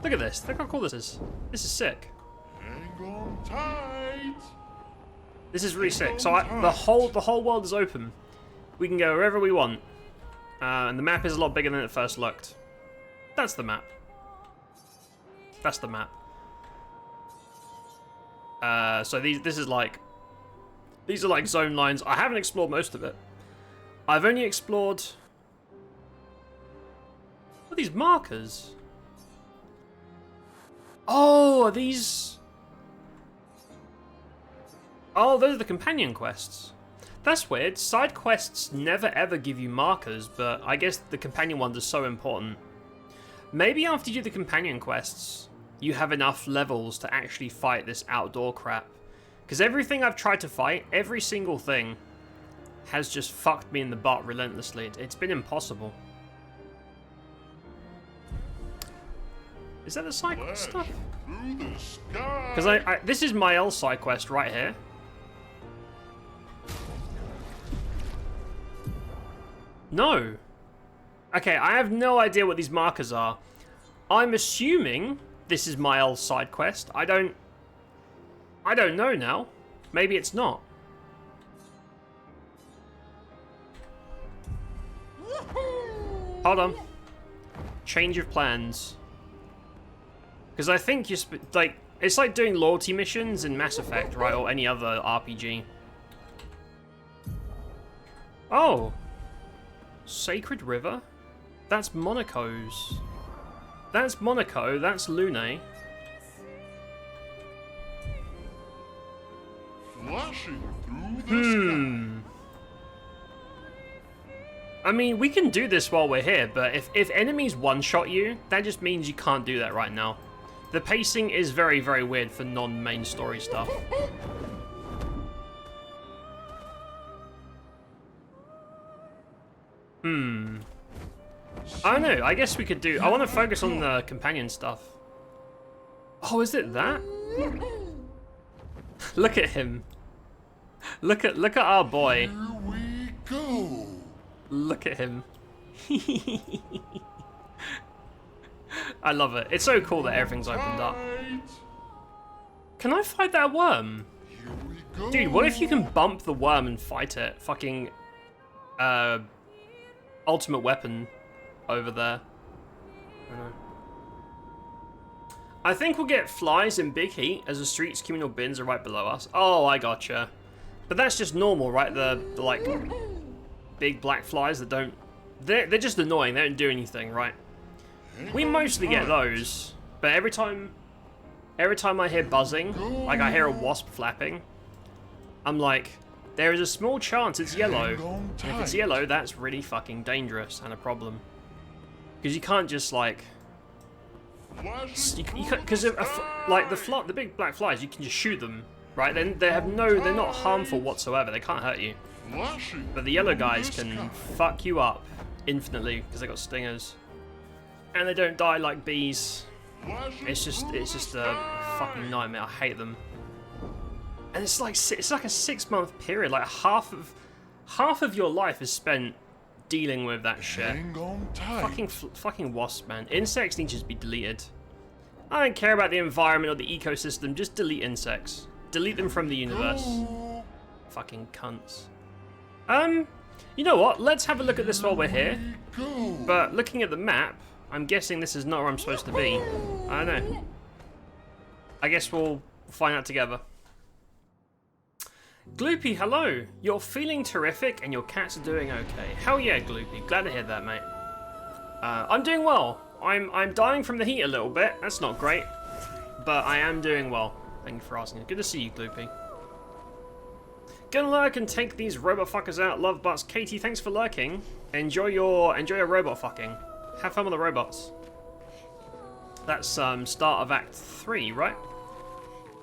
Look at this. Look how cool this is. This is sick. Hang on tight. This is really sick. So the whole world is open. We can go wherever we want. And the map is a lot bigger than it first looked. That's the map. That's the map. So these are like zone lines. I haven't explored most of it. I've only explored... What are these markers? Oh, are these... Oh, those are the companion quests. That's weird. Side quests never ever give you markers, but I guess the companion ones are so important. Maybe after you do the companion quests, you have enough levels to actually fight this outdoor crap. Because everything I've tried to fight, every single thing, has just fucked me in the butt relentlessly. It's been impossible. Is that the side quest stuff? Because this is my L side quest right here. No. Okay, I have no idea what these markers are. I'm assuming this is my L side quest. I don't know now. Maybe it's not. Hold on. Change of plans. Because I think it's like doing loyalty missions in Mass Effect, right, or any other RPG. Oh. Sacred River? That's Monaco's. That's Monaco, that's Lune. Flashing through the sky. I mean, we can do this while we're here, but if enemies one-shot you, that just means you can't do that right now. The pacing is very, very weird for non-main story stuff. I don't know, I guess we could do... I want to focus on the companion stuff. Oh, is it that? Look at him. Look at our boy. Here we go. Look at him. I love it. It's so cool that everything's opened up. Can I fight that worm? Here we go. Dude, what if you can bump the worm and fight it? Fucking ultimate weapon over there. I don't know. I think we'll get flies in big heat as the streets communal bins are right below us. Oh, I gotcha. But that's just normal, right? The like big black flies that don't... They're just annoying. They don't do anything, right? We mostly get those, but every time I hear buzzing, like I hear a wasp flapping, I'm like, there is a small chance it's yellow. And if it's yellow, that's really fucking dangerous and a problem. Because you can't just like... Because like the big black flies, you can just shoot them, right? Then they're not harmful whatsoever. They can't hurt you. But the yellow guys can fuck you up infinitely because they got stingers, and they don't die like bees. It's just a fucking nightmare. I hate them. And it's like a 6-month period. Like half of your life is spent dealing with that shit. Fucking wasps, man. Insects need to just be deleted. I don't care about the environment or the ecosystem. Just delete insects. Delete them from the universe. Fucking cunts. You know what? Let's have a look at this while we're here. But looking at the map, I'm guessing this is not where I'm supposed to be. I don't know. I guess we'll find out together. Gloopy, hello. You're feeling terrific and your cats are doing okay. Hell yeah, Gloopy. Glad to hear that, mate. I'm doing well. I'm dying from the heat a little bit. That's not great. But I am doing well. Thank you for asking. Good to see you, Gloopy. Gonna lurk and take these robot fuckers out. Love butts. Katie, thanks for lurking. Enjoy your robot fucking. Have fun with the robots. That's start of Act 3, right?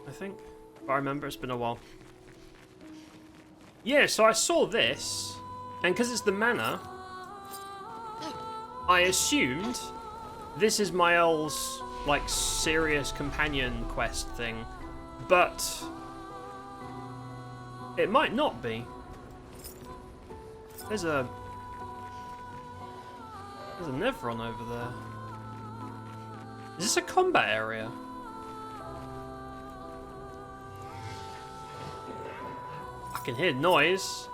I think. If I remember, it's been a while. Yeah, so I saw this, and because it's the manor, I assumed this is Mael's, like, serious companion quest thing, but it might not be. There's a Nevron over there. Is this a combat area? I can hear noise.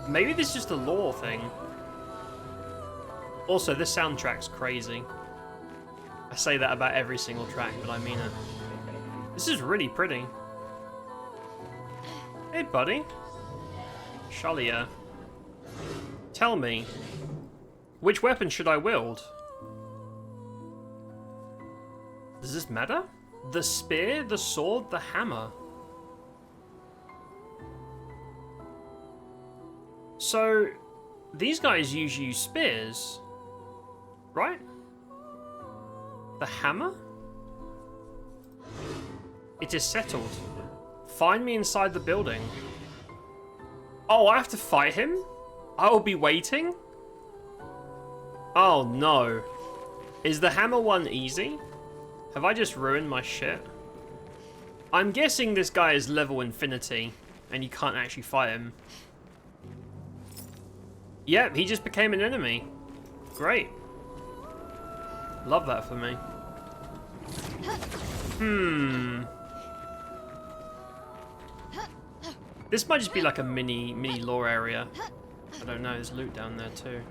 Maybe this is just a lore thing. Also, this soundtrack's crazy. I say that about every single track, but I mean it. This is really pretty. Hey, buddy. Shalia. Tell me, which weapon should I wield? Does this matter? The spear, the sword, the hammer. So, these guys usually use spears, right? The hammer? It is settled. Find me inside the building. Oh, I have to fight him? I will be waiting? Oh no. Is the hammer one easy? Have I just ruined my shit? I'm guessing this guy is level infinity and you can't actually fight him. Yep, he just became an enemy. Great. Love that for me. This might just be like a mini lore area. I don't know, there's loot down there too.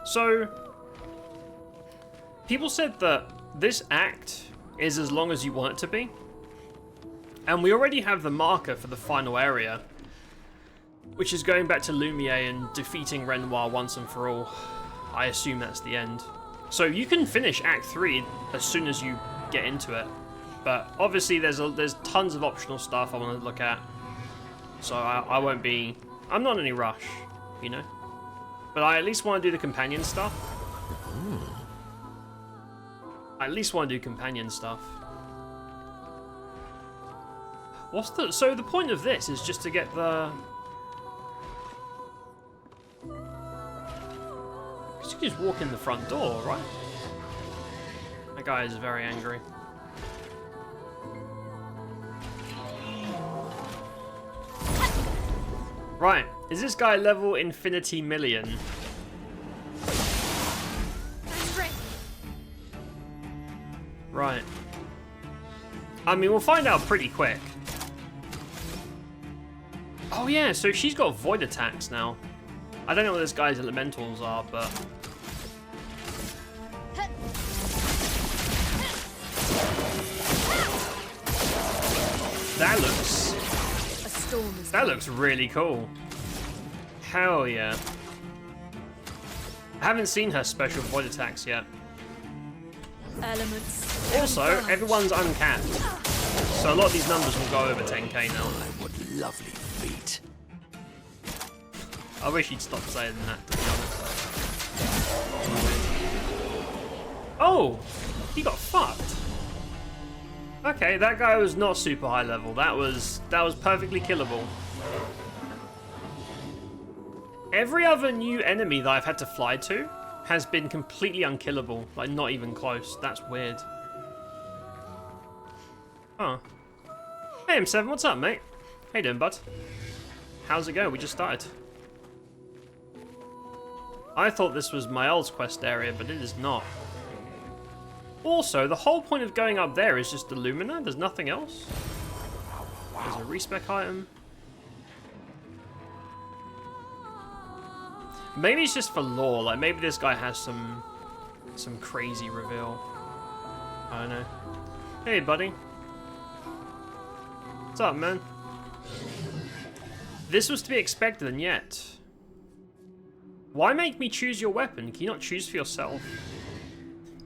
So, people said that this act is as long as you want it to be. And we already have the marker for the final area, which is going back to Lumiere and defeating Renoir once and for all. I assume that's the end. So you can finish Act 3 as soon as you get into it. But obviously there's tons of optional stuff I want to look at. So I won't be... I'm not in any rush, you know? But I at least want to do the companion stuff. I at least want to do companion stuff. What's the... So the point of this is just to get the... You can just walk in the front door, right? That guy is very angry. Right, is this guy level infinity million? Right. I mean, we'll find out pretty quick. Oh yeah, so she's got void attacks now. I don't know what this guy's elementals are, but... That looks really cool. Hell yeah. I haven't seen her special void attacks yet. Elements. Also, everyone's uncapped. So a lot of these numbers will go over 10k now. What lovely feet. I wish he'd stop saying that, to be honest. Oh! He got fucked. Okay, that guy was not super high level. That was perfectly killable. Every other new enemy that I've had to fly to has been completely unkillable. Like, not even close. That's weird. Huh. Hey, M7, what's up, mate? How you doing, bud? How's it going? We just started. I thought this was my old quest area, but it is not. Also, the whole point of going up there is just the Lumina. There's nothing else. There's a respec item. Maybe it's just for lore. Like, maybe this guy has some crazy reveal. I don't know. Hey, buddy. What's up, man? This was to be expected, and yet... Why make me choose your weapon? Can you not choose for yourself?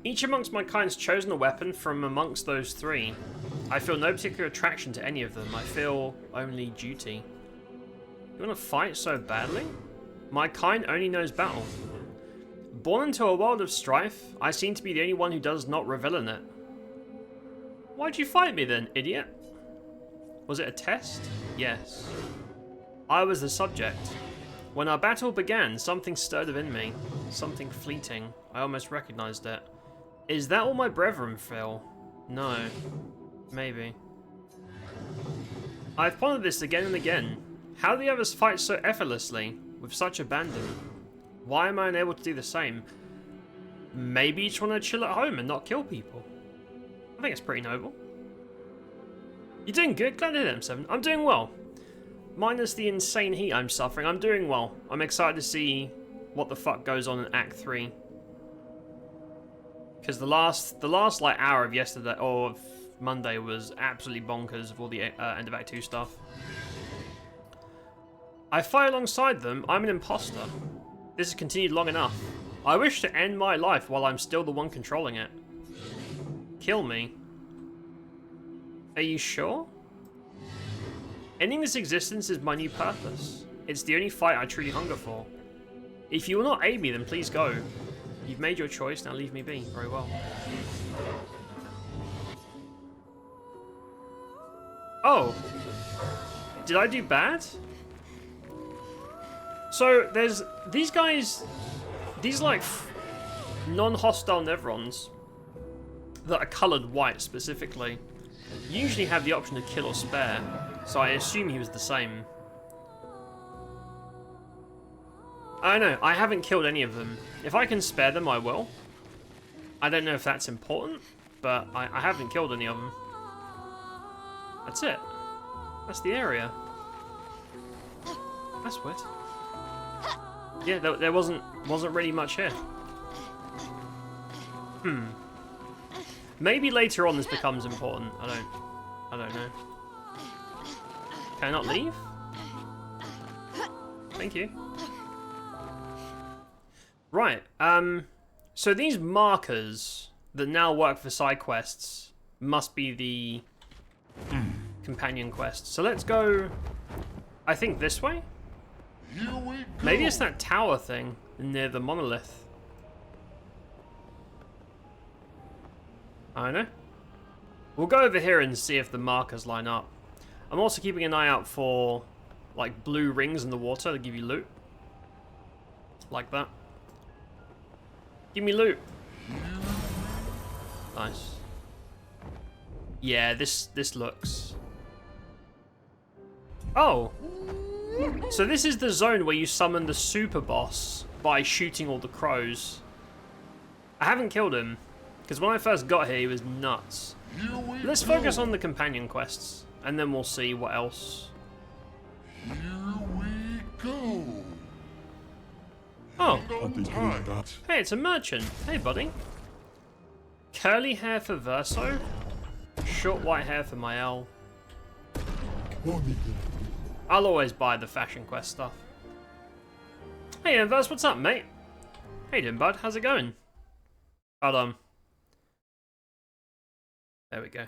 Each amongst my kind's chosen a weapon from amongst those three. I feel no particular attraction to any of them. I feel only duty. You want to fight so badly? My kind only knows battle. Born into a world of strife, I seem to be the only one who does not revel in it. Why'd you fight me then, idiot? Was it a test? Yes. I was the subject. When our battle began, something stirred within me. Something fleeting. I almost recognized it. Is that all my brethren feel? No. Maybe. I've pondered this again and again. How do the others fight so effortlessly, with such abandon? Why am I unable to do the same? Maybe you just want to chill at home and not kill people. I think it's pretty noble. You're doing good? Glad to hear that, M7. I'm doing well. Minus the insane heat I'm suffering, I'm doing well. I'm excited to see what the fuck goes on in Act 3. Because the last like hour of yesterday, or of Monday, was absolutely bonkers of all the end of Act 2 stuff. I fight alongside them. I'm an imposter. This has continued long enough. I wish to end my life while I'm still the one controlling it. Kill me. Are you sure? Ending this existence is my new purpose. It's the only fight I truly hunger for. If you will not aid me, then please go. You've made your choice, now leave me be. Very well. Oh. Did I do bad? So, there's these guys, these like non-hostile Nevrons that are coloured white specifically, usually have the option to kill or spare, so I assume he was the same. I don't know, I haven't killed any of them. If I can spare them, I will. I don't know if that's important, but I haven't killed any of them. That's it. That's the area. That's weird. Yeah, there wasn't really much here. Maybe later on this becomes important. I don't know. Can I not leave? Thank you. Right. So these markers that now work for side quests must be the companion quests. So let's go. I think this way. Here we go. Maybe it's that tower thing near the monolith. I don't know. We'll go over here and see if the markers line up. I'm also keeping an eye out for like blue rings in the water that give you loot. Like that. Give me loot. Nice. Yeah, this looks. Oh. So this is the zone where you summon the super boss by shooting all the crows. I haven't killed him, because when I first got here he was nuts. Let's focus on the companion quests, and then we'll see what else. Here we go. Oh, Tight. hey, it's a merchant. Hey, buddy. Curly hair for Verso. Short white hair for Mael. I'll always buy the fashion quest stuff. Hey, Inverse, what's up, mate? How you doing, bud? How's it going? Hold on. There we go.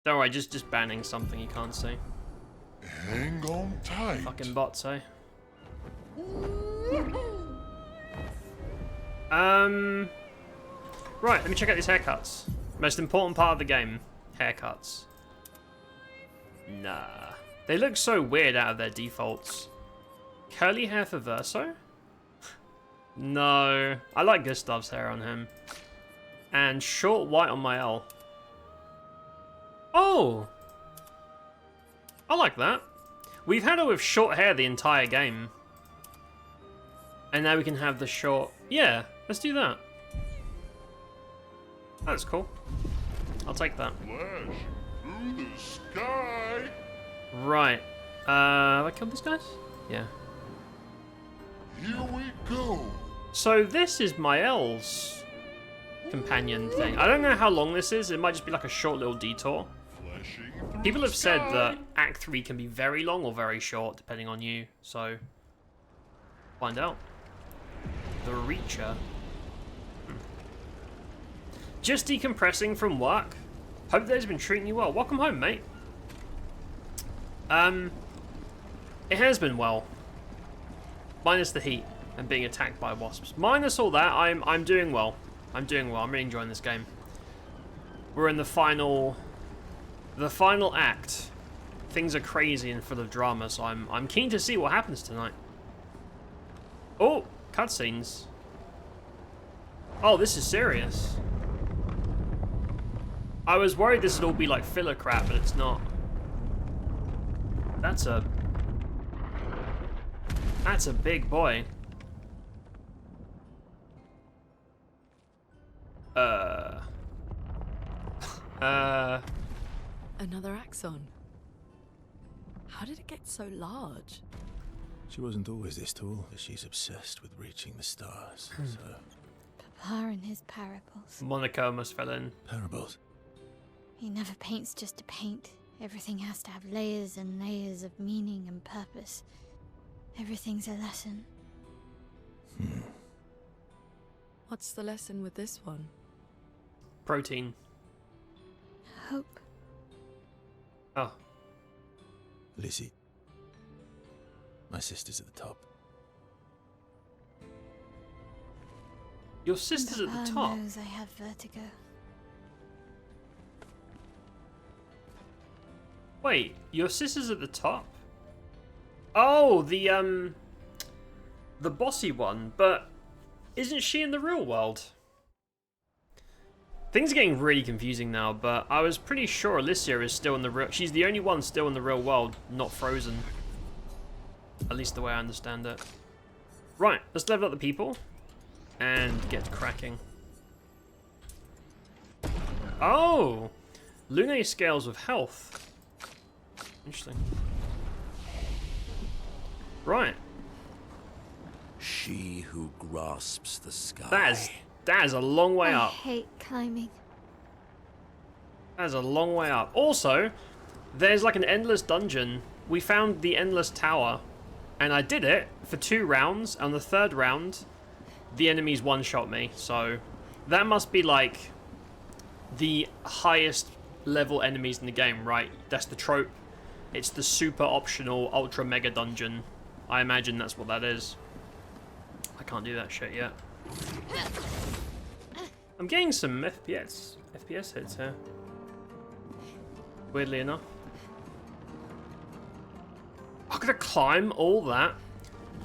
Don't worry, just banning something you can't see. Hang on tight. Fucking bots, eh? Right, let me check out these haircuts. Most important part of the game. Haircuts. Nah. They look so weird out of their defaults. Curly hair for Verso? No. I like Gustav's hair on him. And short white on Mael. Oh! I like that. We've had her with short hair the entire game. And now we can have the short... Yeah, let's do that. That's cool. I'll take that. Flash through the sky. Right. Have I killed these guys? Yeah. Here we go. So this is Mael's companion thing. I don't know how long this is. It might just be like a short little detour. Flashing through People the have said sky. that Act 3 can be very long or very short, depending on you. So, find out. The Reacher. Just decompressing from work. Hope the day's been treating you well. Welcome home, mate. It has been well. Minus the heat and being attacked by wasps. Minus all that, I'm doing well. I'm doing well. I'm really enjoying this game. We're in the final act. Things are crazy and full of drama, so I'm keen to see what happens tonight. Oh, cutscenes. Oh, this is serious. I was worried this would all be like filler crap, but it's not. That's a big boy. Another axon. How did it get so large? She wasn't always this tall, but she's obsessed with reaching the stars. So, Papa and his parables. Monica almost fell in. parables. He never paints just to paint. Everything has to have layers and layers of meaning and purpose. Everything's a lesson. What's the lesson with this one? Protein. Hope. Oh. Lizzie. My sister's at the top. Your sister's at Papa the top. knows I have vertigo. Wait, your sister's at the top? Oh, the bossy one, but isn't she in the real world? Things are getting really confusing now, but I was pretty sure Alicia is still in the real... She's the only one still in the real world, not frozen. At least the way I understand it. Right, let's level up the people and get cracking. Oh! Lunar scales of health. Interesting. Right. She who grasps the sky. That is a long way I up. hate climbing. That is a long way up. Also, there's like an endless dungeon. We found the endless tower, and I did it for 2 rounds. And the 3rd round, the enemies one-shot me. So that must be like the highest level enemies in the game, right? That's the trope. It's the super optional ultra mega dungeon. I imagine that's what that is. I can't do that shit yet. I'm getting some FPS hits here. Weirdly enough. I'm gonna climb all that.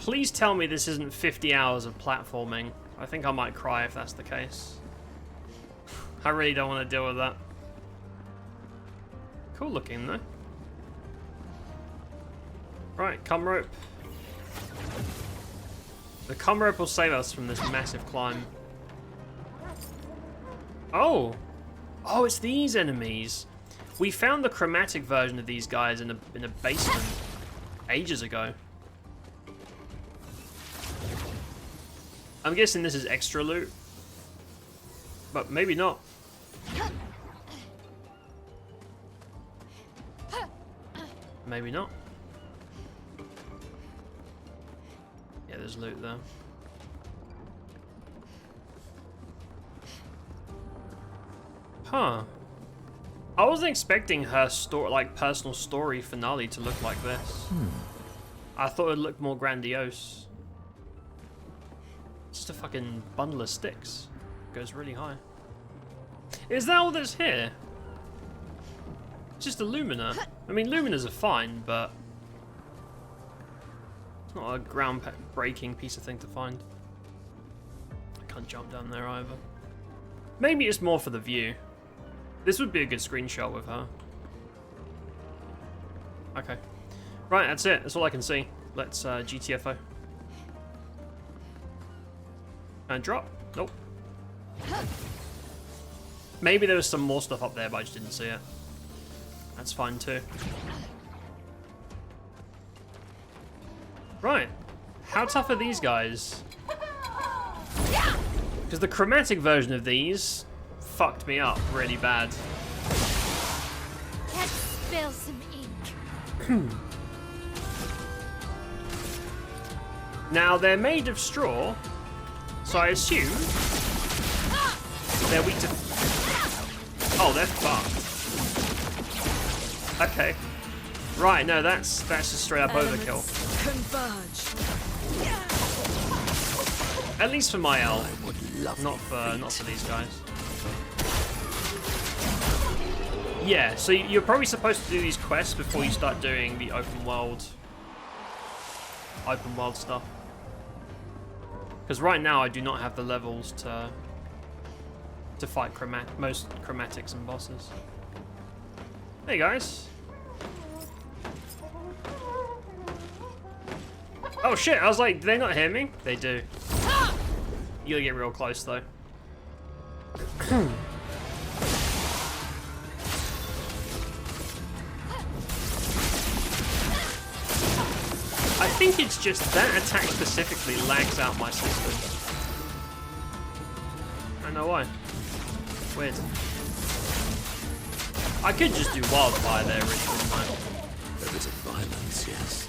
Please tell me this isn't 50 hours of platforming. I think I might cry if that's the case. I really don't want to deal with that. Cool looking though. Right, cum rope. The cum rope will save us from this massive climb. Oh! Oh, it's these enemies. We found the chromatic version of these guys in a basement ages ago. I'm guessing this is extra loot. But maybe not. Maybe not. Yeah, there's loot there. Huh. I wasn't expecting her personal story finale to look like this. I thought it'd look more grandiose. Just a fucking bundle of sticks. Goes really high. Is that all that's here? It's just a Lumina. I mean, Luminas are fine, but it's not a ground-breaking piece of thing to find. I can't jump down there either. Maybe it's more for the view. This would be a good screenshot with her. Okay. Right, that's it. That's all I can see. Let's GTFO. And drop. Nope. Maybe there was some more stuff up there, but I just didn't see it. That's fine too. Right. How tough are these guys? Because the chromatic version of these fucked me up really bad. Let's spill some ink. Now, they're made of straw, so I assume they're weak to... Oh, they're fucked. Okay. Right, no, that's just straight up overkill. Converge. At least for my L. Lovely Not for these guys. Yeah, so you're probably supposed to do these quests before you start doing the open world stuff. Because right now I do not have the levels to fight most chromatics and bosses. Hey guys. Oh shit, I was like, do they not hear me? They do. You gotta get real close though. I think it's just that attack specifically lags out my system. I don't know why. Weird. I could just do wildfire there, Ritual Knight. There is a violence, yes.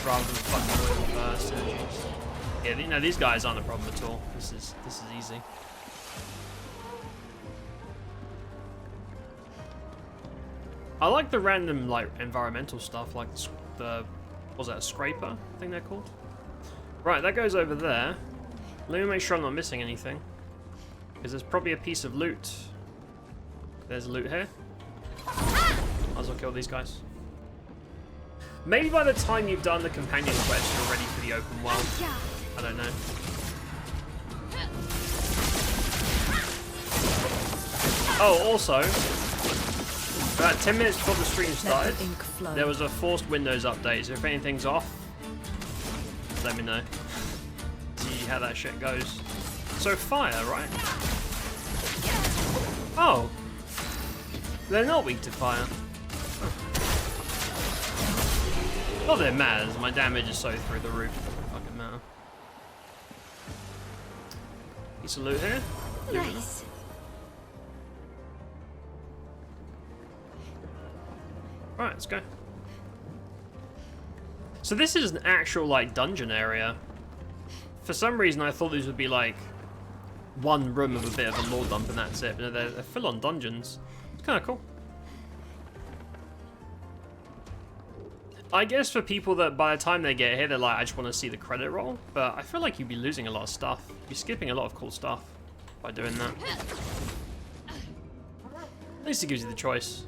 Rather than fucking with synergies. Yeah, you know, these guys aren't a problem at all. This is easy. I like the random like environmental stuff, like the what was that, a scraper? I think they're called. Right, that goes over there. Let me make sure I'm not missing anything, because there's probably a piece of loot. There's loot here. Might as well kill these guys. Maybe by the time you've done the companion quest, you're ready for the open world. I don't know. Oh, also, about 10 minutes before the stream started, there was a forced Windows update, so if anything's off, let me know. See how that shit goes. So fire, right? Oh! They're not weak to fire. Not that it matters, my damage is so through the roof, it doesn't fucking matter. Piece of loot here. Nice. Right, let's go. So this is an actual, like, dungeon area. For some reason I thought these would be, like, one room of a bit of a lore dump and that's it, but they're full-on dungeons. It's kind of cool. I guess for people that by the time they get here, they're like, I just want to see the credit roll. But I feel like you'd be losing a lot of stuff. You'd be skipping a lot of cool stuff by doing that. At least it gives you the choice.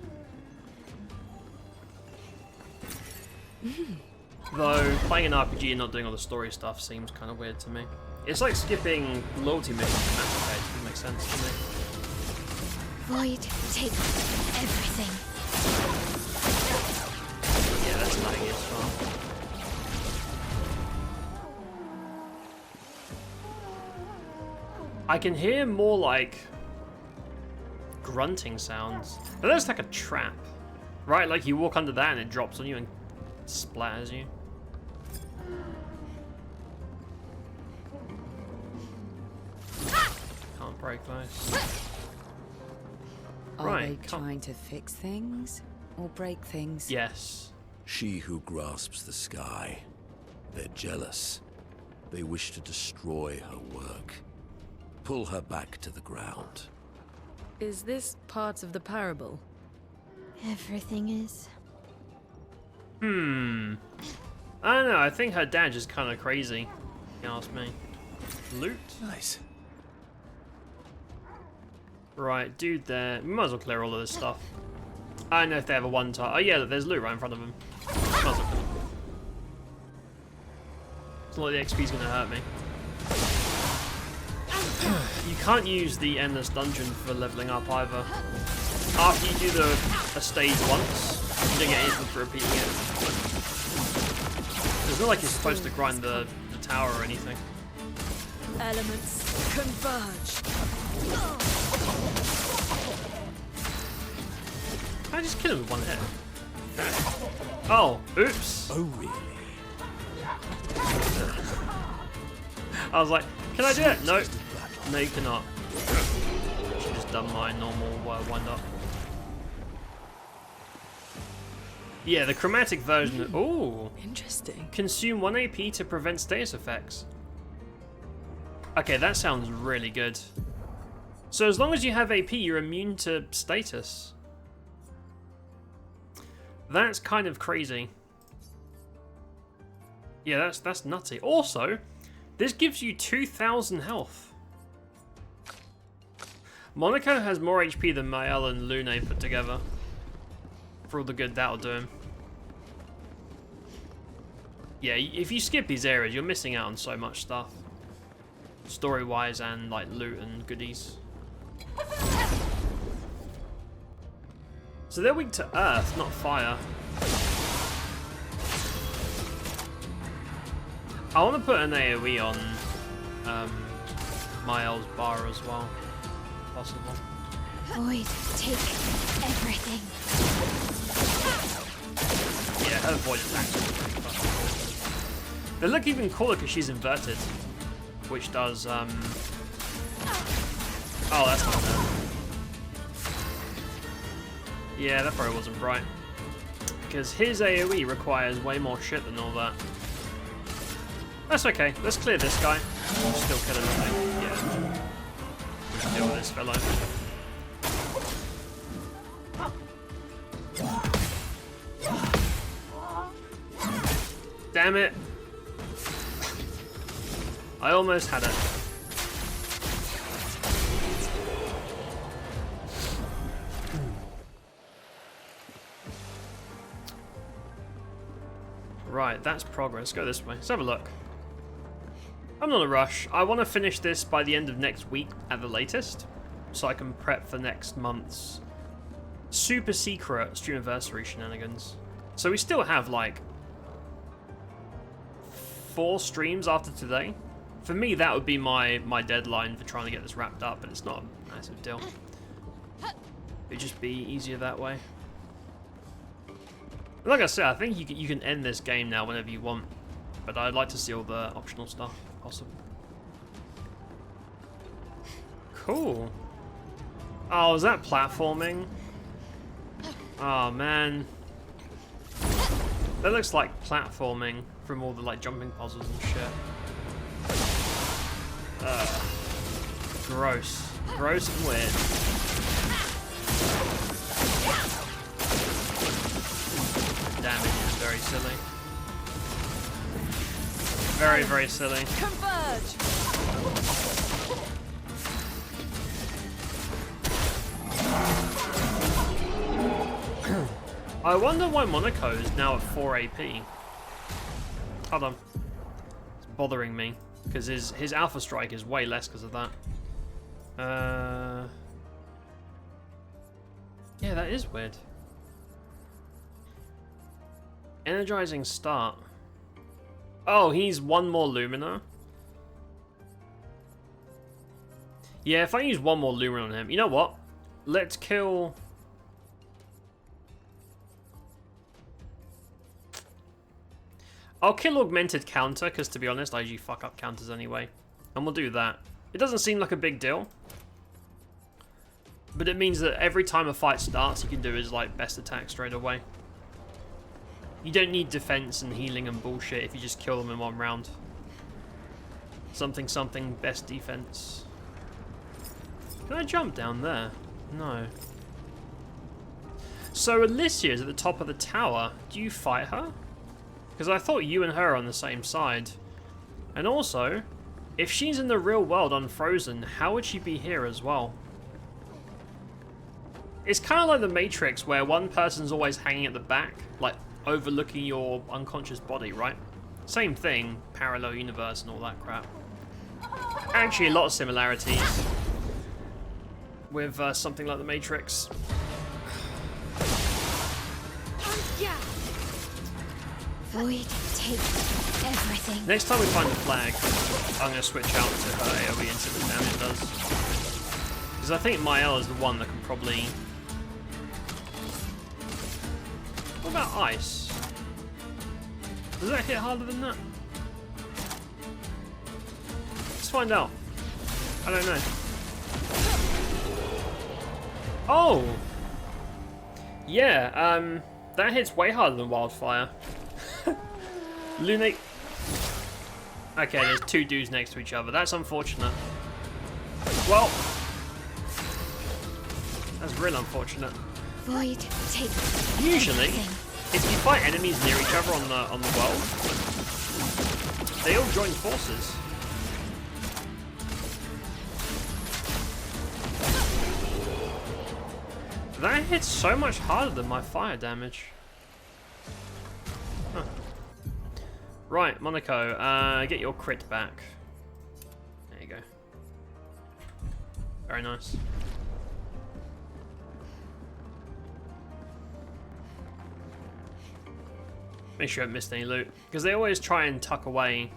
Though, playing an RPG and not doing all the story stuff seems kind of weird to me. It's like skipping loyalty missions in Mass Effect. It makes sense to me. Void, take everything. Yeah, that's laggy as well. I can hear more like grunting sounds. But that's like a trap. Right? Like you walk under that and it drops on you and splatters you. Can't break those. Are they trying to fix things or break things? Yes. She who grasps the sky. They're jealous. They wish to destroy her work. Pull her back to the ground. Is this part of the parable? Everything is. I don't know, I think her dad is kind of crazy, if you ask me. Loot? Nice. Right, dude there. We might as well clear all of this stuff. I don't know if they have a one-time. Oh yeah, there's loot right in front of them. Might as well kill them. It's not like the XP's gonna hurt me. You can't use the endless dungeon for leveling up either. After you do a stage once, you don't get anything for repeating it. It's not like you're supposed to grind the tower or anything. Elements converge. I just kill him with one hit. Oh, oops. Oh, really? I was like, can I do it? No. No, you cannot. Should've just done my normal wind up. Yeah, the chromatic version. Ooh. Interesting. Consume 1 AP to prevent status effects. Okay, that sounds really good. So as long as you have AP, you're immune to status. That's kind of crazy. Yeah, that's nutty. Also, this gives you 2,000 health. Monaco has more HP than Mael and Lune put together. For all the good that'll do him. Yeah, if you skip these areas, you're missing out on so much stuff. Story-wise and, like, loot and goodies. So they're weak to earth, not fire. I want to put an AoE on Mael's bar as well. possible. Void, take everything. Yeah, her void attacks are pretty fun. They look even cooler because she's inverted, which does, oh, that's not bad. Yeah, that probably wasn't right. Because his AoE requires way more shit than all that. That's okay, let's clear this guy. Still kill him, yeah. We can deal with this fellow. Damn it! I almost had it. Right, that's progress. Go this way. Let's have a look. I'm not in a rush. I want to finish this by the end of next week at the latest, so I can prep for next month's super secret Streamiversary shenanigans. So we still have like 4 streams after today. For me, that would be my deadline for trying to get this wrapped up, but it's not a massive deal. It'd just be easier that way. Like I said, I think you can end this game now whenever you want, but I'd like to see all the optional stuff if possible. Cool. Oh, is that platforming? Oh man, that looks like platforming from all the like jumping puzzles and shit. Gross, gross and weird. Damage is very silly. Very, very silly. Converge! I wonder why Monaco is now at 4 AP. Hold on. It's bothering me. Because his Alpha Strike is way less because of that. Yeah, that is weird. Energizing start. Oh, he's 1 more Lumina. Yeah, if I use 1 more Lumina on him, you know what? Let's kill. I'll kill Augmented Counter, because to be honest, I usually fuck up counters anyway. And we'll do that. It doesn't seem like a big deal. But it means that every time a fight starts, you can do his like best attack straight away. You don't need defense and healing and bullshit if you just kill them in 1 round. Something, something, best defense. Can I jump down there? No. So Alicia's at the top of the tower. Do you fight her? Because I thought you and her are on the same side. And also, if she's in the real world unfrozen, how would she be here as well? It's kind of like the Matrix, where one person's always hanging at the back, like overlooking your unconscious body, right? Same thing, parallel universe and all that crap. Actually, a lot of similarities with something like the Matrix. Void, take everything. Next time we find the flag, I'm going to switch out to her AoE and see what damage it does. Because I think Mael is the one that can probably... What about ice? Does that hit harder than that? Let's find out. I don't know. Oh! Yeah, that hits way harder than Wildfire. Lunate. Okay, there's 2 dudes next to each other. That's unfortunate. Well, that's real unfortunate. Void, take Usually, everything. if you fight enemies near each other on the world, they all join forces. That hits so much harder than my fire damage. Huh. Right, Monaco, get your crit back. There you go. Very nice. Make sure I haven't missed any loot. Because they always try and tuck away...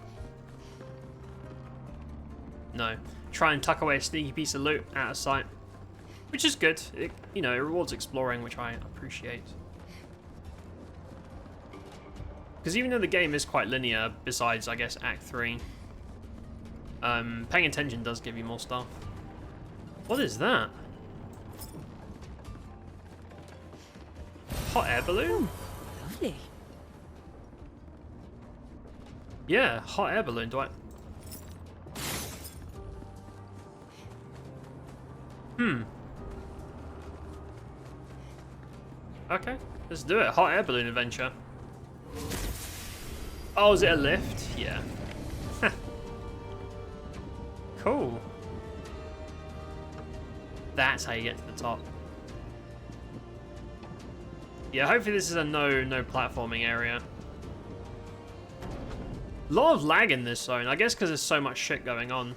No. Try and tuck away a sneaky piece of loot out of sight. Which is good. It, you know, it rewards exploring, which I appreciate. Because even though the game is quite linear, besides, I guess, Act 3, paying attention does give you more stuff. What is that? Hot air balloon? Lovely. Yeah, hot air balloon. Do I... Okay, let's do it. Hot air balloon adventure. Oh, is it a lift? Yeah. Cool. That's how you get to the top. Yeah, hopefully this is a no platforming area. A lot of lag in this zone, I guess because there's so much shit going on.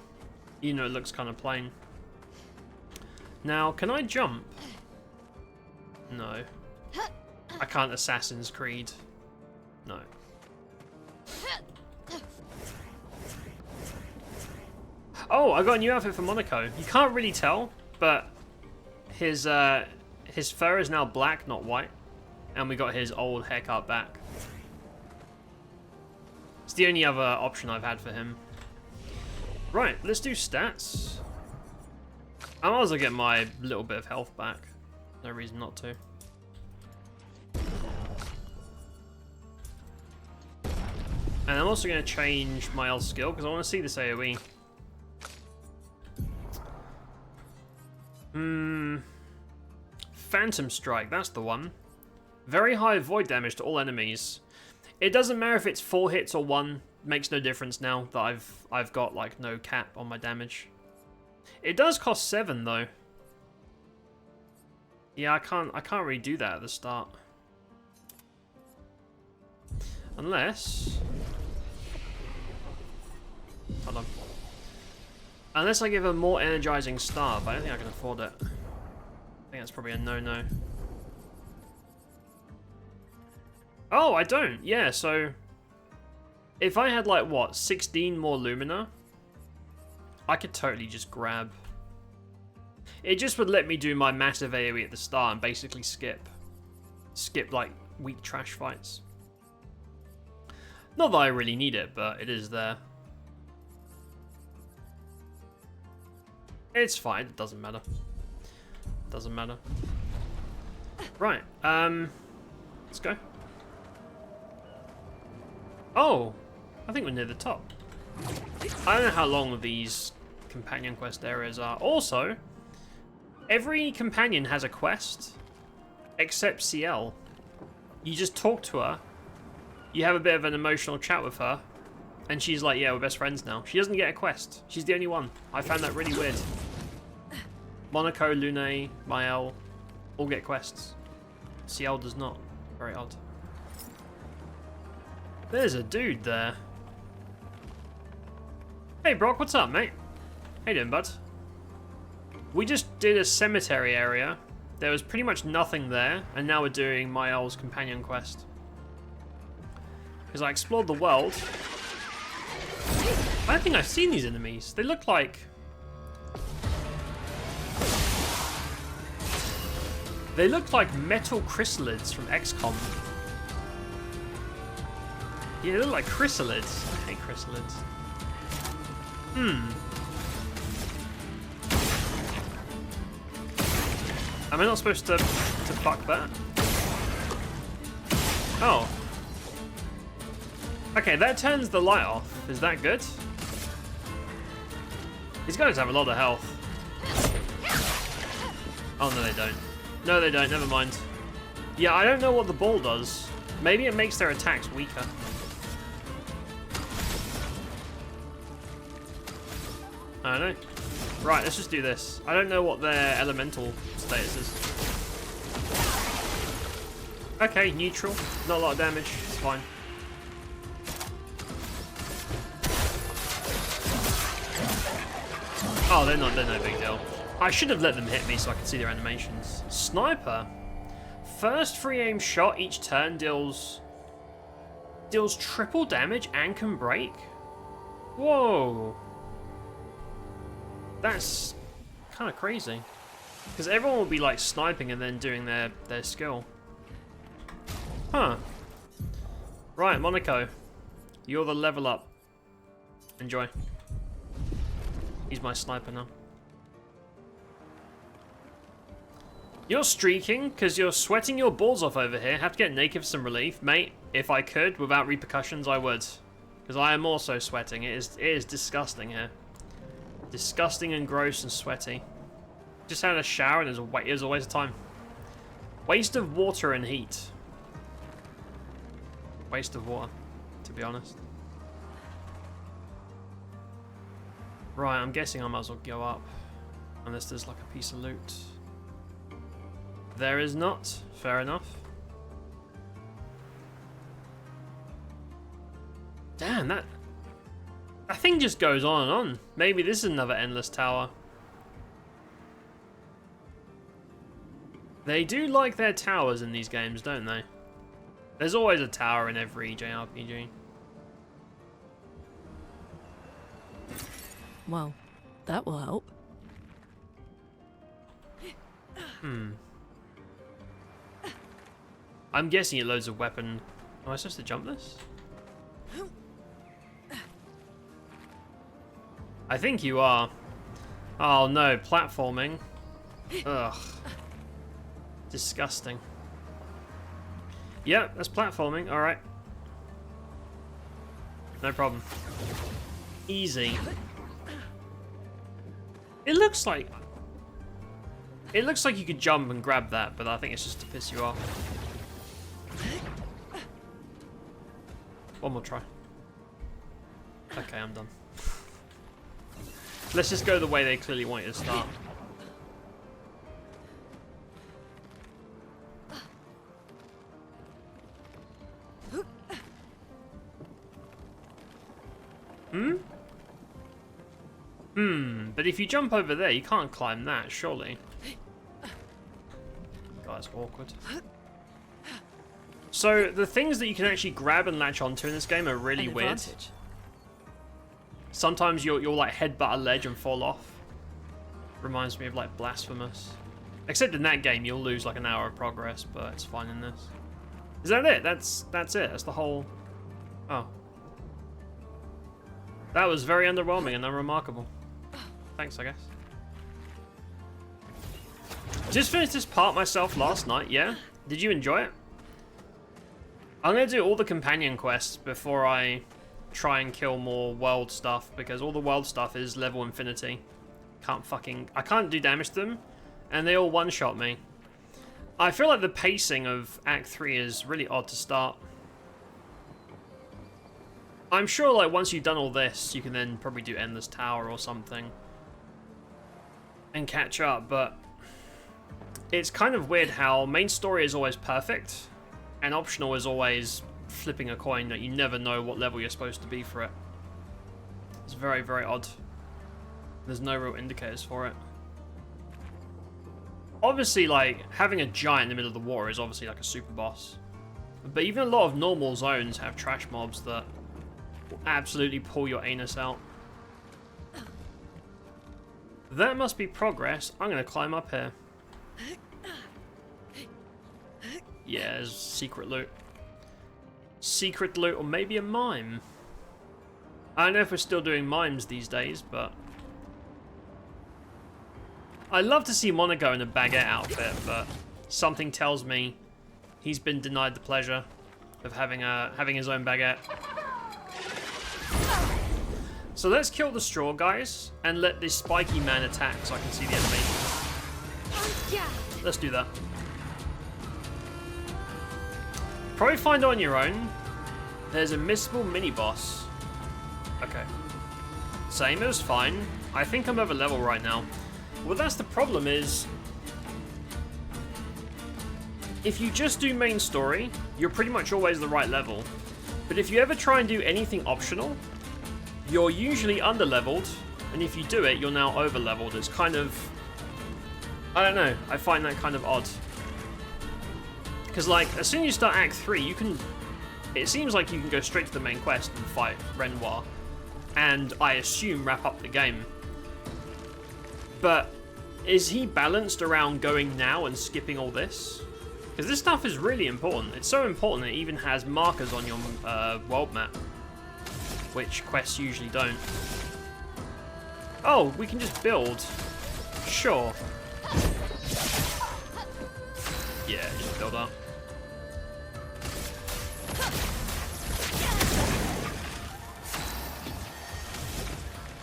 You know, it looks kind of plain. Now, can I jump? No. I can't Assassin's Creed. No. Oh, I got a new outfit for Monaco. You can't really tell, but his fur is now black, not white. And we got his old haircut back. It's the only other option I've had for him. Right, let's do stats. I might as well get my little bit of health back. No reason not to. And I'm also going to change my else skill because I want to see this AoE. Phantom Strike, that's the one. Very high void damage to all enemies. It doesn't matter if it's 4 hits or 1. Makes no difference now that I've got like no cap on my damage. It does cost 7 though. Yeah, I can't really do that at the start. Unless... Hold on. Unless I give a more energizing star, but I don't think I can afford it. I think that's probably a no-no. Oh, I don't. Yeah, so... If I had, like, what, 16 more Lumina, I could totally just grab. It just would let me do my massive AoE at the start and basically skip, like, weak trash fights. Not that I really need it, but it is there. It's fine, it doesn't matter. Doesn't matter. Right, let's go. Oh, I think we're near the top. I don't know how long these companion quest areas are. Also, every companion has a quest, except CL. You just talk to her, you have a bit of an emotional chat with her, and she's like, yeah, we're best friends now. She doesn't get a quest. She's the only one. I found that really weird. Monaco, Lune, Mael, all get quests. CL does not. Very odd. There's a dude there. Hey Brock, what's up, mate? How you doing, bud? We just did a cemetery area. There was pretty much nothing there, and now we're doing Mael's companion quest. Because I explored the world. I don't think I've seen these enemies. They look like... They look like metal chrysalids from XCOM. Yeah, they look like chrysalids. I hate chrysalids. Am I not supposed to fuck that? Oh. Okay, that turns the light off. Is that good? These guys have a lot of health. Oh, no, they don't. No, they don't. Never mind. Yeah, I don't know what the ball does. Maybe it makes their attacks weaker. I don't know. Right, let's just do this. I don't know what their elemental status is. Okay, neutral. Not a lot of damage. It's fine. Oh, they're no big deal. I should have let them hit me so I could see their animations. Sniper. First free aim shot each turn deals triple damage and can break. Whoa. That's kind of crazy. Because everyone will be like sniping and then doing their skill. Huh. Right, Monaco. You're the level up. Enjoy. He's my sniper now. You're streaking because you're sweating your balls off over here. Have to get naked for some relief. Mate, if I could, without repercussions, I would. Because I am also sweating. It is disgusting here. Disgusting and gross and sweaty. Just had a shower and it was a waste of time. Waste of water and heat. Waste of water, to be honest. Right, I'm guessing I might as well go up. Unless there's like a piece of loot. There is not. Fair enough. Damn, that thing just goes on and on. Maybe this is another endless tower. They do like their towers in these games, don't they? There's always a tower in every JRPG. Well, that will help. I'm guessing it loads of weapon. Am I supposed to jump this? I think you are. Oh no, platforming. Ugh. Disgusting. Yep, that's platforming. Alright. No problem. Easy. It looks like you could jump and grab that, but I think it's just to piss you off. One more try. Okay, I'm done. Let's just go the way they clearly want you to start. But if you jump over there, you can't climb that, surely. God, that's awkward. So, the things that you can actually grab and latch onto in this game are really weird. Sometimes you'll like headbutt a ledge and fall off. Reminds me of like Blasphemous. Except in that game, you'll lose like an hour of progress, but it's fine in this. Is that it? That's it. That's the whole... Oh. That was very underwhelming and unremarkable. Thanks, I guess. Just finished this part myself last night, yeah? Did you enjoy it? I'm going to do all the companion quests before I try and kill more world stuff, because all the world stuff is level infinity. I can't do damage to them, and they all one-shot me. I feel like the pacing of Act 3 is really odd to start. I'm sure like once you've done all this, you can then probably do Endless Tower or something and catch up, but it's kind of weird how main story is always perfect and optional is always flipping a coin that you never know what level you're supposed to be for it. It's very, very odd. There's no real indicators for it. Obviously, like, having a giant in the middle of the water is obviously like a super boss. But even a lot of normal zones have trash mobs that will absolutely pull your anus out. That must be progress. I'm going to climb up here. Yeah, there's secret loot. Secret loot, or maybe a mime. I don't know if we're still doing mimes these days, but... I'd love to see Monaco in a baguette outfit, but something tells me he's been denied the pleasure of having his own baguette. So let's kill the straw guys and let this spiky man attack so I can see the animation. Let's do that. Probably find it on your own. There's a missable mini-boss. Okay. Same, it was fine. I think I'm over level right now. Well, that's the problem is... if you just do main story, you're pretty much always the right level. But if you ever try and do anything optional, you're usually under-leveled, and if you do it, you're now over-leveled. It's kind of... I don't know, I find that kind of odd. Because, like, as soon as you start Act 3, you can... it seems like you can go straight to the main quest and fight Renoir, and I assume wrap up the game. But Is he balanced around going now and skipping all this? Because this stuff is really important. It's so important it even has markers on your world map, which quests usually don't. Oh, we can just build. Sure. Yeah, just build up.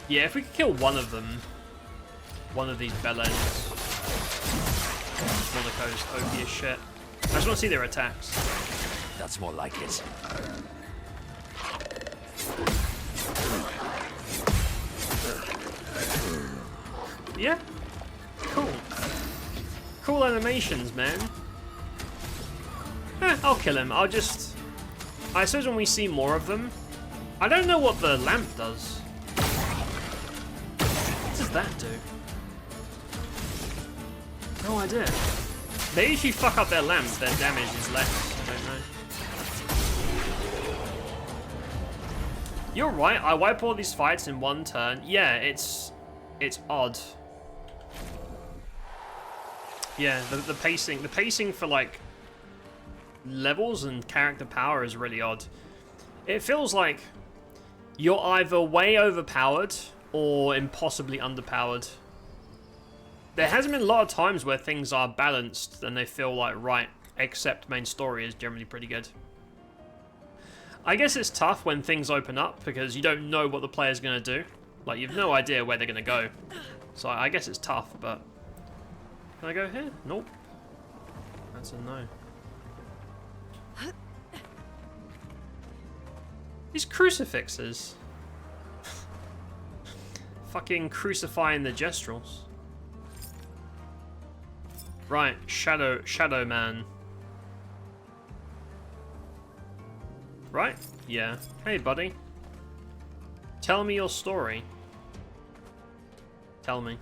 Yeah, if we could kill one of them, one of these bellends. Monaco's OP as shit. I just want to see their attacks. That's more like it. Yeah. Cool. Cool animations, man. I'll kill him. I suppose when we see more of them. I don't know what the lamp does. What does that do? No idea. Maybe if you fuck up their lamp, their damage is less. I don't know. You're right. I wipe all these fights in one turn. Yeah, it's odd. Yeah, the pacing for like levels and character power is really odd. It feels like you're either way overpowered or impossibly underpowered. There hasn't been a lot of times where things are balanced and they feel like right, except main story is generally pretty good. I guess it's tough when things open up because you don't know what the player's going to do. Like, you've no idea where they're going to go. So I guess it's tough, but... Can I go here? Nope. That's a no. These crucifixes. Fucking crucifying the gestrels. Right, Shadow Man. Right? Yeah. Hey, buddy. Tell me your story. Tell me.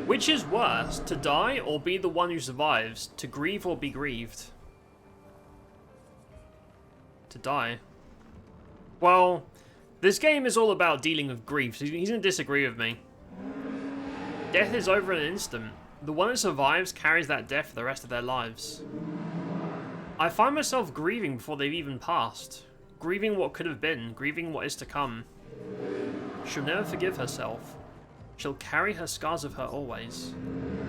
Which is worse, to die or be the one who survives? To grieve or be grieved? To die. Well, this game is all about dealing with grief, so he's gonna disagree with me. Death is over in an instant. The one who survives carries that death for the rest of their lives. I find myself grieving before they've even passed. Grieving what could have been, grieving what is to come. She'll never forgive herself. She'll carry her scars with her always.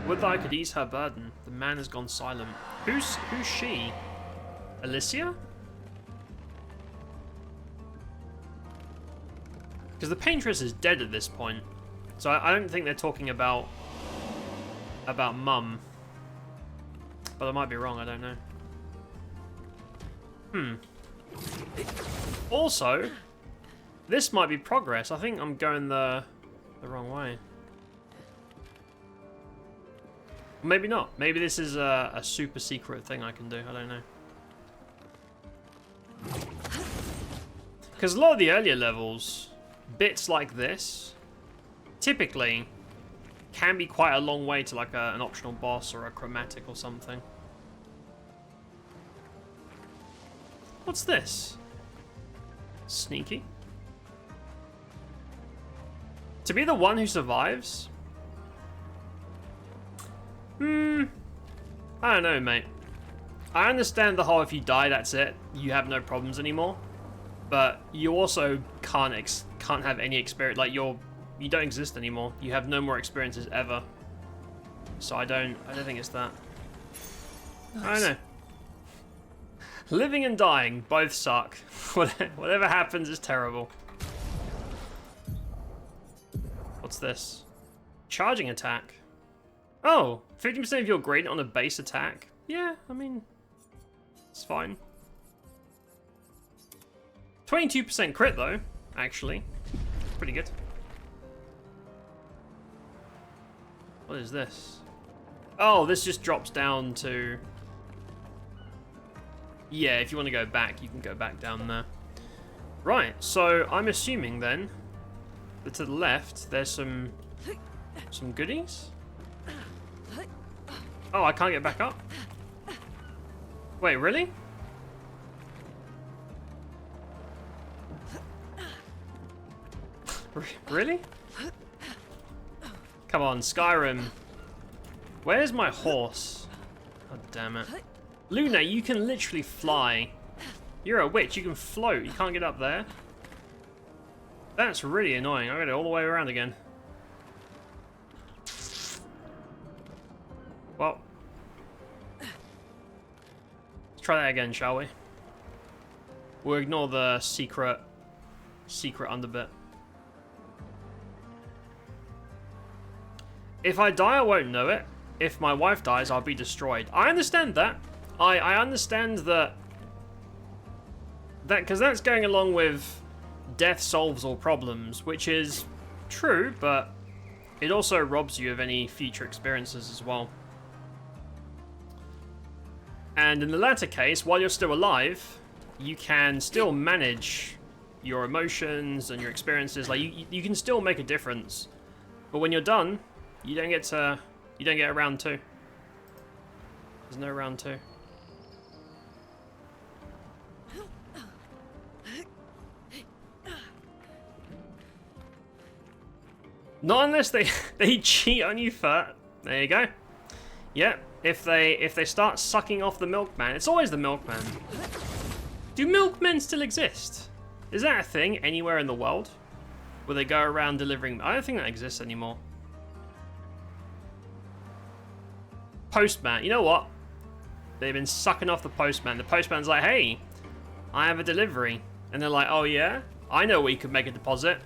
Would that I could ease her burden. The man has gone silent. Who's she? Alicia? Because the paintress is dead at this point. So I don't think they're talking about Mum. But I might be wrong, I don't know. Also, this might be progress. I think I'm going the wrong way. Maybe not. Maybe this is a super secret thing I can do. I don't know. Because a lot of the earlier levels, bits like this, typically can be quite a long way to like an optional boss or a chromatic or something. What's this? Sneaky. To be the one who survives? I don't know, mate. I understand the whole if you die, that's it. You have no problems anymore. But you also can't have any experience. Like you don't exist anymore. You have no more experiences ever. So I don't think it's that. Nice. I don't know. Living and dying both suck. Whatever happens is terrible. What's this? Charging attack. Oh, 50% of your grade on a base attack. Yeah, I mean, it's fine. 22% crit though, actually. Pretty good. What is this? Oh, this just drops down to... Yeah, if you want to go back, you can go back down there. Right, so I'm assuming then that to the left there's some goodies. Oh, I can't get back up? Wait, really? Really? Come on, Skyrim. Where's my horse? God damn it. Luna, you can literally fly. You're a witch, you can float. You can't get up there. That's really annoying. I got it all the way around again. Well. Let's try that again, shall we? We'll ignore the secret underbit. If I die, I won't know it. If my wife dies, I'll be destroyed. I understand that. I understand that because that's going along with death solves all problems, which is true, but it also robs you of any future experiences as well. And in the latter case, while you're still alive, you can still manage your emotions and your experiences. Like you can still make a difference, but when you're done, you don't get a round two. There's no round two. Not unless they cheat on you first. There you go. Yeah, if they start sucking off the milkman, it's always the milkman. Do milkmen still exist? Is that a thing anywhere in the world where they go around delivering? I don't think that exists anymore. Postman, you know what? They've been sucking off the postman. The postman's like, hey, I have a delivery. And they're like, oh yeah? I know where you could make a deposit.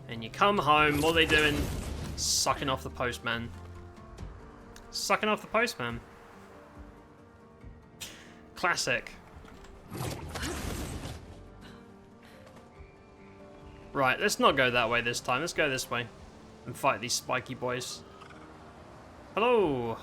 And you come home, what are they doing? Sucking off the postman. Sucking off the postman. Classic. Right, let's not go that way this time. Let's go this way and fight these spiky boys. Hello.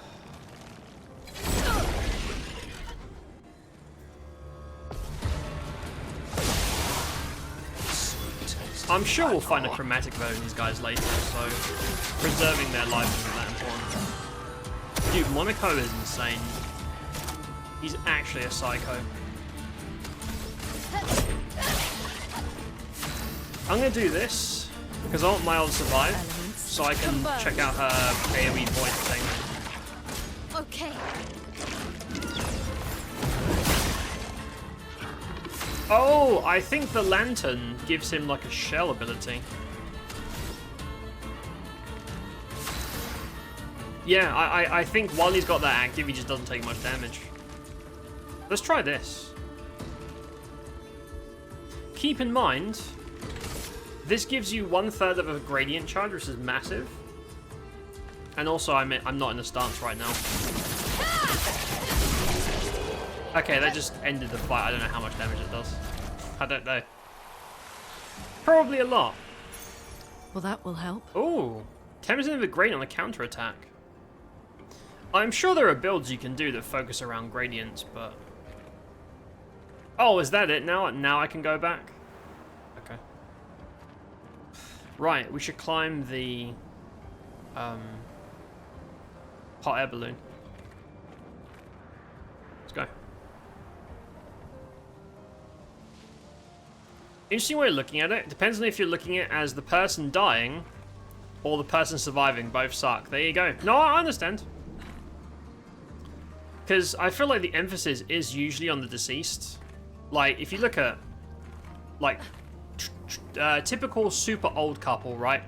I'm sure we'll find a chromatic version of these guys later, so preserving their life isn't that important. Dude, Monaco is insane. He's actually a psycho. I'm gonna do this because I want Mile to survive, so I can check out her AoE point thing. Okay. Oh, I think the lantern gives him like a shell ability. Yeah, I think while he's got that active, he just doesn't take much damage. Let's try this. Keep in mind, this gives you 1/3 of a gradient charge, which is massive. And also, I'm not in a stance right now. Okay, that just ended the fight. I don't know how much damage it does. I don't know. Probably a lot. Well, that will help. Ooh, 10% of a gradient on a counter attack. I'm sure there are builds you can do that focus around gradients, but... Oh, is that it now? Now I can go back? Okay. Right, we should climb the... hot air balloon. Let's go. Interesting way of looking at it. Depends on if you're looking at it as the person dying or the person surviving. Both suck. There you go. No, I understand. Because I feel like the emphasis is usually on the deceased. Like, if you look at, like, typical super old couple, right?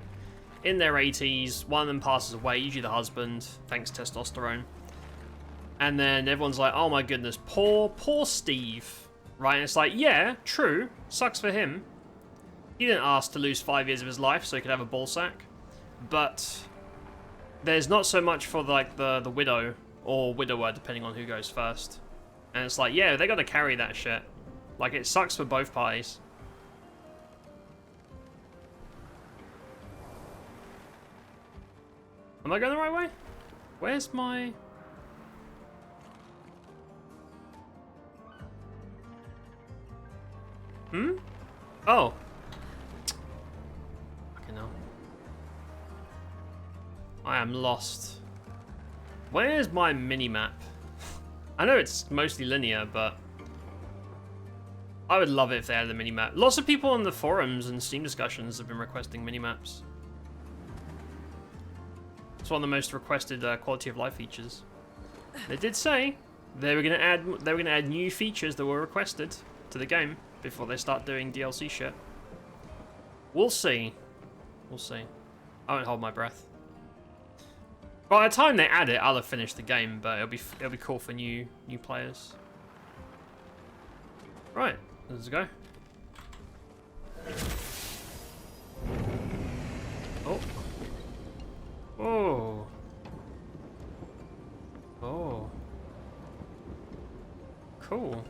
In their 80s, one of them passes away, usually the husband, thanks to testosterone. And then everyone's like, oh my goodness, poor Steve. Right, and it's like, yeah, true, sucks for him. He didn't ask to lose 5 years of his life so he could have a ball sack. But there's not so much for like the widow or widower, depending on who goes first. And it's like, yeah, they got to carry that shit. Like, it sucks for both parties. Am I going the right way? Where's my... Oh. Fucking hell. I am lost. Where's my mini-map? I know it's mostly linear, but... I would love it if they had a mini-map. Lots of people on the forums and Steam discussions have been requesting mini-maps. It's one of the most requested quality of life features. They did say they were gonna add new features that were requested to the game before they start doing DLC shit. We'll see. We'll see. I won't hold my breath. By the time they add it, I'll have finished the game, but it'll be cool for new players. Right, let's go. Oh. Oh. Oh. Cool.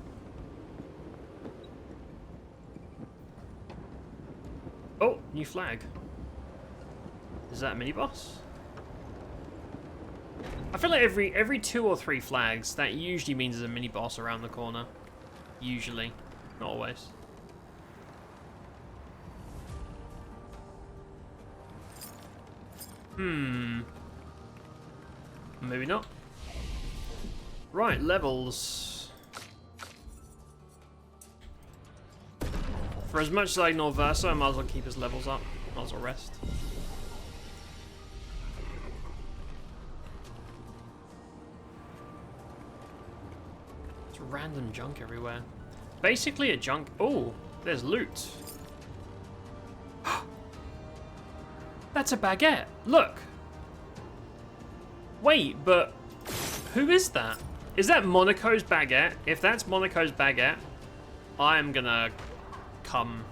Oh, new flag. Is that a mini boss? I feel like every 2 or 3 flags, that usually means there's a mini boss around the corner. Usually, not always. Maybe not. Right, levels. For as much as I ignore Versa, I might as well keep his levels up. Might as well rest. It's random junk everywhere. Basically a junk... Oh, there's loot. That's a baguette. Look. Wait, but who is that? Is that Monaco's baguette? If that's Monaco's baguette, I am gonna come.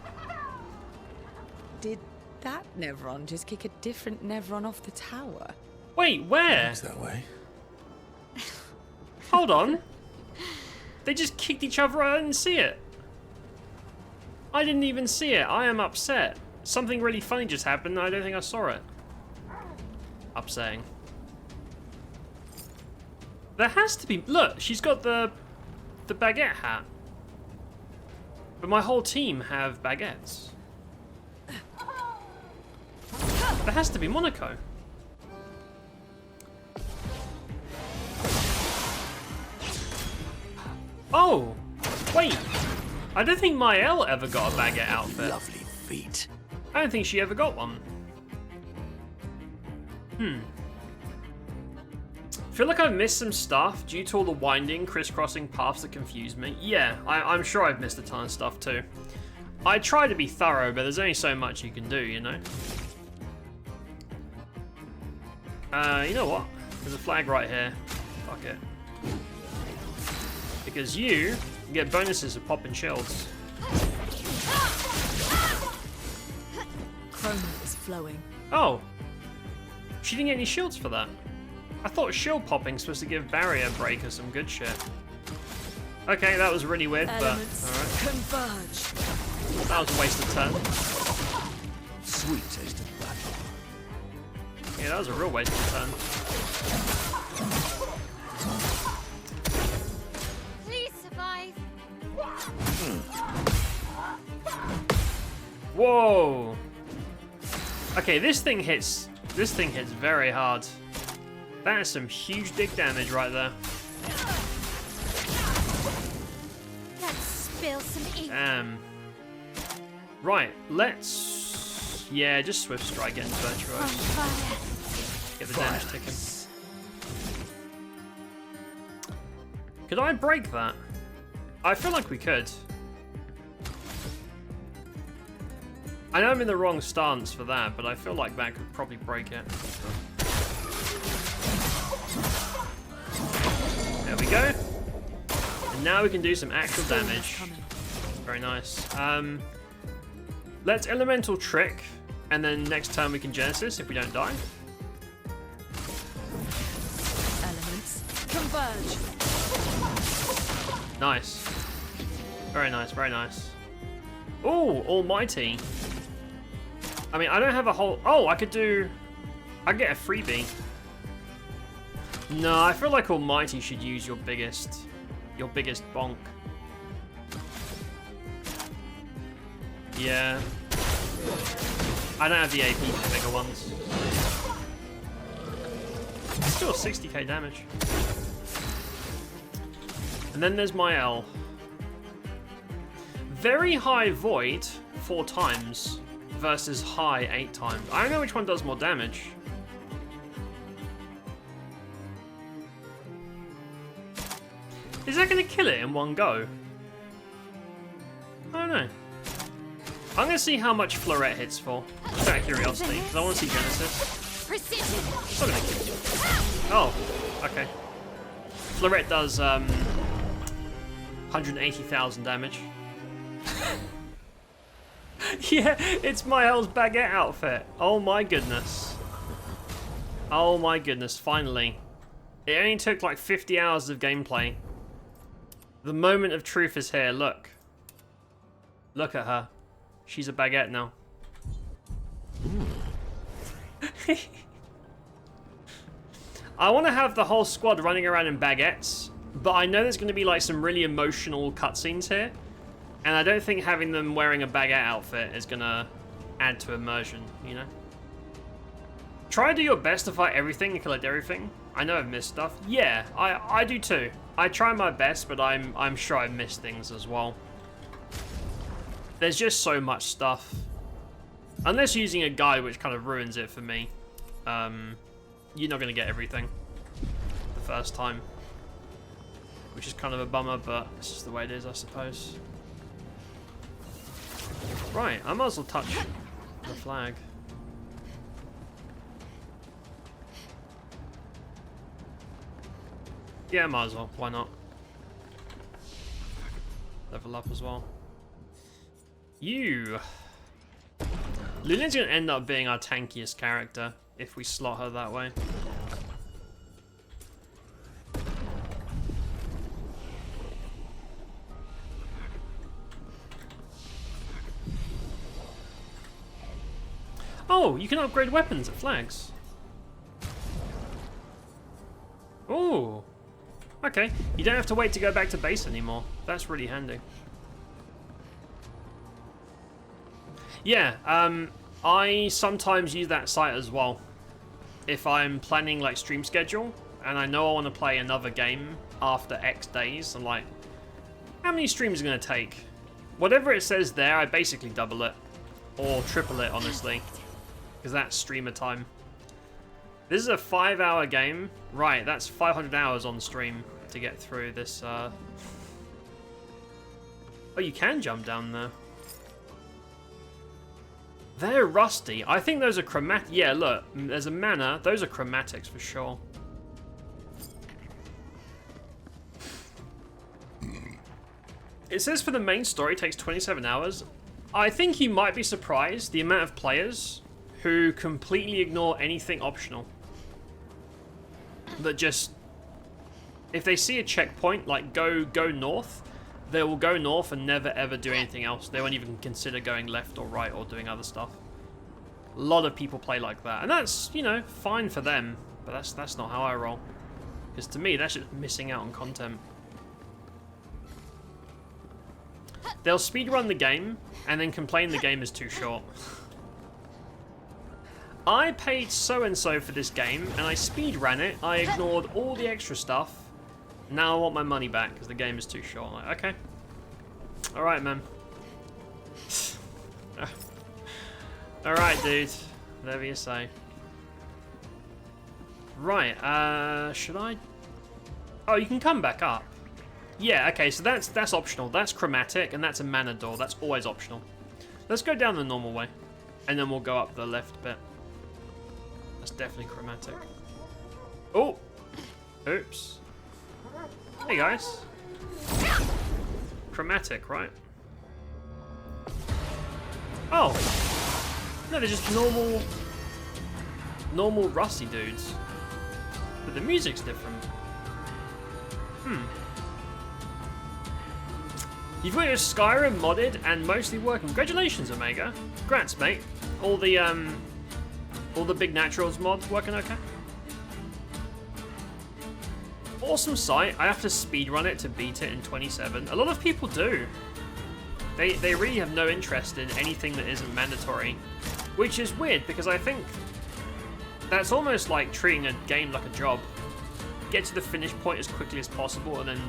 Did that Nevron just kick a different Nevron off the tower? Wait, where? It's that way. Hold on. They just kicked each other. I didn't see it. I didn't even see it. I am upset. Something really funny just happened. I don't think I saw it. Upsetting. There has to be. Look, she's got the baguette hat. But my whole team have baguettes. There has to be Monaco. Oh, wait. I don't think Mael ever got a baguette outfit. Lovely feet. I don't think she ever got one. I feel like I've missed some stuff due to all the winding, crisscrossing paths that confuse me. Yeah, I'm sure I've missed a ton of stuff too. I try to be thorough, but there's only so much you can do, you know? You know what? There's a flag right here. Fuck it. Because you get bonuses of popping shields. Chroma is flowing. Oh. She didn't get any shields for that. I thought shield popping's supposed to give barrier breaker some good shit. Okay, that was really weird, Elements but alright. converge. That was a waste of turn. Sweet taste of battle. Yeah, that was a real waste of turn. Please survive. Whoa. Okay, this thing hits very hard. That is some huge dick damage right there. Let's spill some ink. Right, let's... Yeah, just Swift Strike into On Virtuose. fire. Get the damage ticking. Could I break that? I feel like we could. I know I'm in the wrong stance for that, but I feel like that could probably break it. There we go. And now we can do some actual damage. Very nice. Let's Elemental Trick, and then next turn we can Genesis if we don't die. Elements converge. Nice. Very nice, very nice. Oh, Almighty. I mean, I don't have a whole... Oh, I could do... I get a freebie. No, I feel like Almighty should use your biggest bonk. Yeah. I don't have the AP for the bigger ones. Still 60k damage. And then there's my L. Very high Void 4 times versus high 8 times. I don't know which one does more damage. Is that going to kill it in one go? I don't know. I'm going to see how much Florette hits for. Just out of curiosity, because I want to see Genesis. Precision. It's not going to kill you. Oh, okay. Florette does 180,000 damage. Yeah, it's my old baguette outfit. Oh my goodness. Oh my goodness, finally. It only took like 50 hours of gameplay. The moment of truth is here, look. Look at her. She's a baguette now. I want to have the whole squad running around in baguettes, but I know there's going to be like some really emotional cutscenes here, and I don't think having them wearing a baguette outfit is going to add to immersion, you know? Try to do your best to fight everything and collect everything. I know I've missed stuff. Yeah, I do too. I try my best, but I'm sure I've missed things as well. There's just so much stuff. Unless using a guide, which kind of ruins it for me. You're not going to get everything the first time. Which is kind of a bummer, but it's just the way it is, I suppose. Right, I might as well touch the flag. Yeah, might as well. Why not? Level up as well. You! Lulin's going to end up being our tankiest character if we slot her that way. Oh, you can upgrade weapons at flags. Oh, okay. You don't have to wait to go back to base anymore. That's really handy. Yeah, I sometimes use that site as well. If I'm planning like stream schedule and I know I want to play another game after X days, I'm like, how many streams is it going to take? Whatever it says there, I basically double it. Or triple it, honestly. Because that's streamer time. This is a 5-hour game. Right, that's 500 hours on stream to get through this. Oh, you can jump down there. They're rusty. I think those are chromatic. Yeah, look, there's a mana. Those are chromatics for sure. It says for the main story, it takes 27 hours. I think you might be surprised the amount of players who completely ignore anything optional. That just, if they see a checkpoint, like go north, they will go north and never ever do anything else. They won't even consider going left or right or doing other stuff. A lot of people play like that, and that's, you know, fine for them, but that's not how I roll. Because to me, that's just missing out on content. They'll speedrun the game and then complain the game is too short. I paid so-and-so for this game, and I speedran it. I ignored all the extra stuff. Now I want my money back because the game is too short. I'm like, okay. Alright, man. Alright, dude. Whatever you say. Right, should I... Oh, you can come back up. Yeah, okay, so that's optional. That's chromatic, and that's a mana door. That's always optional. Let's go down the normal way, and then we'll go up the left bit. That's definitely chromatic. Oh! Oops. Hey, guys. Chromatic, right? Oh! No, they're just normal rusty dudes. But the music's different. You've got your Skyrim modded and mostly working. Congratulations, Omega. Congrats, mate. All the big naturals mods working okay. Awesome site. I have to speedrun it to beat it in 27. A lot of people do. They really have no interest in anything that isn't mandatory, which is weird because I think that's almost like treating a game like a job. Get to the finish point as quickly as possible and then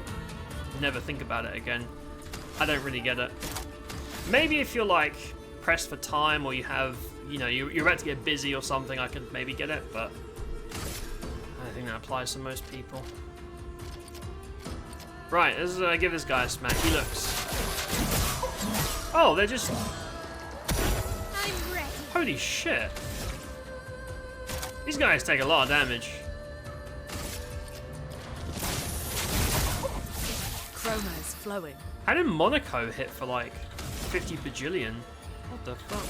never think about it again. I don't really get it. Maybe if you're like pressed for time or you have, you know, you're about to get busy or something, I could maybe get it, but I don't think that applies to most people. Right, let's give this guy a smack. He looks... Oh, they're just... I'm ready. Holy shit. These guys take a lot of damage. Chroma is flowing. How did Monaco hit for like 50 bajillion? What the fuck?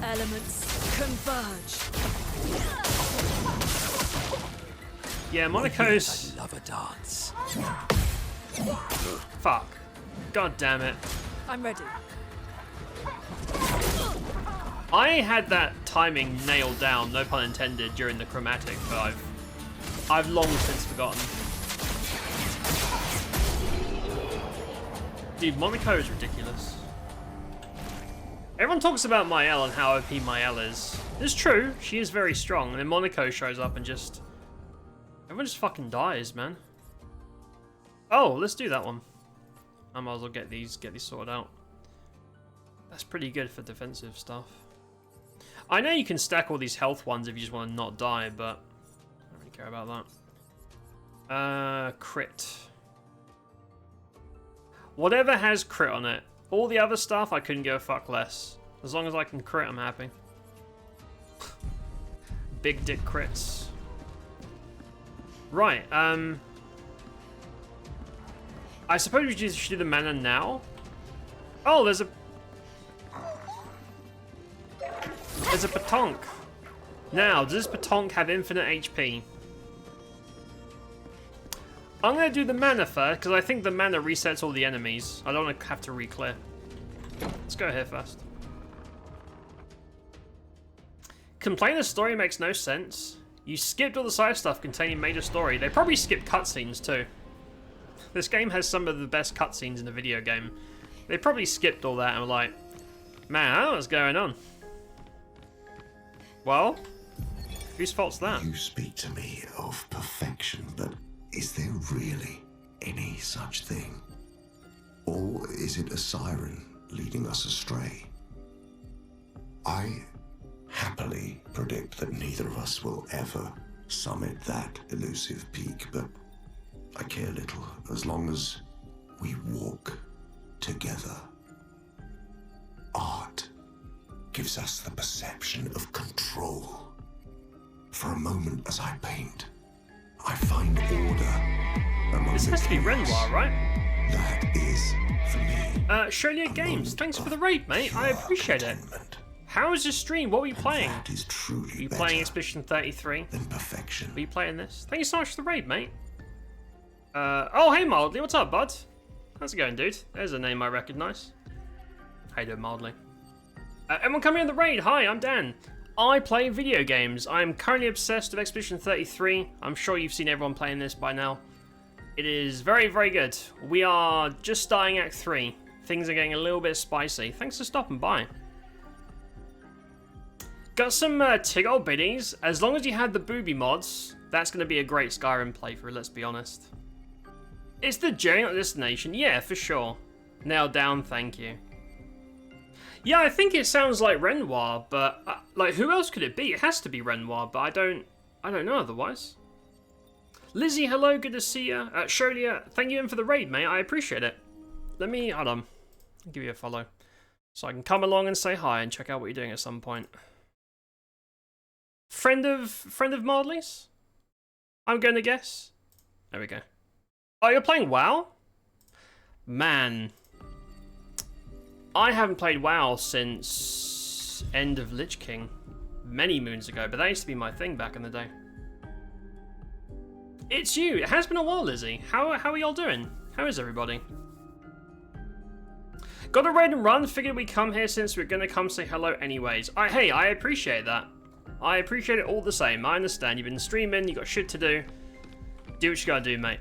Elements converge. Yeah, Monaco's... I love a dance. Fuck. God damn it. I'm ready. I had that timing nailed down, no pun intended, during the chromatic, but I've long since forgotten. Dude, Monaco is ridiculous. Everyone talks about Mael and how OP Mael is. It's true, she is very strong, and then Monaco shows up and just... Everyone just fucking dies, man. Oh, let's do that one. I might as well get these sorted out. That's pretty good for defensive stuff. I know you can stack all these health ones if you just want to not die, but I don't really care about that. Crit. Whatever has crit on it. All the other stuff, I couldn't give a fuck less. As long as I can crit, I'm happy. Big dick crits. Right, I suppose we should do the mana now. Oh, there's a Patonk. Now, does this Patonk have infinite HP? I'm going to do the mana first, because I think the mana resets all the enemies. I don't want to have to re-clear. Let's go here first. Complain the story makes no sense. You skipped all the side stuff containing major story. They probably skipped cutscenes too. This game has some of the best cutscenes in the video game. They probably skipped all that and were like, man, what's going on? Well, whose fault's that? You speak to me of perfection, but is there really any such thing? Or is it a siren leading us astray? I happily predict that neither of us will ever summit that elusive peak, but I care little as long as we walk together. Art gives us the perception of control. For a moment as I paint, I find order among This has to be chaos. Renoir, right? That is for me. Sholia Games, thanks for the raid, mate. I appreciate it. Contentment. How was your stream? What were you playing? That is truly Were you better playing Expedition 33? than perfection. Were you playing this? Thank you so much for the raid, mate. Oh, hey, Mildly. What's up, bud? How's it going, dude? There's a name I recognize. How you doing, Mildly? Everyone coming in the raid. Hi, I'm Dan. I play video games. I'm currently obsessed with Expedition 33. I'm sure you've seen everyone playing this by now. It is very, very good. We are just starting Act 3. Things are getting a little bit spicy. Thanks for stopping by. Got some tig old biddies. As long as you had the booby mods, that's going to be a great Skyrim playthrough, let's be honest. It's the journey, not destination. Yeah, for sure. Nailed down, thank you. Yeah, I think it sounds like Renoir, but like, who else could it be? It has to be Renoir, but I don't know otherwise. Lizzie, hello, good to see you. Sholia, thank you in for the raid, mate. I appreciate it. Hold on. I'll give you a follow, so I can come along and say hi and check out what you're doing at some point. Friend of Mildly's? I'm going to guess. There we go. Oh, you're playing WoW? Man. I haven't played WoW since End of Lich King. Many moons ago, but that used to be my thing back in the day. It's you. It has been a while, Lizzie. How are y'all doing? How is everybody? Got a raid and run. Figured we'd come here since we're going to come say hello anyways. Hey, I appreciate that. I appreciate it all the same. I understand. You've been streaming. You got shit to do. Do what you gotta do, mate.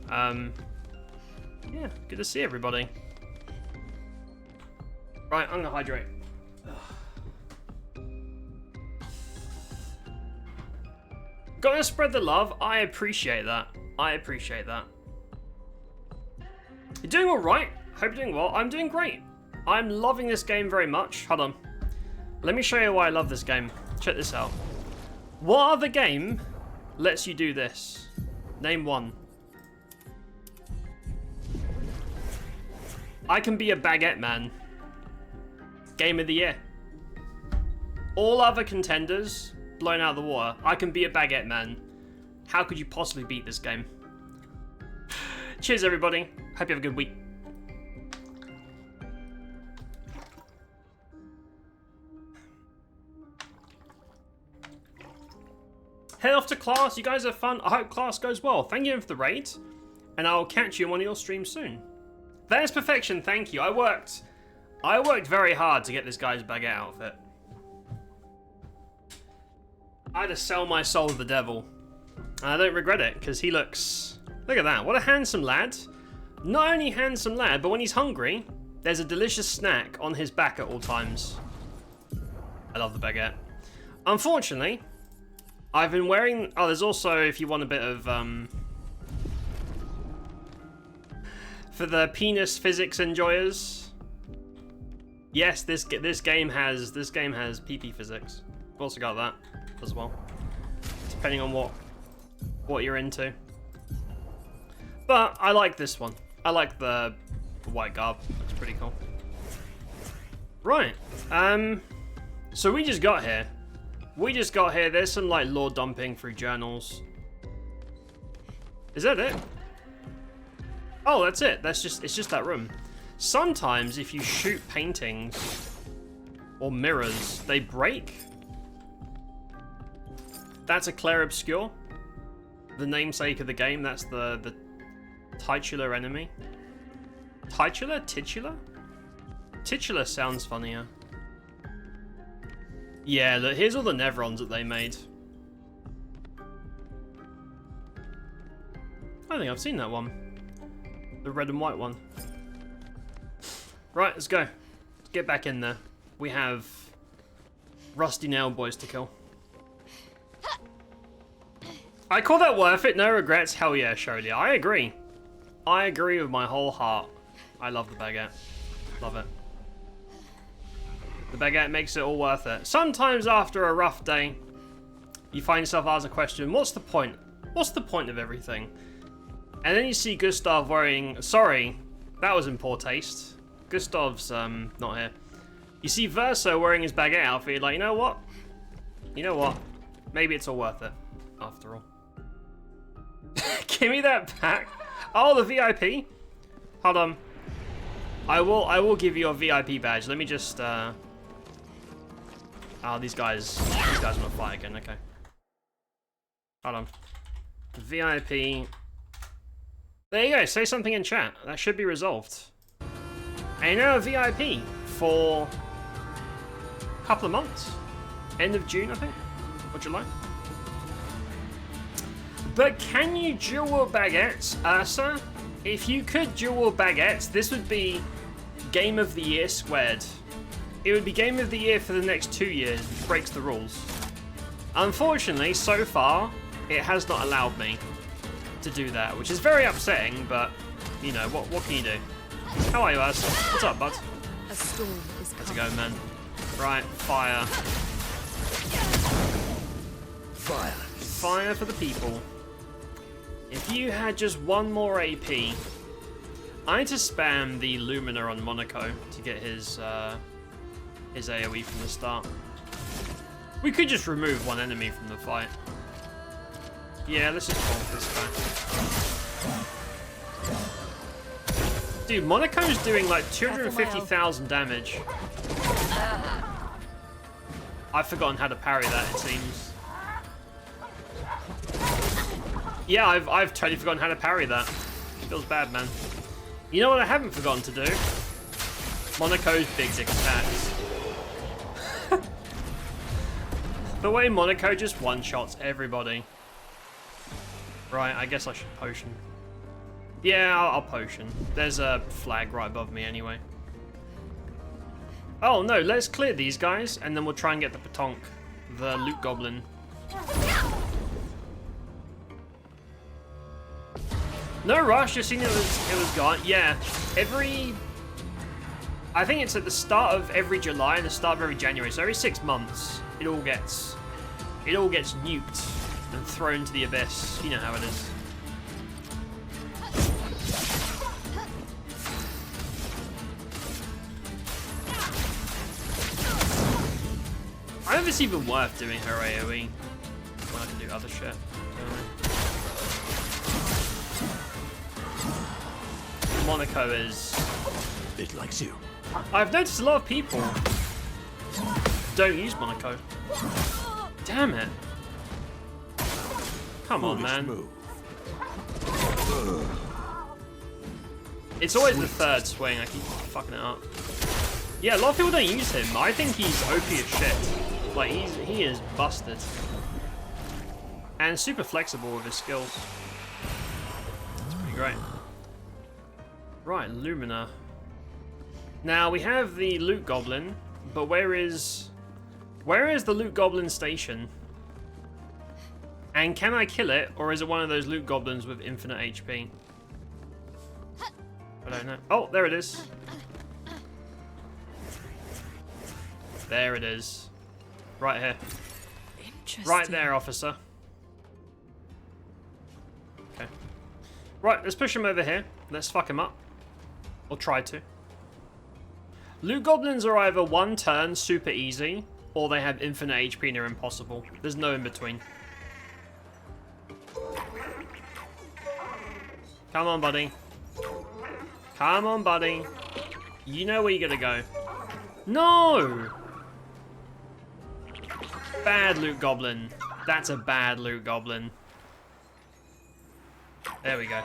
Yeah, good to see everybody. Right, I'm gonna hydrate. Gotta spread the love. I appreciate that. I appreciate that. You're doing alright. Hope you're doing well. I'm doing great. I'm loving this game very much. Hold on. Let me show you why I love this game. Check this out. What other game lets you do this? Name one. I can be a baguette man. Game of the year. All other contenders blown out of the water. I can be a baguette man. How could you possibly beat this game? Cheers, everybody. Hope you have a good week. Head off to class. You guys have fun. I hope class goes well. Thank you for the raid. And I'll catch you on one of your streams soon. That is perfection. Thank you. I worked very hard to get this guy's baguette outfit. I had to sell my soul to the devil. And I don't regret it, because he looks... Look at that. What a handsome lad. Not only handsome lad, but when he's hungry, there's a delicious snack on his back at all times. I love the baguette. Unfortunately, I've been wearing... Oh, there's also, if you want a bit of... For the penis physics enjoyers. Yes, this game has PP physics. I've also got that as well, depending on what you're into. But I like this one. I like the white garb. Looks pretty cool. Right. So we just got here. There's some like lore dumping through journals. Is that it? Oh, that's it. It's just that room. Sometimes if you shoot paintings or mirrors, they break. That's a Clair Obscur. The namesake of the game. That's the titular enemy. Titular? Titular sounds funnier. Yeah, look, here's all the Nevrons that they made. I don't think I've seen that one. The red and white one. Right, let's go. Let's get back in there. We have rusty nail boys to kill. I call that worth it, no regrets. Hell yeah, Sholia. I agree. I agree with my whole heart. I love the baguette. Love it. The baguette makes it all worth it. Sometimes after a rough day, you find yourself asking the question, what's the point? What's the point of everything? And then you see Gustav wearing... Sorry, that was in poor taste. Gustav's not here. You see Verso wearing his baguette outfit. You're like, you know what? You know what? Maybe it's all worth it, after all. Give me that back. Oh, the VIP. Hold on. I will give you a VIP badge. Let me just. Oh, these guys want to fight again. Okay. Hold on. VIP. There you go. Say something in chat. That should be resolved. And now a VIP for a couple of months. End of June, I think. Or July. But can you dual baguettes, Ursa? If you could dual baguettes, this would be Game of the Year squared. It would be Game of the Year for the next 2 years, which breaks the rules. Unfortunately, so far, it has not allowed me to do that, which is very upsetting, but, you know, what can you do? How are you, Ursa? What's up, bud? A storm is Let's coming. go, man. Right, fire. Fire. Fire for the people. If you had just one more AP, I need to spam the Lumina on Monaco to get his AoE from the start. We could just remove one enemy from the fight. Yeah, let's just bonk this guy. Dude, Monaco's doing like 250,000 damage. I've forgotten how to parry that, it seems. Yeah, I've totally forgotten how to parry that. Feels bad, man. You know what I haven't forgotten to do? Monaco's big dick attacks. The way Monaco just one-shots everybody. Right, I guess I should potion. Yeah, I'll potion. There's a flag right above me anyway. Oh no, let's clear these guys and then we'll try and get the Patonk, the loot goblin. No rush, just seen it was gone. Yeah, I think it's at the start of every July and the start of every January. So every 6 months, it all gets nuked and thrown to the abyss. You know how it is. it's even worth doing her AoE when I can do other shit. Monaco is... It likes you. I've noticed a lot of people don't use Monaco. Damn it. Come on, man. Move. It's always the third swing, I keep fucking it up. Yeah, a lot of people don't use him. I think he's OP as shit. Like, he is busted. And super flexible with his skills. That's pretty great. Right, Lumina. Now, we have the Loot Goblin, but where is the Loot Goblin station? And can I kill it, or is it one of those Loot Goblins with infinite HP? I don't know. Oh, there it is. There it is. Right here. Interesting. Right there, officer. Okay. Right, let's push him over here. Let's fuck him up. Or try to. Loot Goblins are either one turn, super easy, or they have infinite HP and they're impossible. There's no in between. Come on, buddy. Come on, buddy. You know where you gotta go. No! Bad Loot Goblin. That's a bad Loot Goblin. There we go.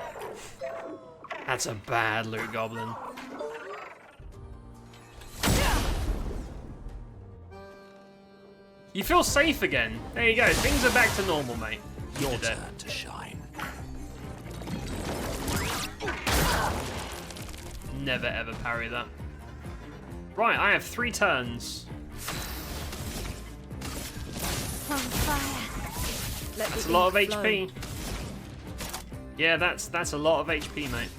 That's a bad Loot Goblin. You feel safe again. There you go. Things are back to normal, mate. Your did it. turn to shine. Never ever parry that. Right, I have 3 turns. On fire. Let That's a the lot of ink flow. HP. Yeah, that's a lot of HP, mate.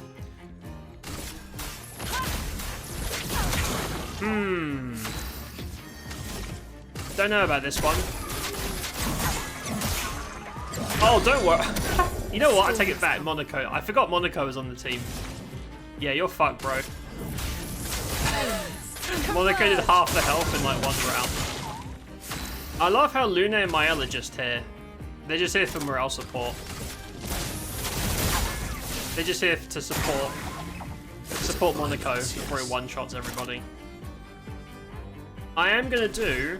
Don't know about this one. Oh, don't worry. You know what? I take it back. Monaco. I forgot Monaco was on the team. Yeah, you're fucked, bro. Monaco did half the health in like 1 round. I love how Luna and Mael are just here. They're just here for morale support. They're just here to support Monaco before he one-shots everybody. I am gonna do...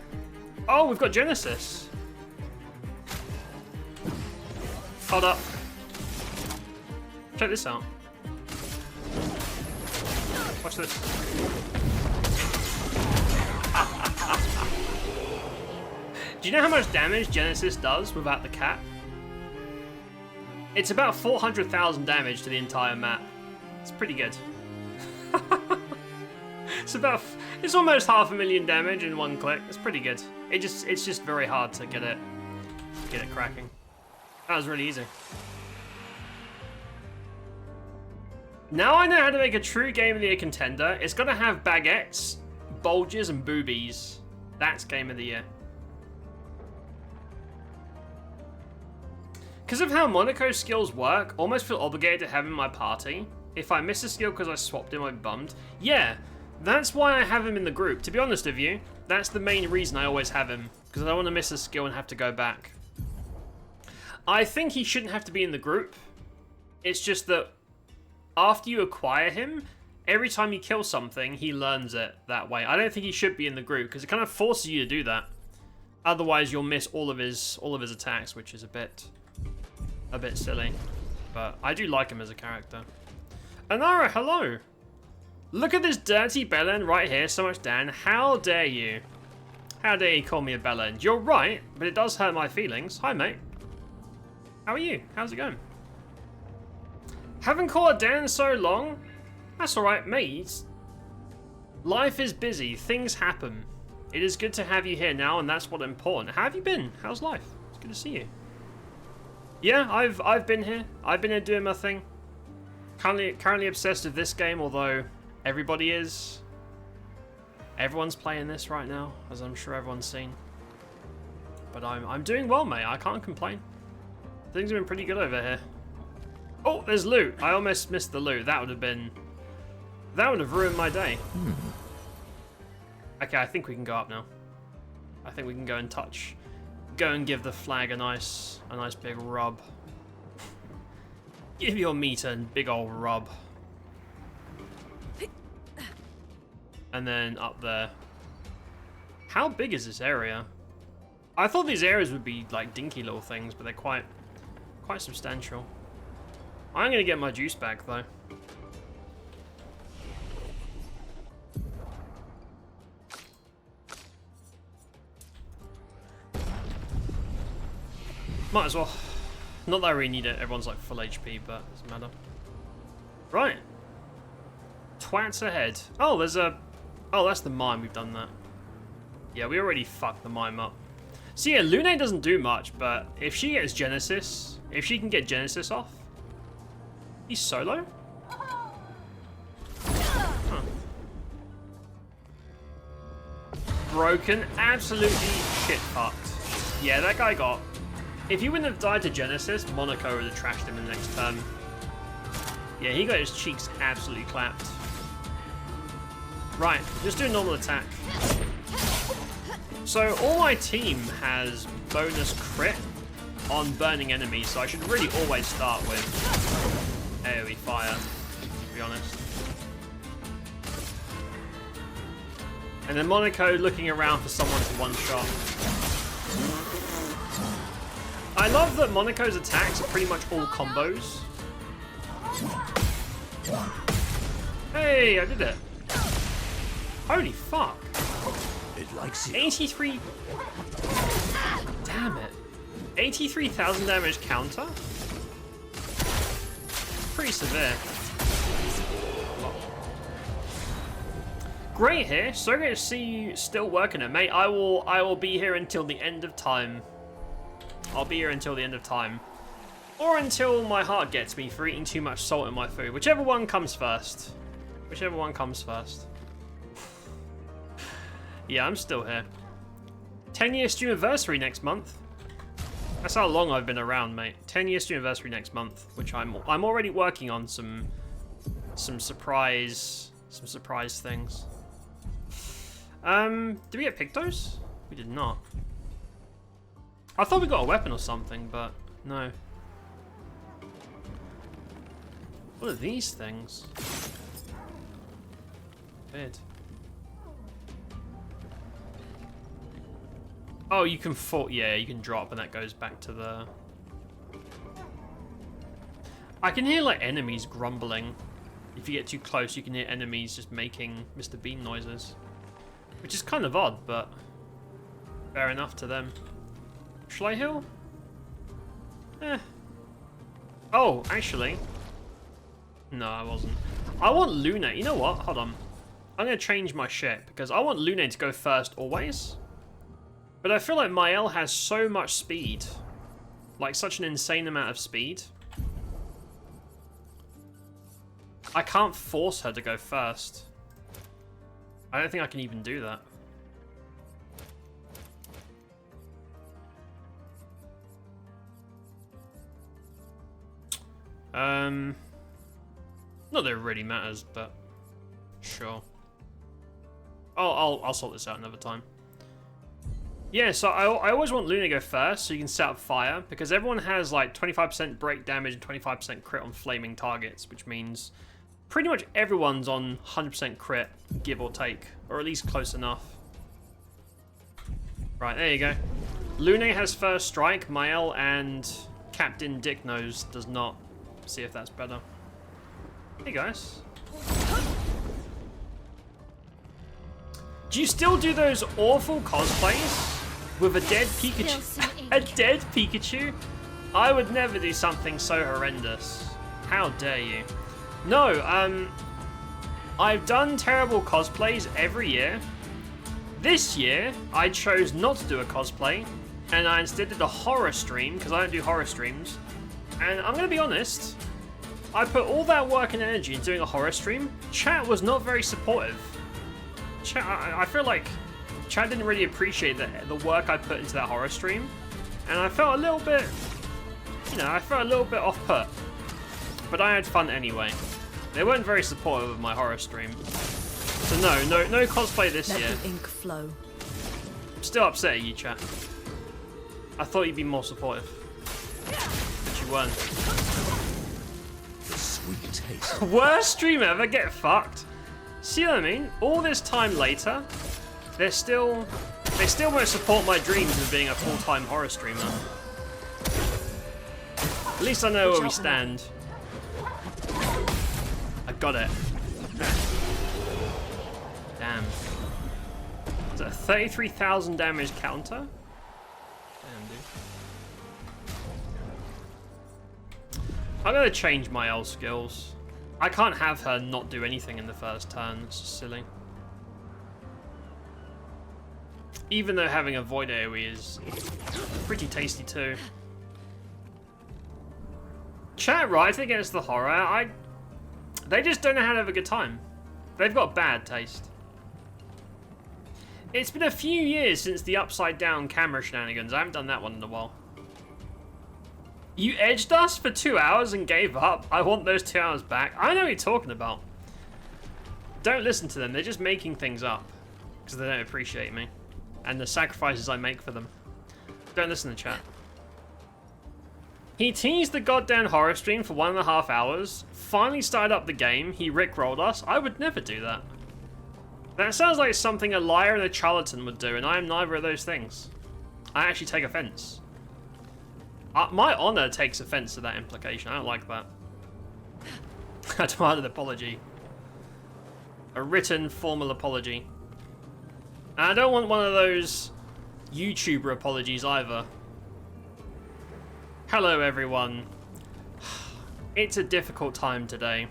Oh, we've got Genesis. Hold up. Check this out. Watch this. Do you know how much damage Genesis does without the cap? It's about 400,000 damage to the entire map. It's pretty good. It's almost 500,000 damage in 1 click. It's pretty good. It's just very hard to get it cracking. That was really easy. Now I know how to make a true Game of the Year contender. It's gotta have baguettes, bulges, and boobies. That's Game of the Year. Because of how Monaco's skills work, I almost feel obligated to have him in my party. If I miss a skill because I swapped him, I'm bummed. Yeah, that's why I have him in the group. To be honest with you, that's the main reason I always have him. Because I don't want to miss a skill and have to go back. I think he shouldn't have to be in the group. It's just that after you acquire him, every time you kill something, he learns it that way. I don't think he should be in the group because it kind of forces you to do that. Otherwise, you'll miss all of his attacks, which is a bit silly. But I do like him as a character. Anara, hello. Look at this dirty bellend right here. So much Dan. How dare you? How dare you call me a bellend? You're right, but it does hurt my feelings. Hi, mate. How are you? How's it going? Haven't caught a Dan so long. That's alright, mate. Life is busy. Things happen. It is good to have you here now, and that's what's important. How have you been? How's life? It's good to see you. Yeah, I've been here. I've been here doing my thing. Currently obsessed with this game, although everybody is. Everyone's playing this right now, as I'm sure everyone's seen. But I'm doing well, mate. I can't complain. Things have been pretty good over here. Oh, there's loot. I almost missed the loot. That would have ruined my day. Okay, I think we can go up now. I think we can go and go and give the flag a nice big rub. Give your meat a big old rub. And then up there. How big is this area? I thought these areas would be like dinky little things, but they're quite substantial. I'm gonna get my juice back though. Might as well. Not that I really need it. Everyone's like full HP, but it doesn't matter. Right. Twats ahead. Oh, there's a... Oh, that's the mime. We've done that. Yeah, we already fucked the mime up. So yeah, Lune doesn't do much, but if she gets Genesis, if she can get Genesis off... He's solo? Huh. Broken. Absolutely shit fucked. Yeah, that guy got... If he wouldn't have died to Genesis, Monaco would have trashed him in the next turn. Yeah, he got his cheeks absolutely clapped. Right, just do a normal attack. So all my team has bonus crit on burning enemies, so I should really always start with AoE fire, to be honest. And then Monaco looking around for someone to one-shot. I love that Monaco's attacks are pretty much all combos. Hey, I did it. Holy fuck. It likes you. 83... Damn it. 83,000 damage counter? Pretty severe. Great here. So great to see you still working it, mate. I will be here until the end of time. I'll be here until the end of time. Or until my heart gets me for eating too much salt in my food. Whichever one comes first. Whichever one comes first. Yeah, I'm still here. 10-year Streamiversary next month. That's how long I've been around, mate. 10-year Streamiversary next month, which I'm already working on some surprise things. Did we get Pictos? We did not. I thought we got a weapon or something, but no. What are these things? Weird. Oh, you can fall. Yeah, you can drop, and that goes back to the. I can hear like enemies grumbling. If you get too close, you can hear enemies just making Mr. Bean noises, which is kind of odd, but fair enough to them. Shall I heal? Eh. Oh, actually. No, I wasn't. I want Lune. You know what? Hold on. I'm going to change my shit because I want Lune to go first always. But I feel like Mael has so much speed. Like such an insane amount of speed. I can't force her to go first. I don't think I can even do that. Not that it really matters, but sure. I'll sort this out another time. Yeah, so I always want Lune to go first, so you can set up fire, because everyone has like 25% break damage and 25% crit on flaming targets, which means pretty much everyone's on 100% crit, give or take, or at least close enough. Right, there you go. Lune has first strike, Mael and Captain Dicknose does not. See if that's better. Hey guys. Do you still do those awful cosplays with a dead Pikachu? A dead Pikachu? I would never do something so horrendous. How dare you? No, I've done terrible cosplays every year. This year, I chose not to do a cosplay, and I instead did a horror stream, because I don't do horror streams. And I'm going to be honest, I put all that work and energy into doing a horror stream. Chat was not very supportive. Chat, I feel like chat didn't really appreciate the work I put into that horror stream. And I felt a little bit, you know, I felt a little bit off put. But I had fun anyway. They weren't very supportive of my horror stream. So no cosplay this year. Let the ink flow. still upset at you, chat. I thought you'd be more supportive. But you weren't. Sweet taste. Worst stream ever, get fucked. See what I mean? All this time later, they still won't support my dreams of being a full-time horror streamer. At least I know where we stand. I got it. Damn. Is that a 33,000 damage counter? Damn, dude. I'm gonna change my L skills. I can't have her not do anything in the first turn. It's just silly. Even though having a void AoE is pretty tasty too. Chat right against the horror. They just don't know how to have a good time. They've got bad taste. It's been a few years since the upside down camera shenanigans. I haven't done that one in a while. You edged us for 2 hours and gave up. I want those 2 hours back. I know what you're talking about. Don't listen to them. They're just making things up because they don't appreciate me and the sacrifices I make for them. Don't listen to chat. He teased the goddamn horror stream for 1.5 hours. Finally started up the game. He rickrolled us. I would never do that. That sounds like something a liar and a charlatan would do, and I am neither of those things. I actually take offense. My honor takes offense to that implication. I don't like that. I demand an apology. A written, formal apology. And I don't want one of those YouTuber apologies either. Hello, everyone. It's a difficult time today.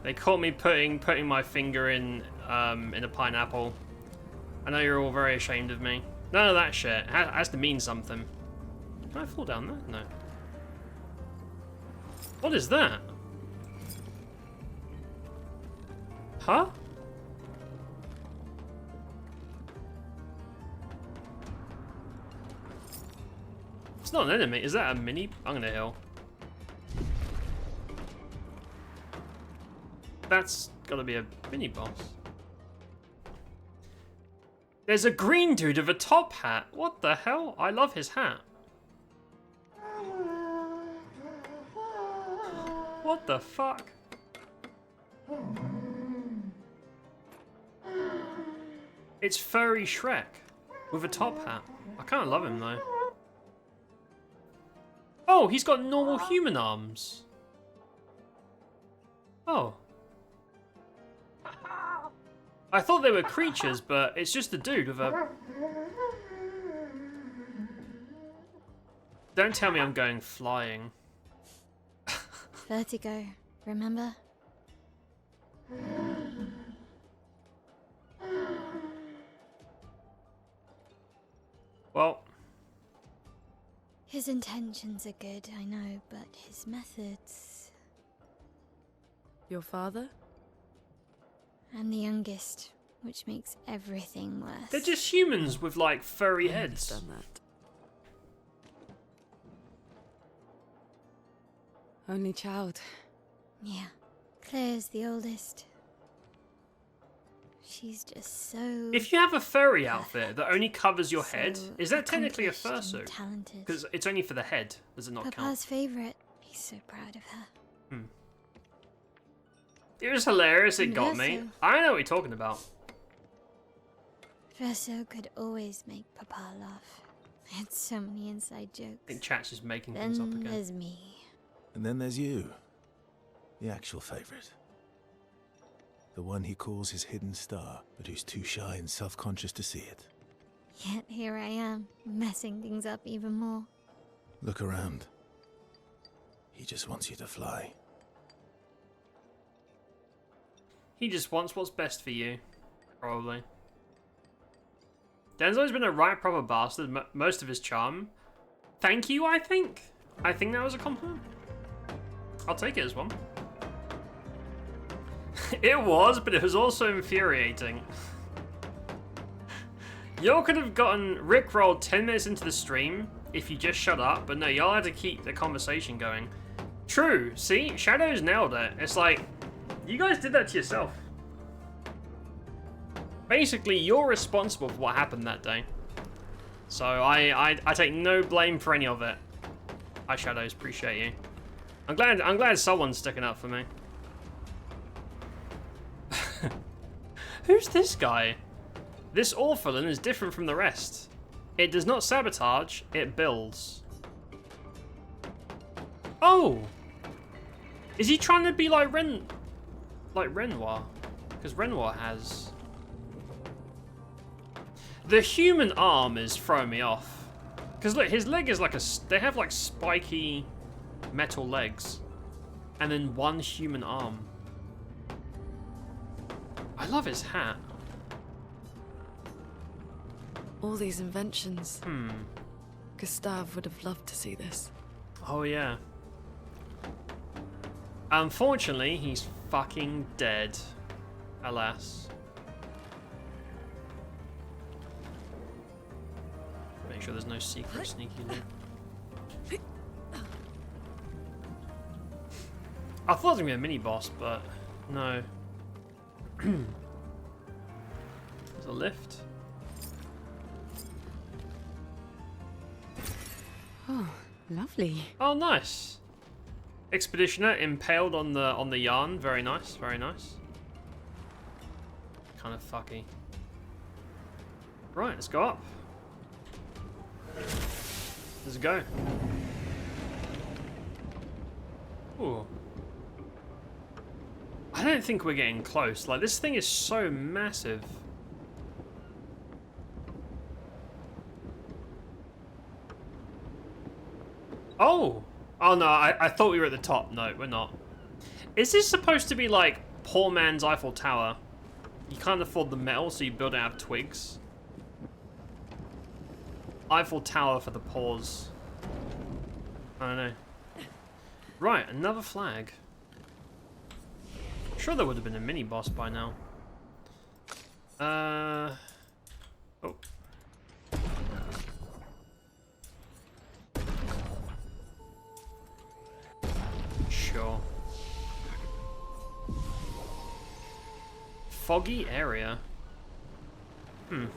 They caught me putting my finger in a pineapple. I know you're all very ashamed of me. None of that shit. It has to mean something. Can I fall down there? No. What is that? Huh? It's not an enemy. Is that a mini? I'm gonna heal. That's gotta be a mini boss. There's a green dude with a top hat. What the hell? I love his hat. What the fuck? It's furry Shrek with a top hat. I kind of love him though. Oh, he's got normal human arms. Oh. I thought they were creatures, but it's just a dude with a... Don't tell me I'm going flying. Vertigo, remember? Well... His intentions are good, I know, but his methods... Your father? I'm the youngest, which makes everything worse. They're just humans with, like, furry heads. Done that. Only child. Yeah, Claire's the oldest. She's just so... If you have a furry outfit that only covers your head, so is that technically a accomplished and fursuit? talented. Because it's only for the head, does it not count? Papa's favourite. He's so proud of her. It was hilarious, it got me. Verso. I know what you're talking about. Verso could always make Papa laugh. I had so many inside jokes. I think chat's just making things up Then again. there's me. And then there's you, the actual favorite. The one he calls his hidden star, but who's too shy and self-conscious to see it. Yet here I am, messing things up even more. Look around. He just wants you to fly. He just wants what's best for you. Probably. Denzel's been a right proper bastard most of his charm. Thank you, I think. I think that was a compliment. I'll take it as one. It was, but it was also infuriating. Y'all could have gotten rickrolled 10 minutes into the stream if you just shut up, but no, y'all had to keep the conversation going. True, see? Shadows nailed it. It's like, you guys did that to yourself. Basically, you're responsible for what happened that day. So I take no blame for any of it. Eyeshadows, appreciate you. I'm glad someone's sticking up for me. Who's this guy? This Orphelin is different from the rest. It does not sabotage, it builds. Oh! Is he trying to be like Renoir? Because Renoir has... The human arm is throwing me off. Because look, his leg is like a... They have like spiky metal legs. And then one human arm. I love his hat. All these inventions. Gustave would have loved to see this. Oh yeah. Unfortunately, he's fucking dead. Alas. Make sure there's no secret sneaky loot. I thought it was gonna be a mini boss, but no. There's a lift. Oh, lovely. Oh, nice. Expeditioner impaled on the yarn. Very nice. Very nice. Kind of fucky. Right, let's go up. Let's go. Ooh. I don't think we're getting close. Like, this thing is so massive. Oh! Oh no, I thought we were at the top. No, we're not. Is this supposed to be like poor man's Eiffel Tower? You can't afford the metal, so you build it out of twigs. Eiffel Tower for the paws. I don't know. Right, another flag. I'm sure there would have been a mini boss by now. Oh. Sure. Foggy area. Oh,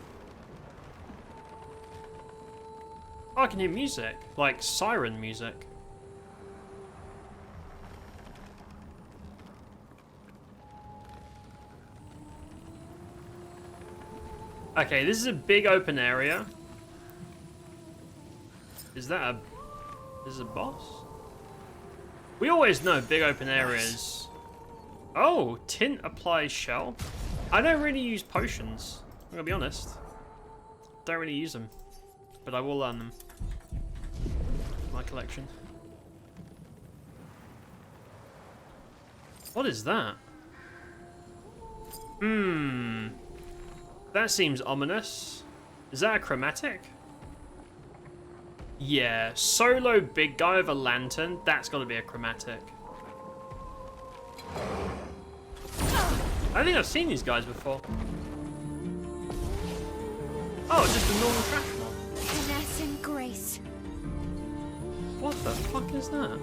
I can hear music, like siren music. Okay, this is a big open area. Is that a... This is a boss? We always know big open areas. Oh, tint applies shell. I don't really use potions. I'm gonna be honest. Don't really use them, but I will learn them. My collection. What is that? That seems ominous. Is that a chromatic? Yeah, solo big guy with a lantern. That's got to be a chromatic. I think I've seen these guys before. Oh, just a normal trash mob. Finesse and grace. What the fuck is that?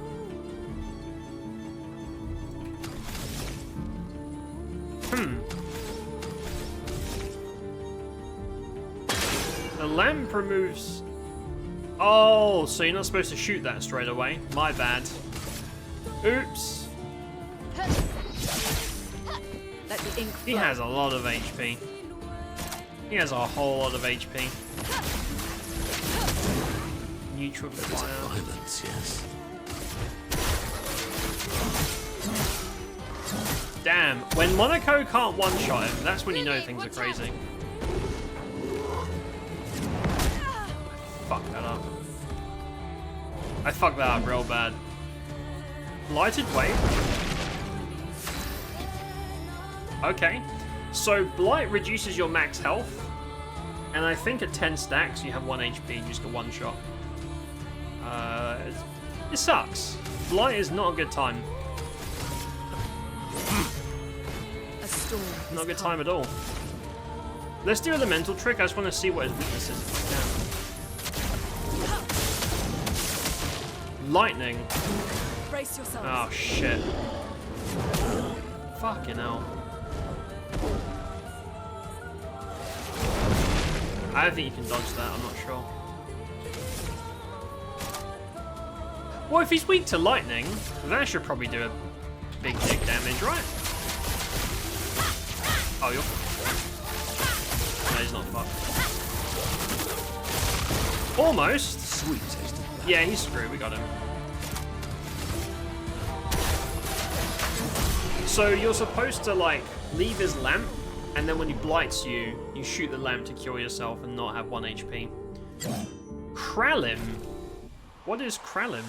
The lamp removes... Oh, so you're not supposed to shoot that straight away. My bad. Oops. Let the ink He has a lot of HP. He has a whole lot of HP. Neutral fire. Violence, yes. Damn, when Monaco can't one-shot him, that's when you know things are crazy. Fuck that up. I fucked that up real bad. Lighted weight. Okay. So Blight reduces your max health. And I think at 10 stacks you have 1 HP and just get one shot. It sucks. Blight is not a good time. A storm. Not a good time at all. Let's do the mental trick. I just want to see what his weakness is. Damn. Lightning. Brace yourselves. Oh shit. Fucking hell. I don't think you can dodge that, I'm not sure. Well, if he's weak to lightning, that should probably do a big dick damage, right? Oh, you're... No, he's not fucked. Almost. Sweet taste of blood. Yeah, he's screwed. We got him. So you're supposed to, like, leave his lamp, and then when he blights you, you shoot the lamp to cure yourself and not have 1 HP. Kralim? What is Kralim?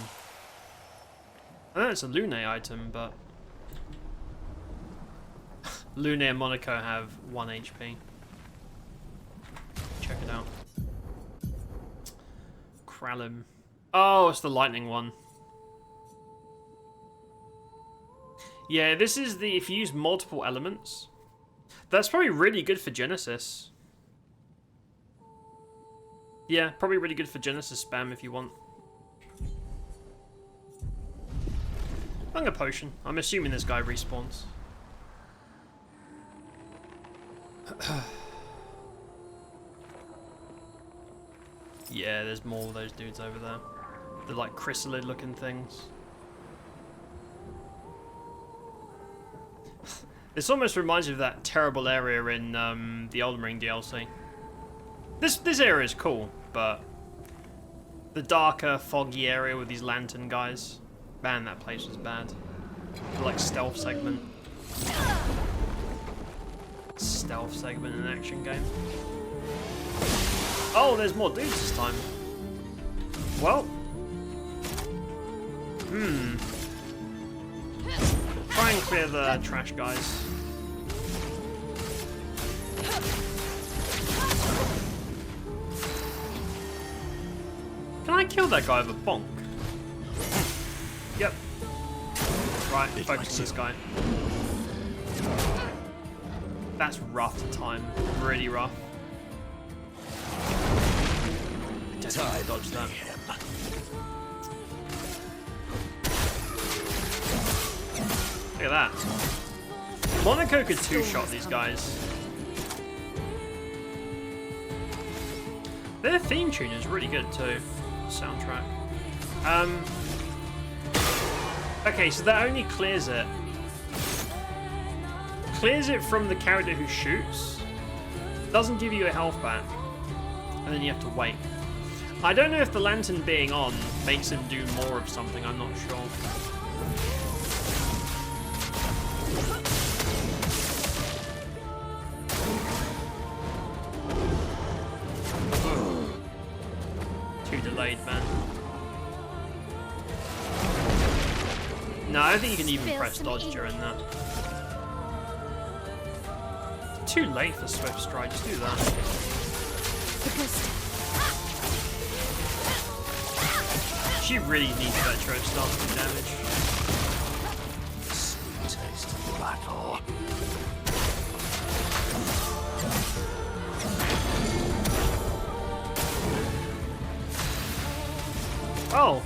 I know it's a Lune item, but... Lune and Monaco have 1 HP. Check it out. Kralim. Oh, it's the lightning one. Yeah, this is the... If you use multiple elements... That's probably really good for Genesis. Yeah, probably really good for Genesis spam if you want. I'm gonna potion. I'm assuming this guy respawns. Yeah, there's more of those dudes over there. They're like chrysalid looking things. This almost reminds me of that terrible area in the Elden Ring DLC. This area is cool, but the darker, foggy area with these lantern guys, man, that place was bad. The, like, stealth segment. Stealth segment in an action game. Oh, there's more dudes this time. Well. Try and clear the trash guys. Can I kill that guy with a bonk? Yep. Right, focus on this guy. That's rough to time. Really rough. I dodged that. Look at that. Monaco could two-shot these guys. Their theme tune is really good too. Soundtrack. Okay, so that only clears it. Clears it from the character who shoots. Doesn't give you a health back. And then you have to wait. I don't know if the lantern being on makes him do more of something, I'm not sure. Too delayed, man. No, I don't think you can even press dodge during that. Too late for Swift Strike, just do that. She really needs that Retro start to do damage. Sweet taste of battle. Oh!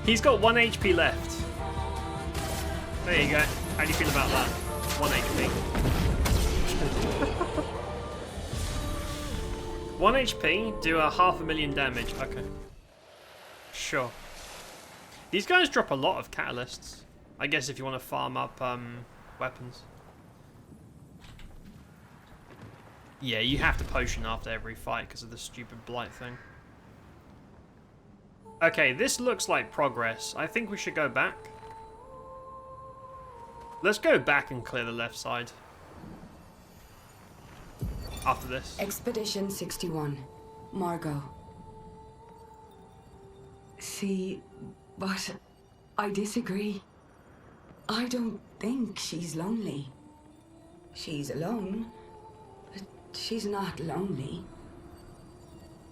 He's got 1 HP left. There you go. How do you feel about that? 1 HP. 1 HP, do a 500,000 damage. Okay. Sure. These guys drop a lot of catalysts. I guess if you want to farm up weapons. Yeah, you have to potion after every fight because of the stupid blight thing. Okay, this looks like progress. I think we should go back. Let's go back and clear the left side. After this. Expedition 61. Margot. See, but I disagree. I don't think she's lonely. She's alone, but she's not lonely.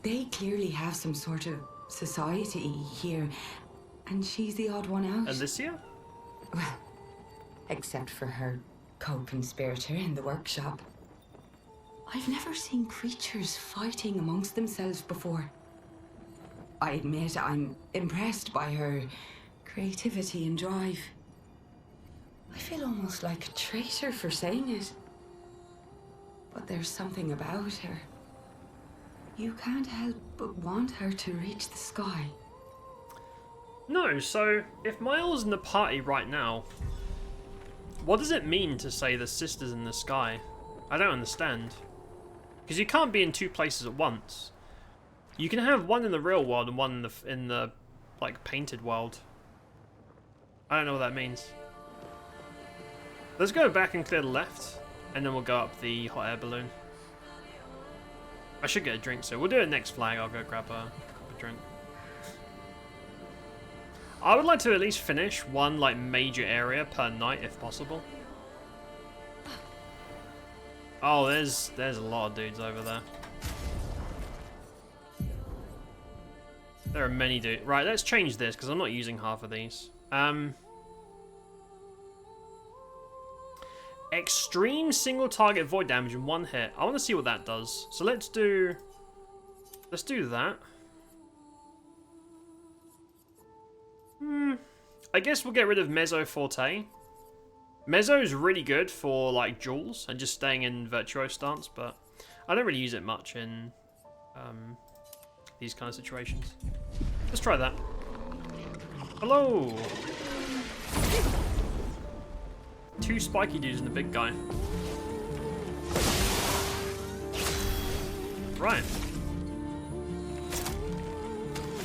They clearly have some sort of society here, and she's the odd one out. Alicia? Well, except for her co-conspirator in the workshop. I've never seen creatures fighting amongst themselves before. I admit I'm impressed by her creativity and drive. I feel almost like a traitor for saying it. But there's something about her. You can't help but want her to reach the sky. No, so if Miles in the party right now, what does it mean to say the sisters in the sky? I don't understand. Because you can't be in two places at once. You can have one in the real world and one in the like painted world. I don't know what that means. Let's go back and clear the left, and then we'll go up the hot air balloon. I should get a drink, so we'll do it next flag. I'll go grab a drink. I would like to at least finish one like major area per night if possible. Oh, there's a lot of dudes over there. There are many dudes. Right, let's change this because I'm not using half of these. Extreme single target void damage in one hit. I want to see what that does. So let's do that. I guess we'll get rid of Mezzo Forte. Mezzo is really good for like duels and just staying in Virtuo stance, but I don't really use it much in these kind of situations. Let's try that. Hello! Two spiky dudes and the big guy. Right.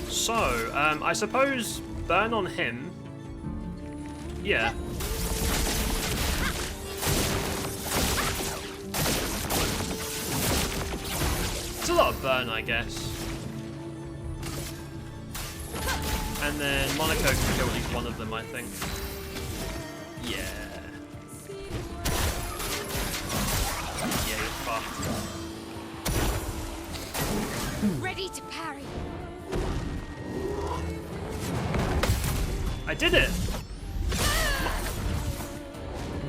So, I suppose burn on him. Yeah. It's a lot of burn, I guess. And then Monaco can kill at least one of them, I think. Yeah. Yeah, you're fucked. Ready to parry. I did it!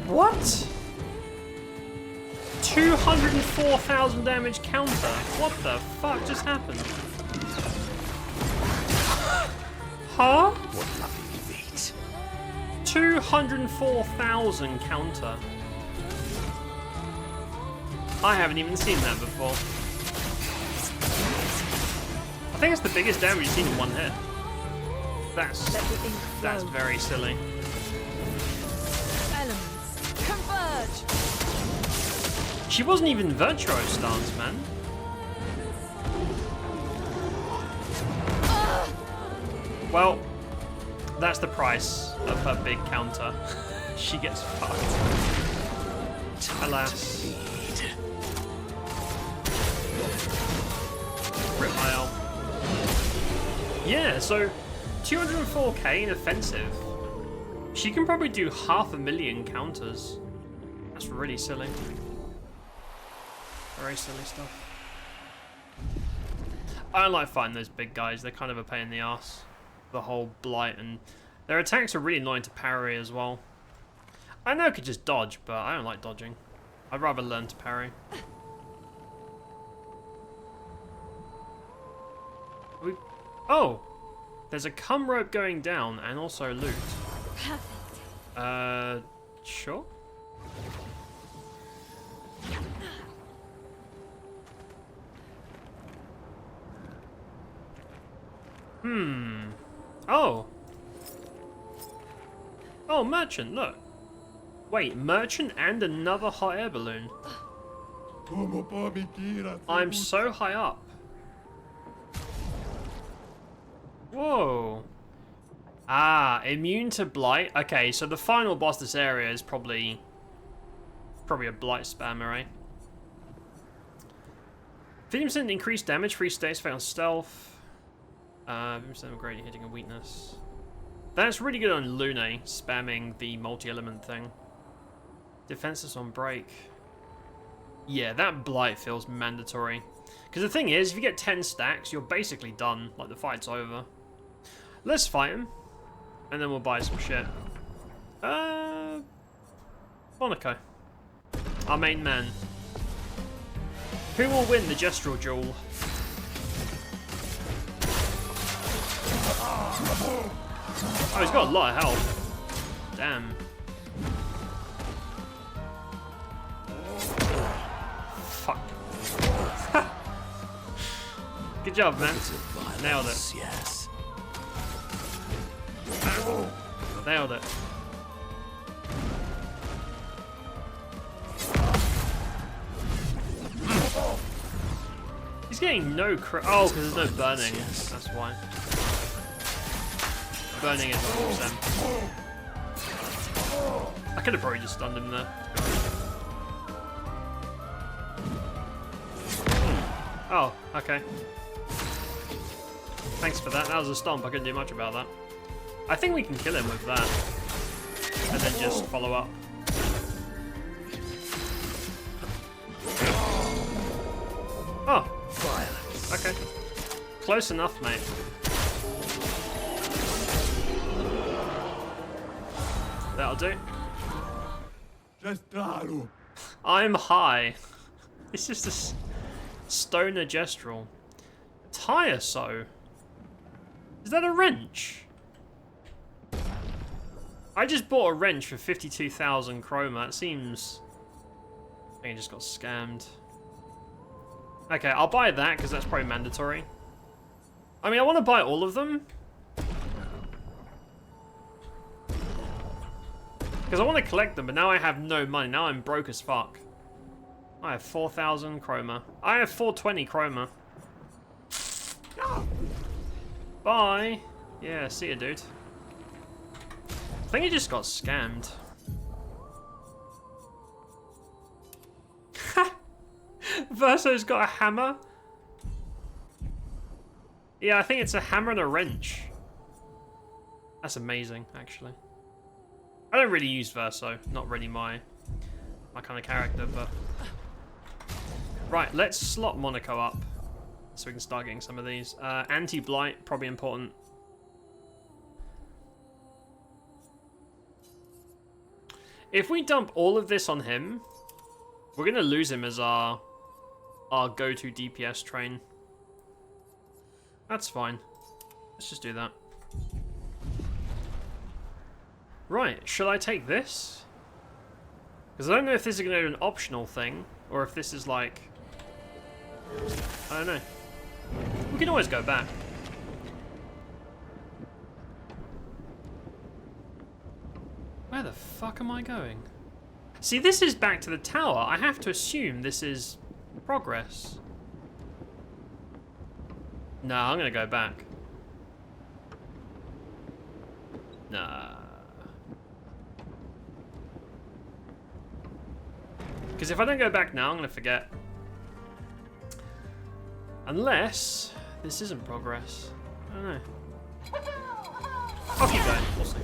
What? 204,000 damage counter? What the fuck just happened? Huh? What lovely feat. 204,000 counter. I haven't even seen that before. I think it's the biggest damage you've seen in one hit. That's very silly. Elements converge. She wasn't even Virtuo stance, man. Well, that's the price of her big counter. She gets fucked. Alas. Rip my L. Yeah, so 204k in offensive. She can probably do 500,000 counters. That's really silly. Very silly stuff. I don't like fighting those big guys. They're kind of a pain in the ass. The whole blight, and their attacks are really annoying to parry as well. I know I could just dodge, but I don't like dodging. I'd rather learn to parry. Oh! There's a cum rope going down and also loot. Perfect. Sure? Oh! Oh, merchant, look. Wait, merchant and another hot air balloon. I'm so high up. Whoa. Ah, immune to blight. Okay, so the final boss this area is probably a blight spammer, eh? 50% increased damage, free status effect on stealth. 50% upgrade hitting a weakness. That's really good on Lune, spamming the multi-element thing. Defenses on break. Yeah, that blight feels mandatory. Because the thing is, if you get 10 stacks, you're basically done. Like, the fight's over. Let's fight him. And then we'll buy some shit. Monaco. Our main man. Who will win the gestural duel? Oh, he's got a lot of health. Damn. Fuck. Good job, man. Bits of violence, Nailed it. Yes. Nailed it. He's getting no oh, because there's no burning. Yes. That's why. Burning is 100%. I could have probably just stunned him there. Oh, okay. Thanks for that. That was a stomp. I couldn't do much about that. I think we can kill him with that. And then just follow up. Oh. Violence. Okay. Close enough, mate. That'll do. I'm high. It's just a stoner gestural. Tire so. Is that a wrench? I just bought a wrench for 52,000 chroma. It seems... I think I just got scammed. Okay, I'll buy that because that's probably mandatory. I mean, I want to buy all of them. Because I want to collect them, but now I have no money. Now I'm broke as fuck. I have 4,000 chroma. I have 420 chroma. Bye. Yeah, see ya, dude. I think he just got scammed. Verso's got a hammer. Yeah, I think it's a hammer and a wrench. That's amazing, actually. I don't really use Verso. Not really my kind of character, but... Right, let's slot Monaco up. So we can start getting some of these. Anti-blight, probably important. If we dump all of this on him, we're going to lose him as our go-to DPS train. That's fine. Let's just do that. Right, should I take this? Because I don't know if this is going to be an optional thing, or if this is like... I don't know. We can always go back. Where the fuck am I going? See, this is back to the tower. I have to assume this is progress. No, I'm going to go back. Nah. Because if I don't go back now, I'm going to forget. Unless this isn't progress. I don't know. I'll keep going. We'll see.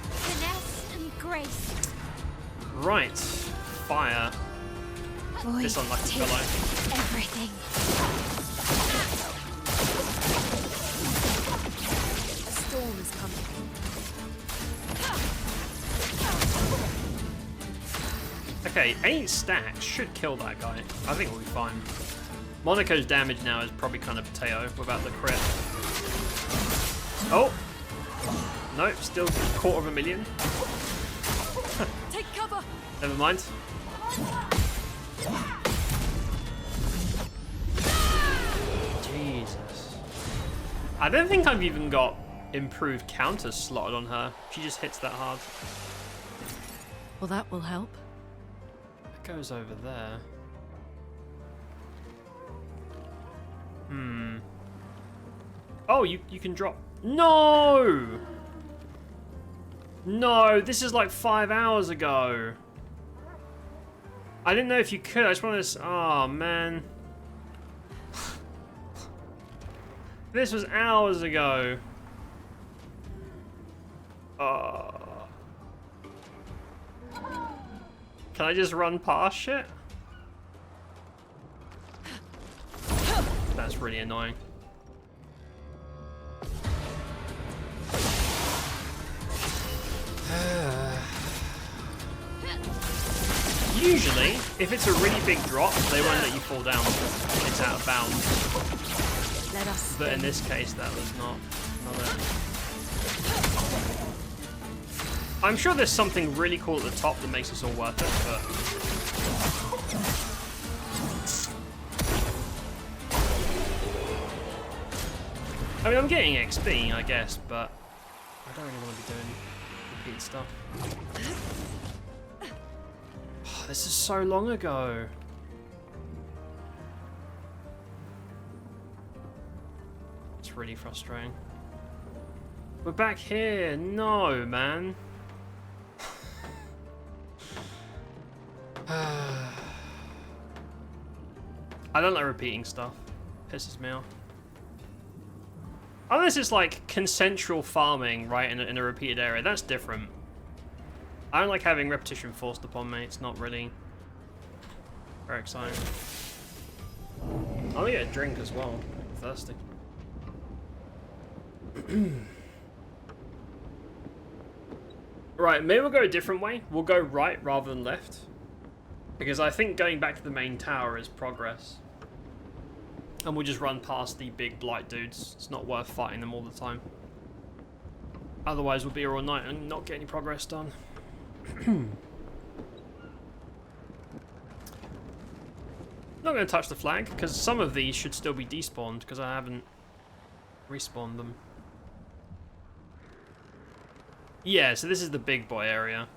Finesse and grace. Right. Fire. This unlucky fellow. Everything. A storm is coming. Okay, 8 stacks should kill that guy. I think we'll be fine. Monaco's damage now is probably kind of potato without the crit. Oh! Nope, still 250,000. Take cover. Never mind. Jesus. I don't think I've even got improved counters slotted on her. She just hits that hard. Well, that will help. It goes over there. Oh, you can drop. No! No, this is like 5 hours ago. I didn't know if you could. I just wanted to... Oh, man. This was hours ago. Oh. Can I just run past shit? That's really annoying. Usually, if it's a really big drop, they won't let you fall down. It's out of bounds. Let us. But in this case, that was not it. I'm sure there's something really cool at the top that makes this all worth it, but I mean, I'm getting XP, I guess, but I don't really want to be doing repeat stuff. Oh, this is so long ago. It's really frustrating. We're back here. No, man. I don't like repeating stuff. Pisses me off. Unless it's like consensual farming, right, in a repeated area. That's different. I don't like having repetition forced upon me. It's not really very exciting. I'll get a drink as well. I'm thirsty. Right, maybe we'll go a different way. We'll go right rather than left. Because I think going back to the main tower is progress. And we'll just run past the big blight dudes. It's not worth fighting them all the time. Otherwise we'll be here all night and not get any progress done. Not going to touch the flag, because some of these should still be despawned, because I haven't respawned them. Yeah, so this is the big boy area.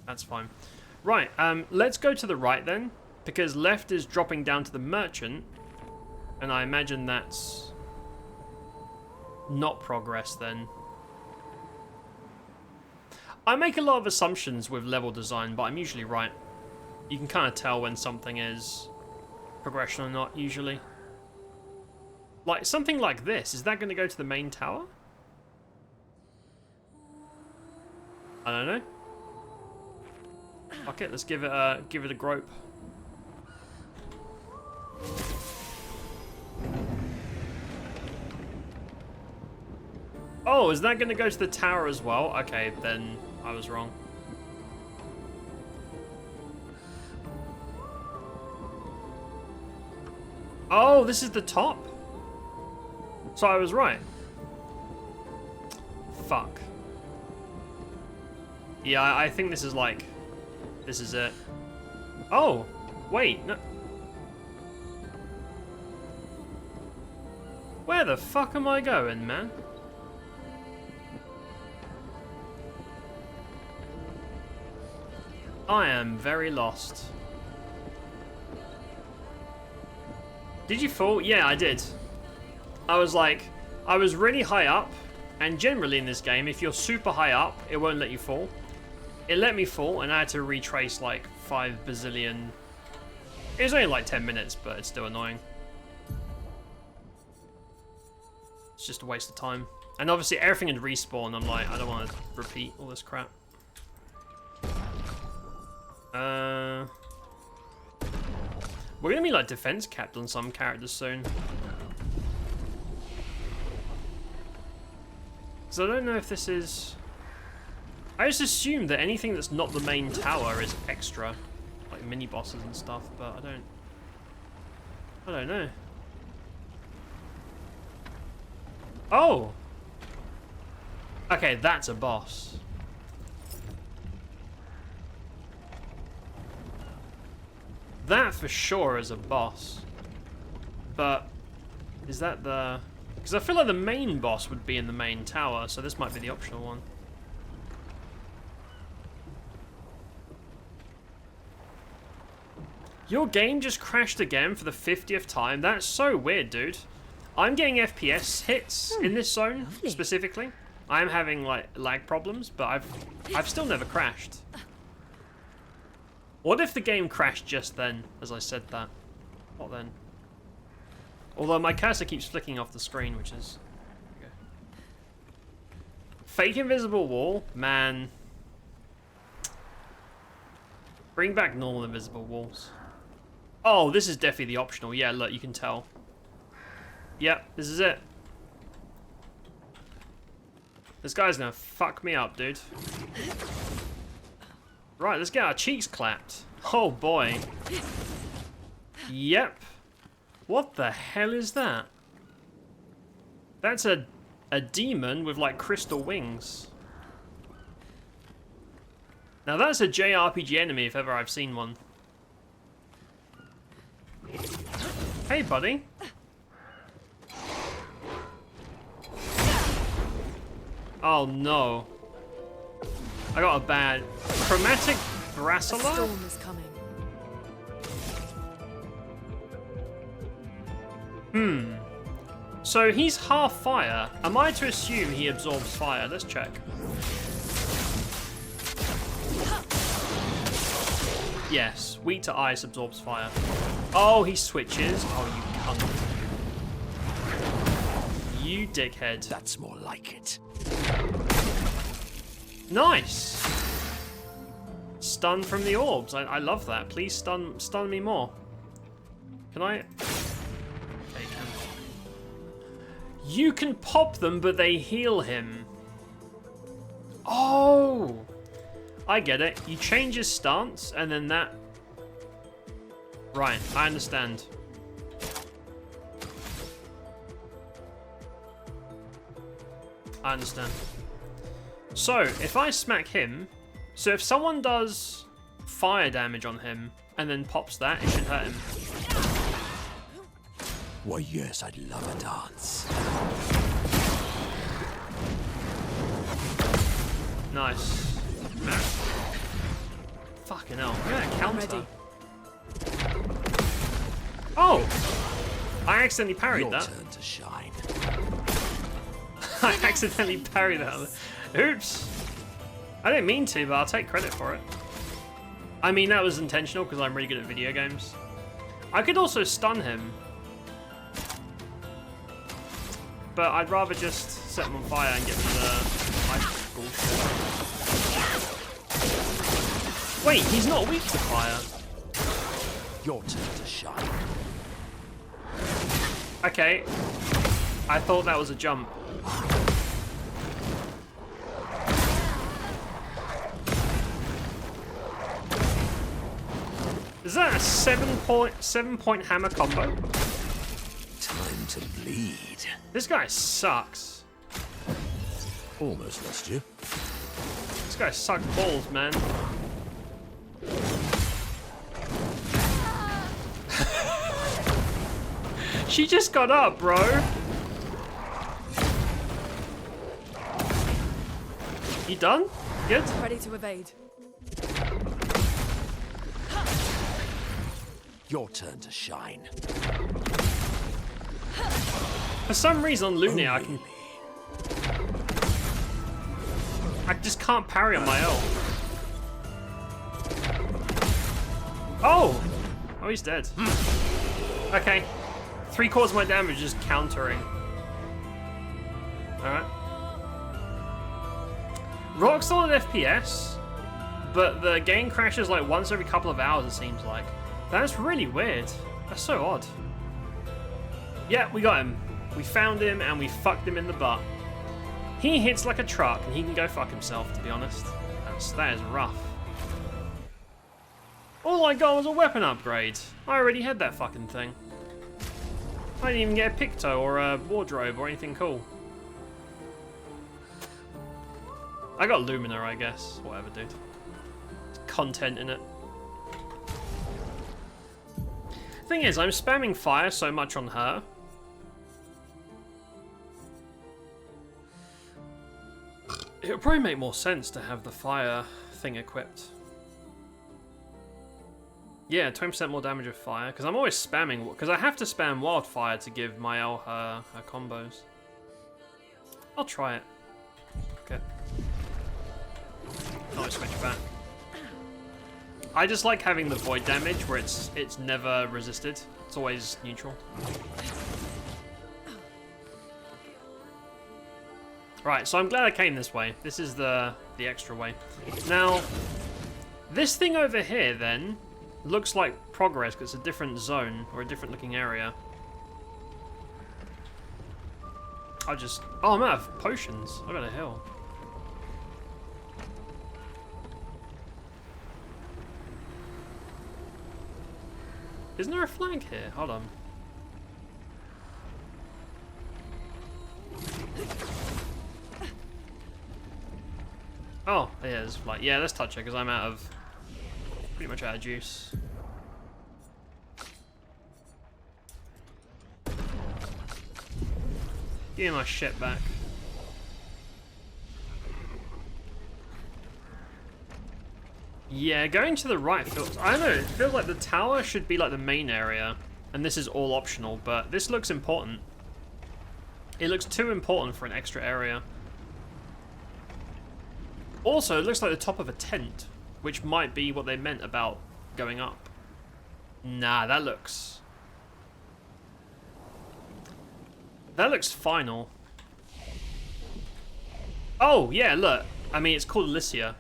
That's fine. Right, let's go to the right then, because left is dropping down to the merchant, and I imagine that's not progress then. I make a lot of assumptions with level design, but I'm usually right. You can kind of tell when something is progression or not, usually. Like, something like this, is that going to go to the main tower? I don't know. Fuck it, let's give it a grope. Oh, is that going to go to the tower as well? Okay, then I was wrong. Oh, this is the top? So I was right. Fuck. Yeah, I think this is like... This is it. Oh! Wait, no... Where the fuck am I going, man? I am very lost. Did you fall? Yeah, I did. I was like, I was really high up, and generally in this game, if you're super high up, it won't let you fall. It let me fall, and I had to retrace like 5 bazillion. It was only like 10 minutes, but it's still annoying. It's just a waste of time. And obviously everything had respawned. I'm like, I don't want to repeat all this crap. We're gonna be like defense capped on some characters soon. So I don't know if this is... I just assume that anything that's not the main tower is extra. Like mini bosses and stuff, but I don't know. Oh! Okay, that's a boss. That for sure is a boss. But is that the... Because I feel like the main boss would be in the main tower, so this might be the optional one. Your game just crashed again for the 50th time? That's so weird, dude. I'm getting FPS hits in this zone, specifically. I'm having like lag problems, but I've still never crashed. What if the game crashed just then, as I said that? What then? Although my cursor keeps flicking off the screen, which is... Okay. Fake invisible wall? Man. Bring back normal invisible walls. Oh, this is definitely the optional. Yeah, look, you can tell. Yep, this is it. This guy's gonna fuck me up, dude. Right, let's get our cheeks clapped. Oh boy. Yep. What the hell is that? That's a demon with like crystal wings. Now that's a JRPG enemy if ever I've seen one. Hey, buddy. Oh no. I got a bad chromatic A Brassala? storm is coming. So he's half fire. Am I to assume he absorbs fire? Let's check. Yes, weak to ice, absorbs fire. Oh, he switches. Oh, you cunt. You dickhead. That's more like it. Nice. Stun from the orbs. I love that. Please stun me more. Can I? Okay, can. You can pop them, but they heal him. Oh, I get it. You change his stance, and then that. Right, I understand. I understand. So, if I smack him, so if someone does fire damage on him and then pops that, it should hurt him. Why, yes, I'd love a dance. Nice. Fucking hell. Look at that counter. Oh! I accidentally parried Your that. turn to shine. I accidentally parried that. Oops. I didn't mean to, but I'll take credit for it. I mean, that was intentional because I'm really good at video games. I could also stun him. But I'd rather just set him on fire and get rid of the ice bullshit. Wait, he's not weak to fire. Your turn to shine. Okay. I thought that was a jump. Is that a 7-point hammer combo? Time to bleed. This guy sucks. Almost lost you. This guy sucks balls, man. She just got up, bro. You done? Good? Ready to evade. Your turn to shine. For some reason on Lunia, I just can't parry on my own. Oh! Oh, he's dead. Okay. 3/4 of my damage is countering. Alright. Rock solid FPS, but the game crashes like once every couple of hours, it seems like. That's really weird. That's so odd. Yeah, we got him. We found him and we fucked him in the butt. He hits like a truck and he can go fuck himself, to be honest. That is rough. All I got was a weapon upgrade. I already had that fucking thing. I didn't even get a picto or a wardrobe or anything cool. I got Lumina, I guess. Whatever, dude. There's content in it. Thing is, I'm spamming fire so much on her. It would probably make more sense to have the fire thing equipped. Yeah, 20% more damage with fire, because I'm always spamming, because I have to spam wildfire to give Mael her combos. I'll try it. Okay. Oh, I switch back. I just like having the void damage where it's never resisted. It's always neutral. Right, so I'm glad I came this way. This is the extra way. Now, this thing over here then looks like progress because it's a different zone or a different looking area. Oh, I'm out of potions. I got a heal. Isn't there a flag here? Hold on. Oh, yeah, there's like, yeah, let's touch it because I'm pretty much out of juice. Give me my shit back. Yeah, going to the right feels, I don't know, it feels like the tower should be like the main area, and this is all optional, but this looks important. It looks too important for an extra area. Also, it looks like the top of a tent, which might be what they meant about going up. Nah, that looks final. Oh, yeah, look. I mean, it's called Alicia.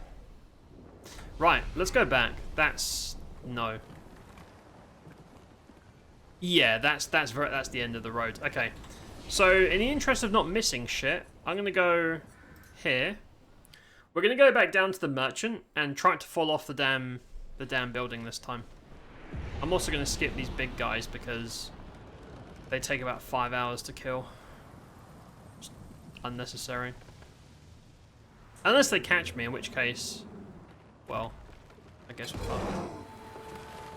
Right, let's go back. That's... no. Yeah, that's the end of the road. Okay. So, in the interest of not missing shit, I'm going to go here. We're going to go back down to the merchant and try to fall off the damn building this time. I'm also going to skip these big guys because they take about 5 hours to kill. Just unnecessary. Unless they catch me, in which case, well, I guess we'll fuck.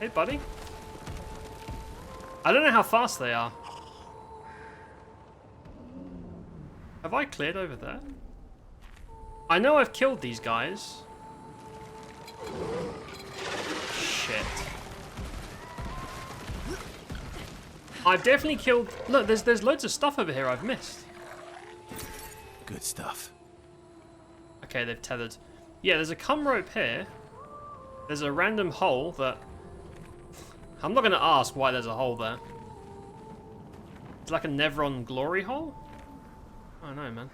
Hey, buddy. I don't know how fast they are. Have I cleared over there? I know I've killed these guys. Shit. I've definitely killed... Look, there's loads of stuff over here I've missed. Good stuff. Okay, they've tethered. Yeah, there's a cum rope here. There's a random hole that... I'm not going to ask why there's a hole there. It's like a Nevron glory hole? I don't know, man.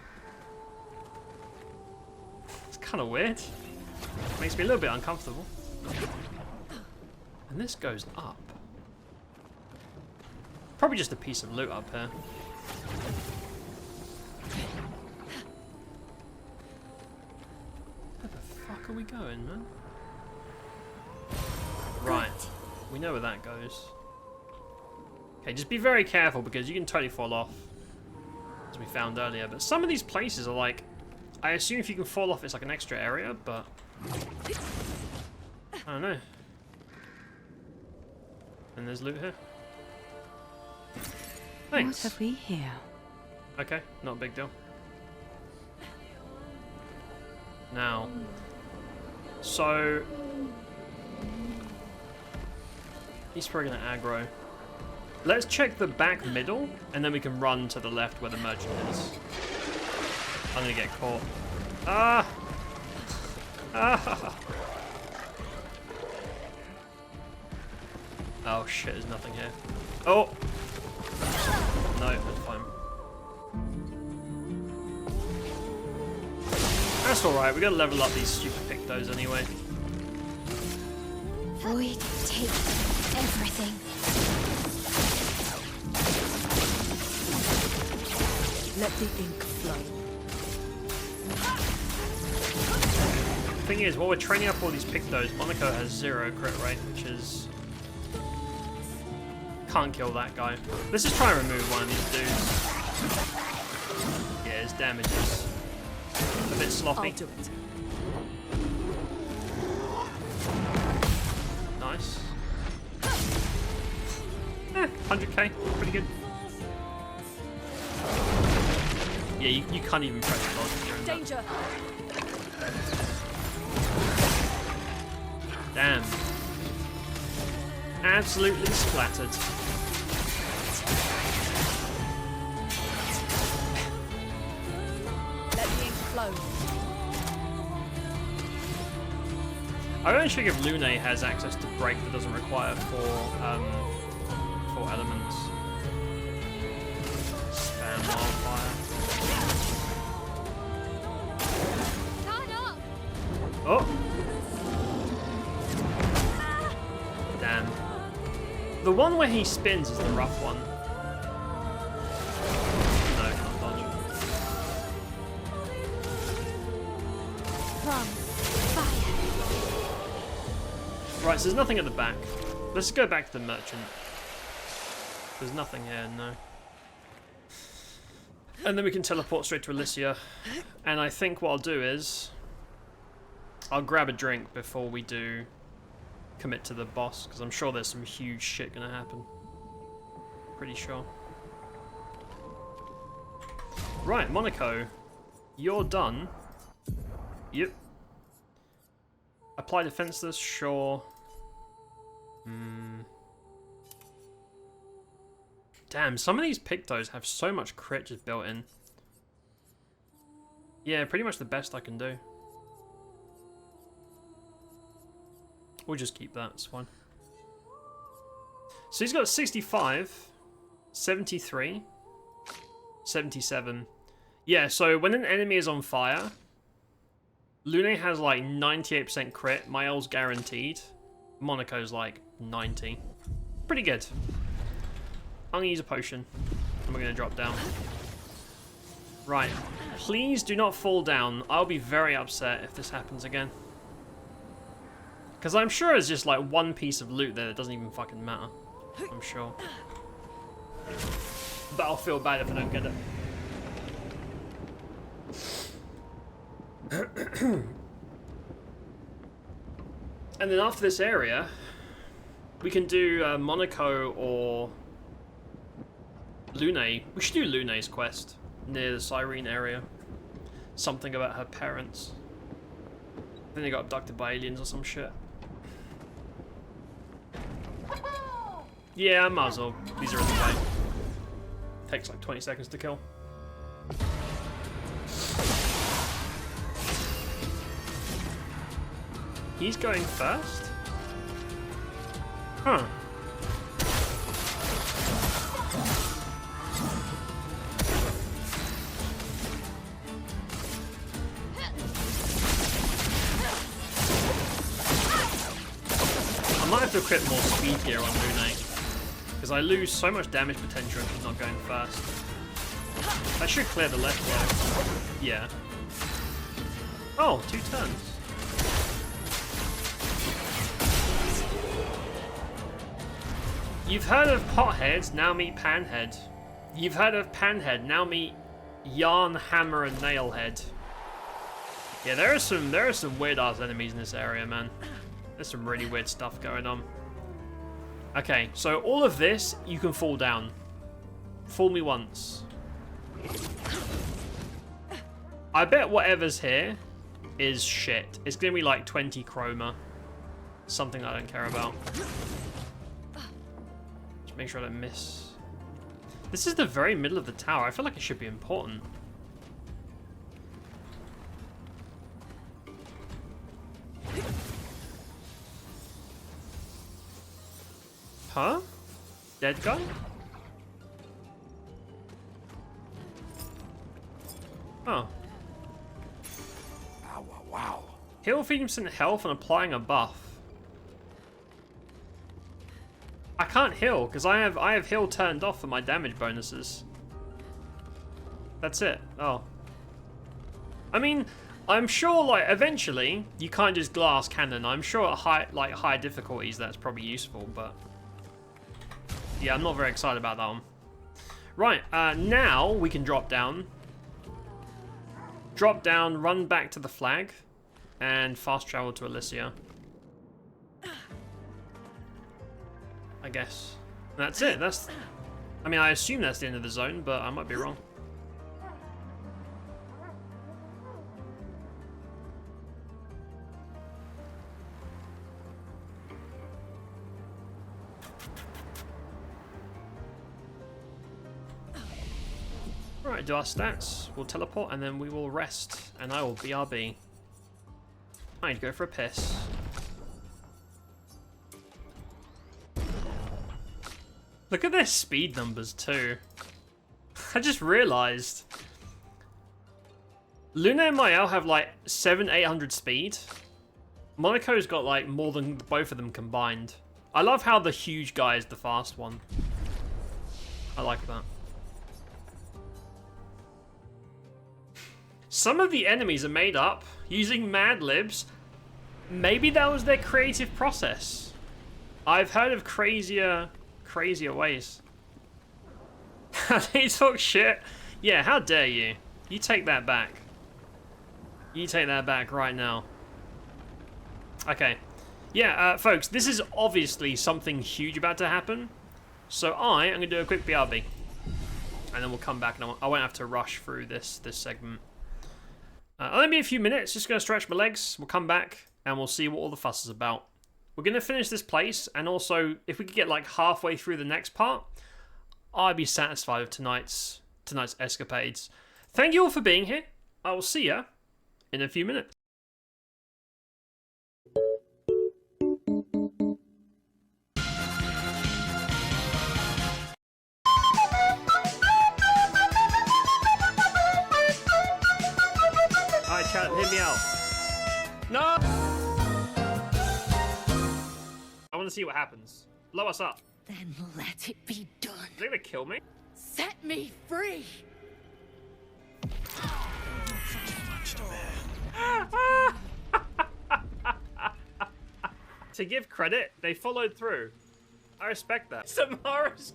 It's kind of weird. Makes me a little bit uncomfortable. And this goes up. Probably just a piece of loot up here. Where the fuck are we going, man? Right. We know where that goes. Okay, just be very careful because you can totally fall off. As we found earlier. But some of these places are like... I assume if you can fall off it's like an extra area, but... I don't know. And there's loot here. Thanks. What have we here? Okay, not a big deal. Now... So... He's probably going to aggro. Let's check the back middle, and then we can run to the left where the merchant is. I'm going to get caught. Ah! Ah! Oh shit, there's nothing here. Oh! No, that's fine. That's alright, we gotta level up these stupid pictos anyway. Void, take everything. Let the ink flow. The thing is, while we're training up all these pictos, Monaco has 0 crit rate, which is... Can't kill that guy. Let's just try and remove one of these dudes. Yeah, his damage is a bit sloppy. I'll do it. Nice. 100k, pretty good. Yeah, you can't even press dodge during that. Danger! Damn. Absolutely splattered. Let the ink flow. I don't think if Lune has access to break that doesn't require four elements. Spam wildfire. Oh! Damn. The one where he spins is the rough one. No, can't dodge. From fire. Right, so there's nothing at the back. Let's go back to the merchant. There's nothing here, no. And then we can teleport straight to Alicia. And I think what I'll do is... I'll grab a drink before we do commit to the boss, because I'm sure there's some huge shit gonna happen. Pretty sure. Right, Monaco, you're done. Yep. Apply defenseless, sure. Damn, some of these Pictos have so much crit just built in. Yeah, pretty much the best I can do. We'll just keep that, it's fine. So he's got 65, 73, 77. Yeah, so when an enemy is on fire, Lune has like 98% crit, Mael's guaranteed, Monaco's like 90. Pretty good. I'm gonna use a potion, and we're gonna drop down. Right, please do not fall down. I'll be very upset if this happens again. Because I'm sure there's just like one piece of loot there that doesn't even fucking matter. I'm sure. But I'll feel bad if I don't get it. And then after this area, we can do Monaco or Lune. We should do Lune's quest near the Cyrene area. Something about her parents. I think they got abducted by aliens or some shit. Yeah, I might as well. These are in the way. Takes like 20 seconds to kill. He's going first? Huh. I might have to equip more speed gear on Lune, because I lose so much damage potential if he's not going first. That should clear the left though. Yeah. Oh, 2 turns. You've heard of Pothead, now meet Panhead. You've heard of Panhead, now meet Yarn, Hammer, and Nailhead. Yeah, there are some weird ass enemies in this area, man. There's some really weird stuff going on. Okay, so all of this, you can fall down. Fool me once. I bet whatever's here is shit. It's gonna be like 20 chroma. Something I don't care about. Just make sure I don't miss. This is the very middle of the tower. I feel like it should be important. Huh? Dead guy? Oh. Wow, wow, wow. Heal 50% health and applying a buff. I can't heal because I have heal turned off for my damage bonuses. That's it. Oh. I mean, I'm sure like eventually you can't just glass cannon. I'm sure at high difficulties that's probably useful, but yeah, I'm not very excited about that one. Right, now we can drop down. Drop down, run back to the flag, and fast travel to Elysia. I guess. That's it. I mean, I assume that's the end of the zone, but I might be wrong. Alright, do our stats. We'll teleport and then we will rest. And I will BRB. I need to go for a piss. Look at their speed numbers too. I just realized. Luna and Mael have like 700-800 speed. Monaco's got like more than both of them combined. I love how the huge guy is the fast one. I like that. Some of the enemies are made up using Mad Libs. Maybe that was their creative process. I've heard of crazier ways. They talk shit. Yeah, how dare you? You take that back. You take that back right now. Okay. Yeah, folks, this is obviously something huge about to happen. So I am going to do a quick BRB. And then we'll come back and I won't have to rush through this segment. Only be a few minutes, just going to stretch my legs. We'll come back and we'll see what all the fuss is about. We're going to finish this place, and also, if we could get like halfway through the next part, I'd be satisfied with tonight's escapades. Thank you all for being here. I will see you in a few minutes. Alright, chat, hit me out. No! I want to see what happens. Blow us up. Then let it be done. Is they gonna kill me? Set me free! To give credit, they followed through. I respect that. Samara's...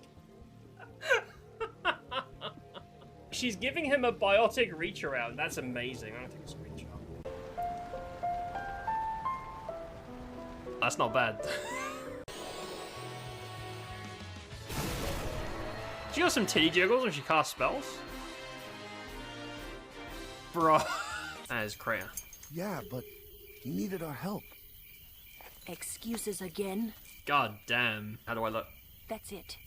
She's giving him a biotic reach around. That's amazing. I'm gonna take a screenshot. That's not bad. She got some titty jiggles when she casts spells? Bro. That is Clair. Yeah, but he needed our help. Excuses again? God damn. How do I look? That's it.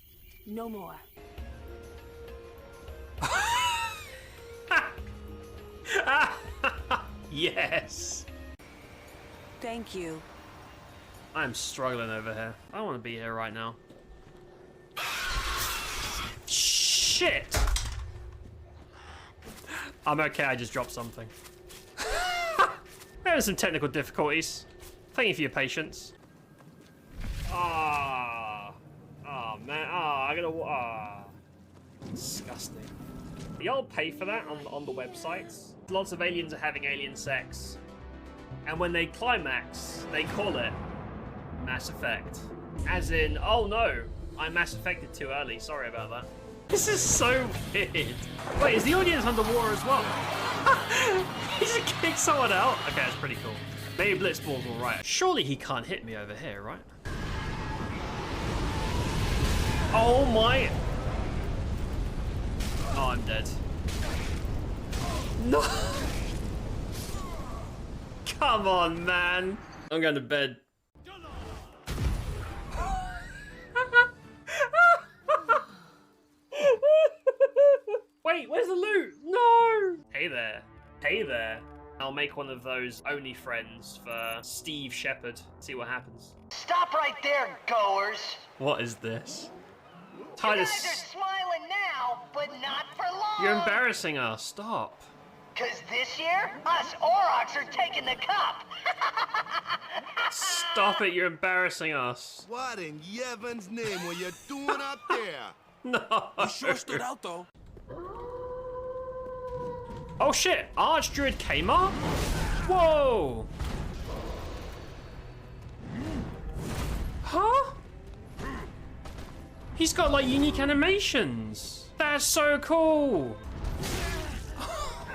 No more. Yes. Thank you. I'm struggling over here. I don't want to be here right now. Shit! I'm okay, I just dropped something. There are some technical difficulties. Thank you for your patience. Ah, oh man, I gotta. Disgusting. Y'all pay for that on the websites. Lots of aliens are having alien sex, and when they climax, they call it Mass Effect. As in, oh no, I Mass Effected too early. Sorry about that. This is so weird. Wait, is the audience underwater as well? He just kicked someone out? Okay, that's pretty cool. Maybe Blitzball's alright. Surely he can't hit me over here, right? Oh my... Oh, I'm dead. No! Come on, man. I'm going to bed. Wait, where's the loot? No! Hey there. Hey there. I'll make one of those only friends for Steve Shepard. See what happens. Stop right there, goers. What is this? You Titus. guys are smiling now, but not for long. You're embarrassing us. Stop. Cause this year, us Aurochs are taking the cup. Stop it. You're embarrassing us. What in Yevon's name were you doing up there? No. You sure stood out, though. Oh shit, Archdruid Kmart? Whoa! Huh? He's got like unique animations. That's so cool.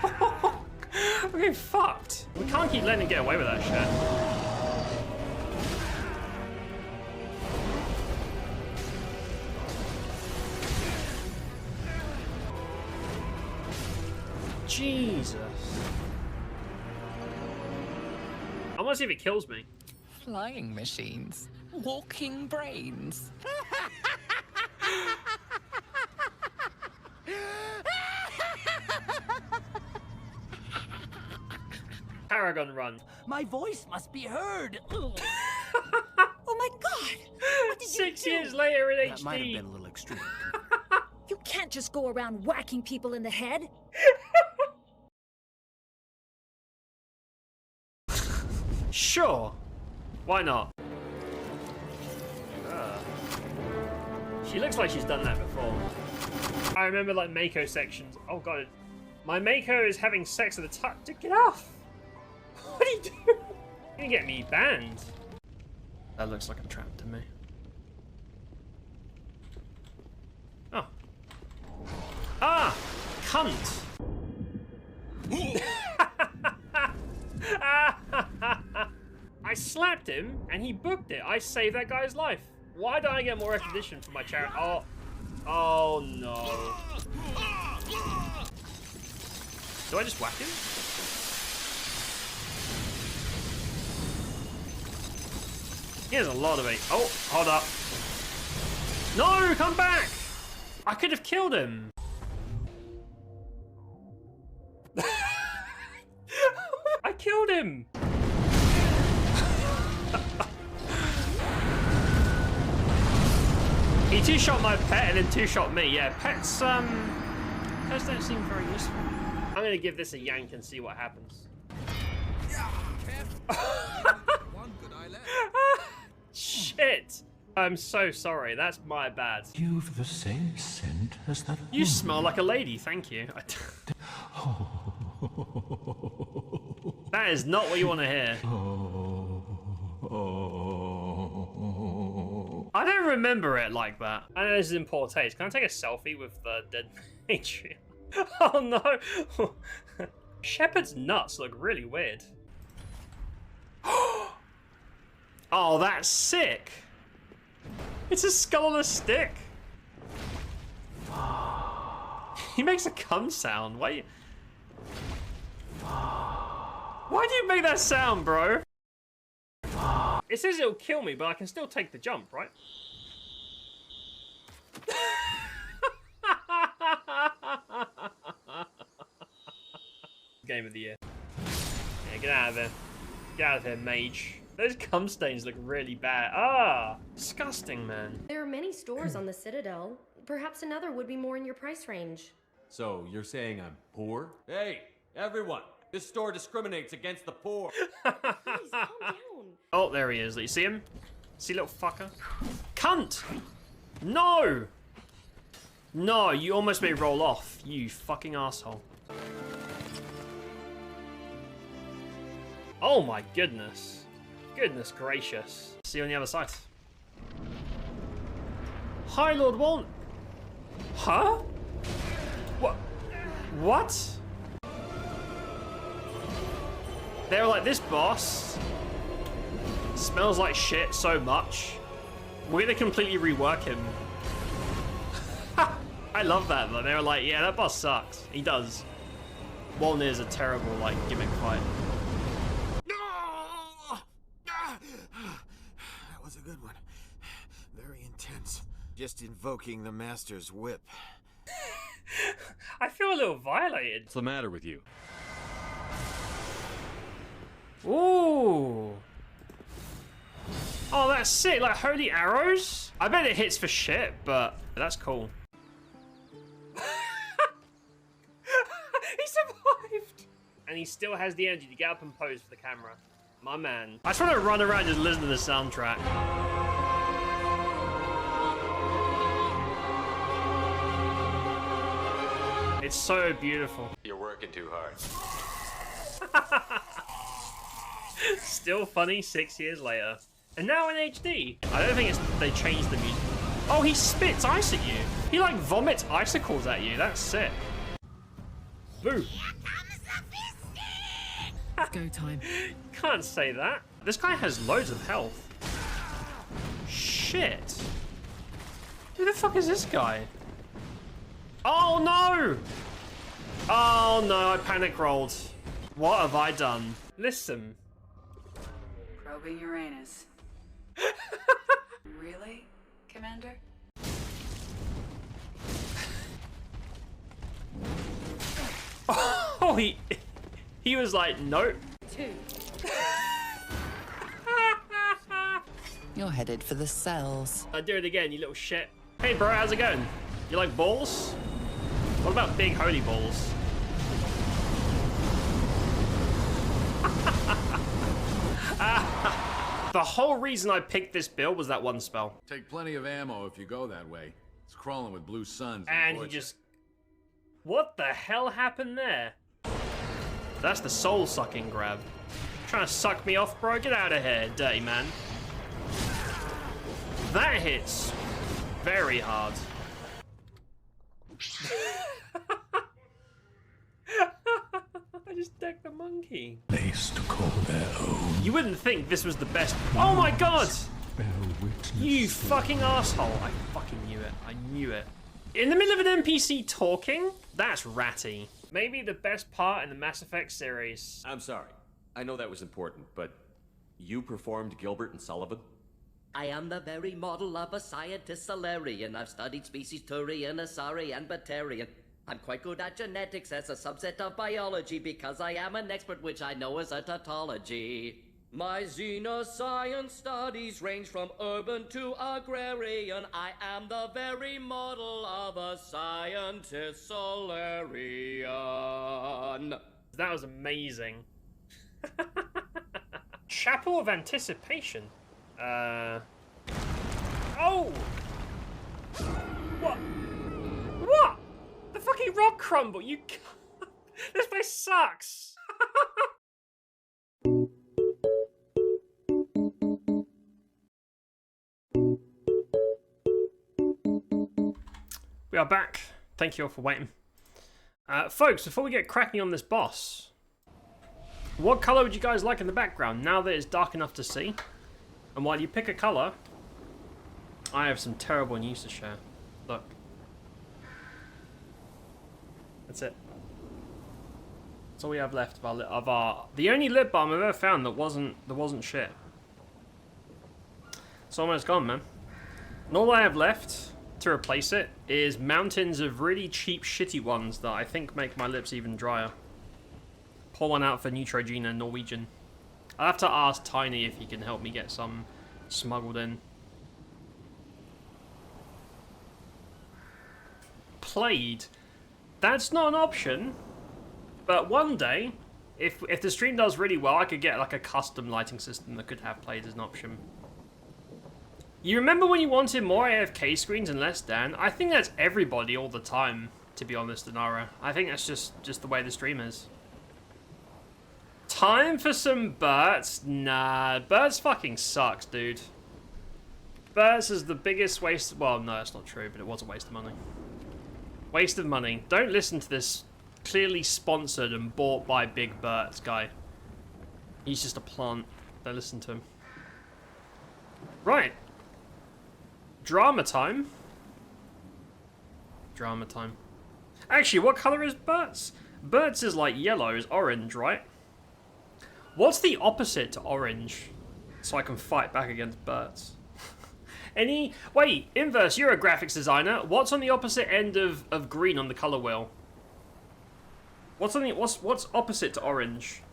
We're getting fucked. We can't keep letting him get away with that shit. Jesus. I want to see if it kills me. Flying machines. Walking brains. Paragon run. My voice must be heard. Oh my god! What did 6 you do? years later in That might have HD. been a little extreme. You can't just go around whacking people in the head. Sure. Why not? She looks like she's done that before. I remember like Mako sections. Oh god. My Mako is having sex with a tut. Get off! What are you doing? You're gonna get me banned. That looks like a trap to me. Oh. Ah! Cunt! I slapped him and he booked it. I saved that guy's life. Why don't I get more recognition for my charity? Oh no. Do I just whack him? He has a lot of it. Oh, hold up. No, come back! I could have killed him. I killed him. He two-shot my pet and then two-shot me. Yeah, pets don't seem very useful. I'm gonna give this a yank and see what happens. Shit! I'm so sorry. That's my bad. You've the same scent as that. You smell like a lady. Thank you. That is not what you want to hear. I don't remember it like that. I know this is in poor taste. Can I take a selfie with the dead matriarch? Oh no! Shepherd's nuts look really weird. Oh, that's sick! It's a skull on a stick! He makes a cum sound. Why do you make that sound, bro? It says it'll kill me, but I can still take the jump, right? Game of the year. Yeah, get out of there. Get out of here, mage. Those cum stains look really bad. Ah! Disgusting, man. There are many stores on the Citadel. Perhaps another would be more in your price range. So, you're saying I'm poor? Hey, everyone! This store discriminates against the poor! Please, calm down. Oh, there he is. You see him? See, little fucker? Cunt! No! No, you almost made me roll off. You fucking asshole. Oh my goodness. Goodness gracious. See you on the other side. Hi, Lord Walt. Huh? What? What? They were like, this boss smells like shit so much. We're gonna completely rework him. I love that though. They were like, yeah, that boss sucks. He does. Walner is a terrible, like, gimmick fight. That was a good one. Very intense. Just invoking the Master's whip. I feel a little violated. What's the matter with you? Ooh. Oh, that's sick. Like holy arrows. I bet it hits for shit, but that's cool. He survived. And he still has the energy to get up and pose for the camera. My man. I just want to run around and just listen to the soundtrack. It's so beautiful. You're working too hard. Still funny 6 years later. And now in HD. I don't think they changed the music. Oh, he spits ice at you. He like vomits icicles at you. That's sick. Boo. Go time. Can't say that. This guy has loads of health. Shit. Who the fuck is this guy? Oh no! Oh no, I panic rolled. What have I done? Listen. Probing Uranus. Really, Commander? Oh, he was like, nope. 2. You're headed for the cells. I do it again, you little shit. Hey bro, how's it going? You like balls? What about big holy balls? The whole reason I picked this build was that one spell. Take plenty of ammo if you go that way. It's crawling with blue suns. And he just... What the hell happened there? That's the soul-sucking grab. Trying to suck me off, bro? Get out of here, dirty man. That hits very hard. just decked the monkey. Place to call their own. You wouldn't think this was the best. Oh my god! Bear witness. You fucking asshole! I fucking knew it. I knew it. In the middle of an NPC talking? That's ratty. Maybe the best part in the Mass Effect series. I'm sorry. I know that was important, but you performed Gilbert and Sullivan? I am the very model of a scientist Solarian. I've studied species Turian, Asari, and Batarian. I'm quite good at genetics as a subset of biology because I am an expert, which I know is a tautology. My xenoscience studies range from urban to agrarian. I am the very model of a scientist Solarian. That was amazing. Chapel of Anticipation. Oh! What? What? The fucking rock crumble, you This place sucks! We are back. Thank you all for waiting. Folks, before we get cracking on this boss, what colour would you guys like in the background now that it's dark enough to see? And while you pick a colour, I have some terrible news to share. Look. That's it. That's all we have left of our the only lip balm I've ever found that wasn't shit. It's almost gone, man. And all I have left to replace it is mountains of really cheap shitty ones that I think make my lips even drier. Pour one out for Neutrogena Norwegian. I'll have to ask Tiny if he can help me get some smuggled in. Played. That's not an option. But one day, if the stream does really well, I could get like a custom lighting system that could have played as an option. You remember when you wanted more AFK screens and less Dan? I think that's everybody all the time, to be honest, Inara. I think that's just the way the stream is. Time for some Burts? Nah, Burts fucking sucks, dude. Burts is the biggest waste. Well, no, that's not true, but it was a waste of money. Waste of money. Don't listen to this clearly sponsored and bought by Big Burts guy. He's just a plant. Don't listen to him. Right. Drama time. Drama time. Actually, what color is Burts? Burts is like yellow, is orange, right? What's the opposite to orange? So I can fight back against Burts. Wait, Inverse, you're a graphics designer. What's on the opposite end of green on the color wheel? What's opposite to orange?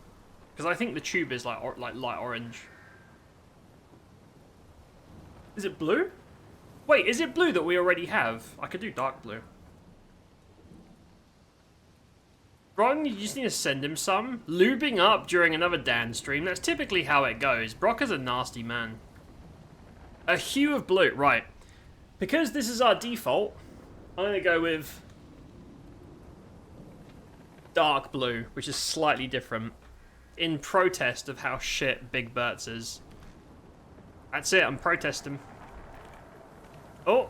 Because I think the tube is like light orange. Is it blue? Wait, is it blue that we already have? I could do dark blue. Brock, you just need to send him some. Lubing up during another Dan stream. That's typically how it goes. Brock is a nasty man. A hue of blue. Right. Because this is our default, I'm going to go with dark blue, which is slightly different. In protest of how shit Big Burts is. That's it. I'm protesting. Oh.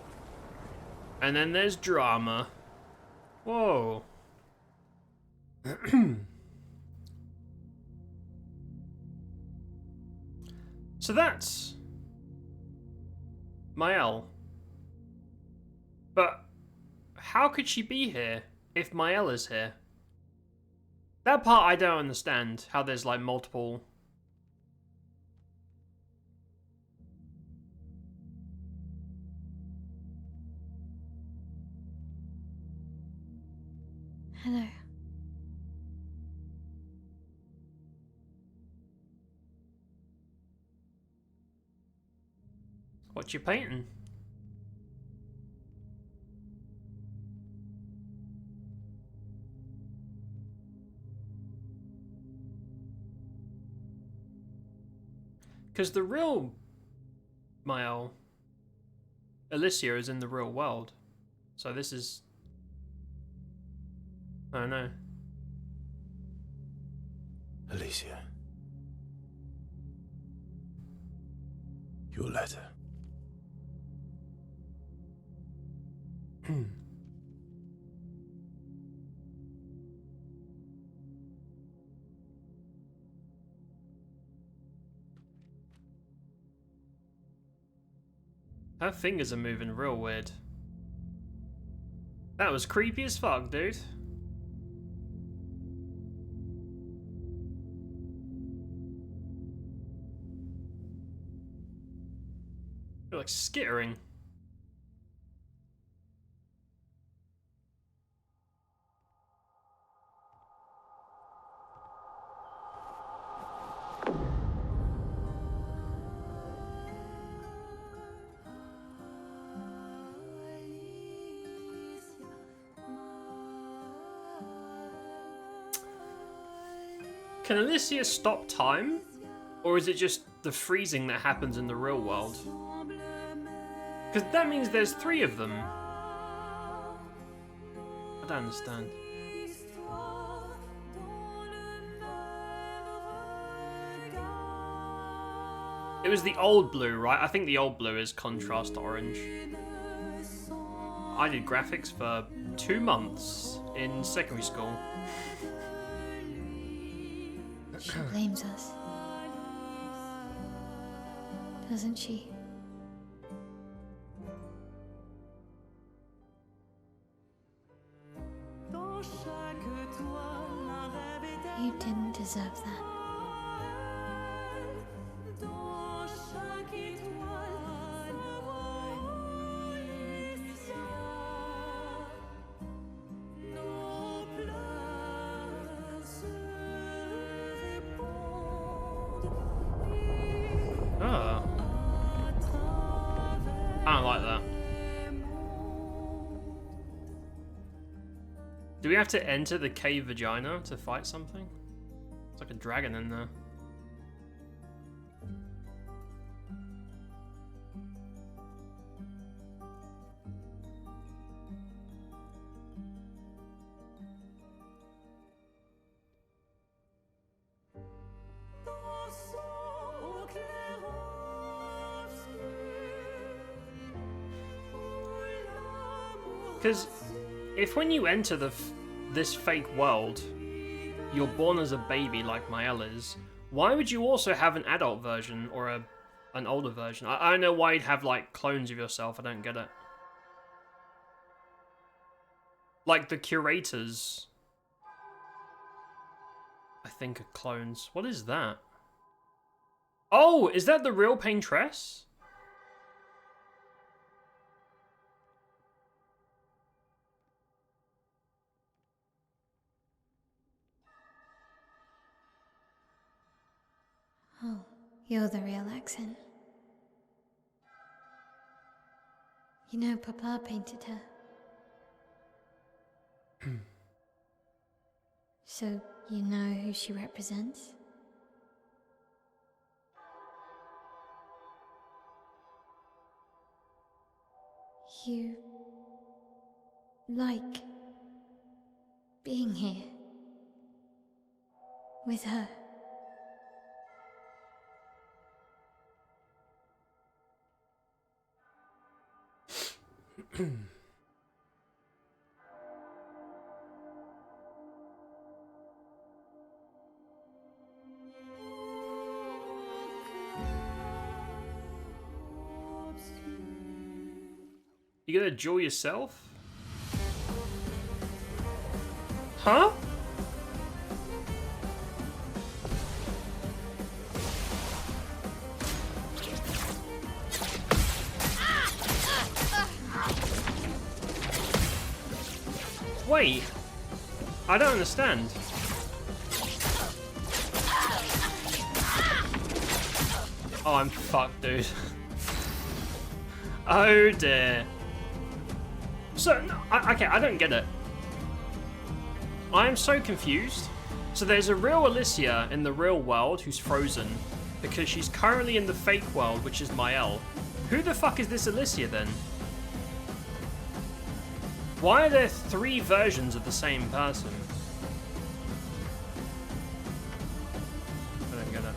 And then there's drama. Whoa. So that's Mael. But how could she be here if Mael is here? That part I don't understand, how there's like multiple. Hello. What you painting? Because the real Mael, Alicia, is in the real world. So this is... I don't know. Alicia. Your letter. Her fingers are moving real weird. That was creepy as fuck, dude. You're like skittering. Can Alicia stop time? Or is it just the freezing that happens in the real world? Because that means there's 3 of them. I don't understand. It was the old blue, right? I think the old blue is contrast orange. I did graphics for 2 months in secondary school. She blames us. Doesn't she? You didn't deserve that. I don't like that. Do we have to enter the cave vagina to fight something? It's like a dragon in there. Because if when you enter this fake world, you're born as a baby like Mael is, why would you also have an adult version or an older version? I don't know why you'd have like clones of yourself. I don't get it. Like the curators, I think, are clones. What is that? Oh, is that the real Paintress? Oh, you're the real accent. You know, Papa painted her. So, you know who she represents? You like being here with her. You gonna jaw yourself? Huh? Wait, I don't understand. Oh, I'm fucked, dude. Oh dear. So, no, okay, I don't get it. I am so confused. So there's a real Alicia in the real world who's frozen because she's currently in the fake world, which is Mael. Who the fuck is this Alicia then? Why are there 3 versions of the same person? I don't get it.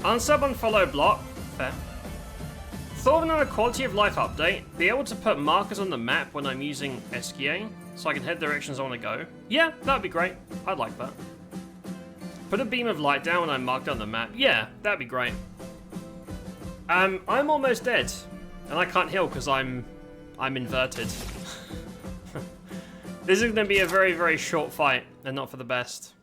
Unsub and follow block. Fair. Thought of another quality of life update. Be able to put markers on the map when I'm using SQA, so I can head directions I want to go. Yeah, that'd be great. I'd like that. Put a beam of light down when I'm marked on the map. Yeah, that'd be great. I'm almost dead, and I can't heal because I'm inverted. This is going to be a very, very short fight, and not for the best.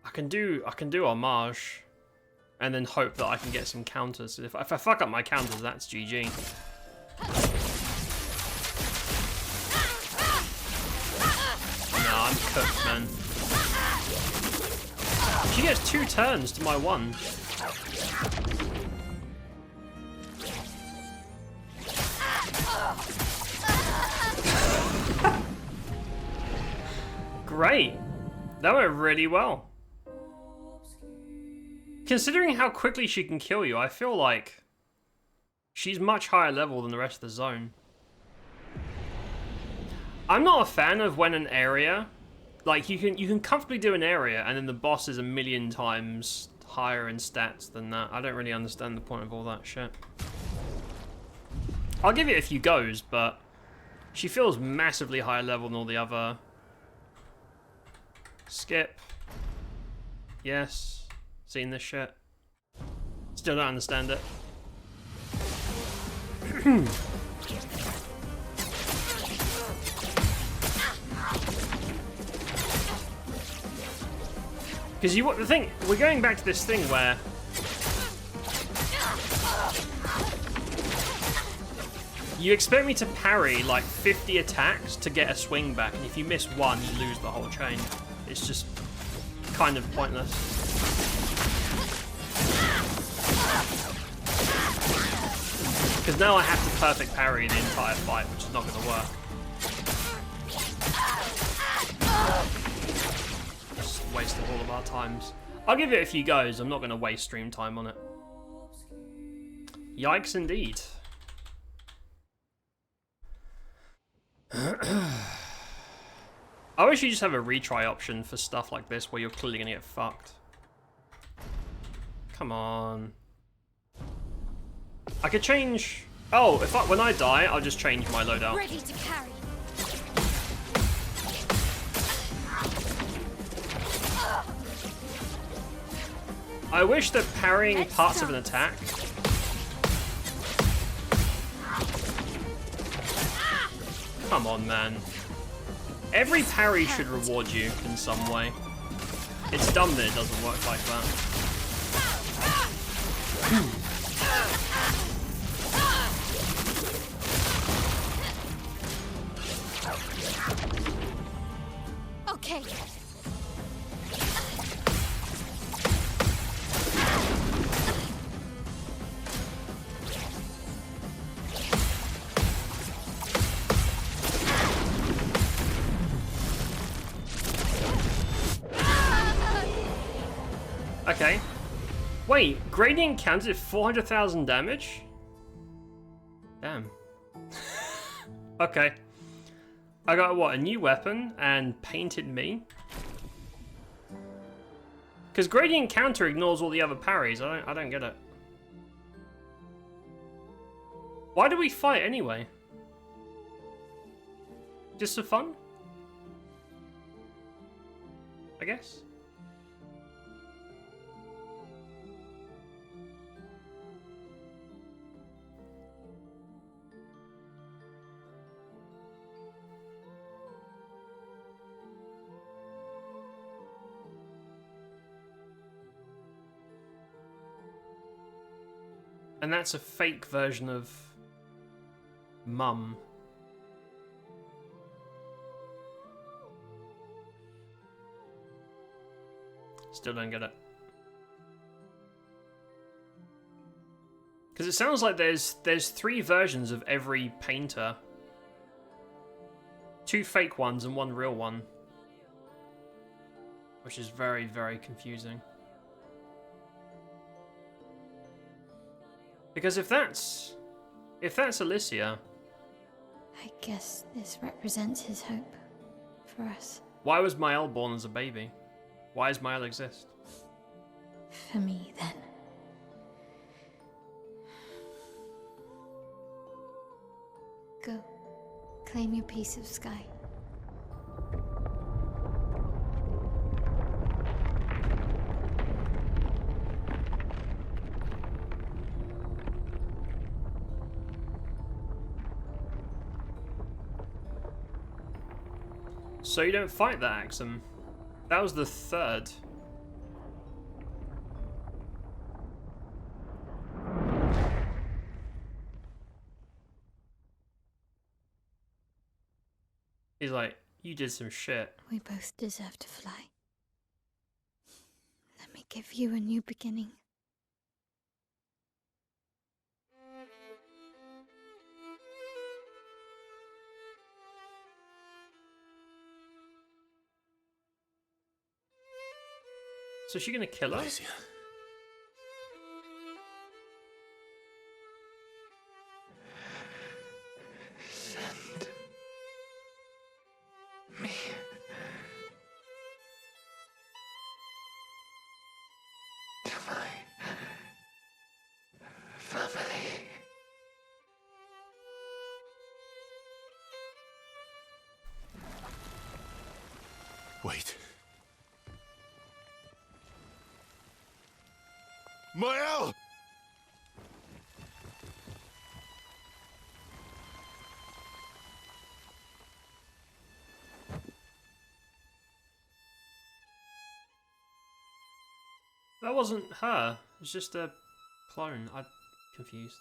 I can do homage, and then hope that I can get some counters. If I fuck up my counters, that's GG. No, I'm cooked, man. She gets 2 turns to my 1. Great. That went really well. Considering how quickly she can kill you, I feel like she's much higher level than the rest of the zone. I'm not a fan of when an area, like you can comfortably do an area and then the boss is 1,000,000 times higher in stats than that. I don't really understand the point of all that shit. I'll give it a few goes, but she feels massively higher level than all the other. Skip. Yes. Seen this shit. Still don't understand it. Because the thing, we're going back to this thing where you expect me to parry like 50 attacks to get a swing back, and if you miss one, you lose the whole chain. It's just kind of pointless. Because now I have to perfect parry the entire fight, which is not going to work. Just wasted all of our times. I'll give it a few goes. I'm not going to waste stream time on it. Yikes indeed. I wish you just have a retry option for stuff like this where you're clearly going to get fucked. Come on. I could change... Oh, when I die, I'll just change my loadout. Ready to carry. I wish that parrying parts of an attack... Come on, man. Every parry should reward you in some way. It's dumb that it doesn't work like that. Okay. Okay. Wait, Gradient counted at 400,000 damage? Damn. Okay. I got, what, a new weapon and painted me? Because Gradient Counter ignores all the other parries. I don't get it. Why do we fight anyway? Just for fun? I guess. And that's a fake version of Mum. Still don't get it. Because it sounds like there's 3 versions of every painter. 2 fake ones and 1 real one. Which is very, very confusing. Because if that's Alicia, I guess this represents his hope for us. Why was Mael born as a baby? Why does Mael exist? For me, then. Go. Claim your piece of sky. So you don't fight that Axum. That was the third. He's like, you did some shit. We both deserve to fly. Let me give you a new beginning. So is she gonna kill her? Alicia. Send me to my family. Wait. Mael! That wasn't her. It's just a clone. I'm confused.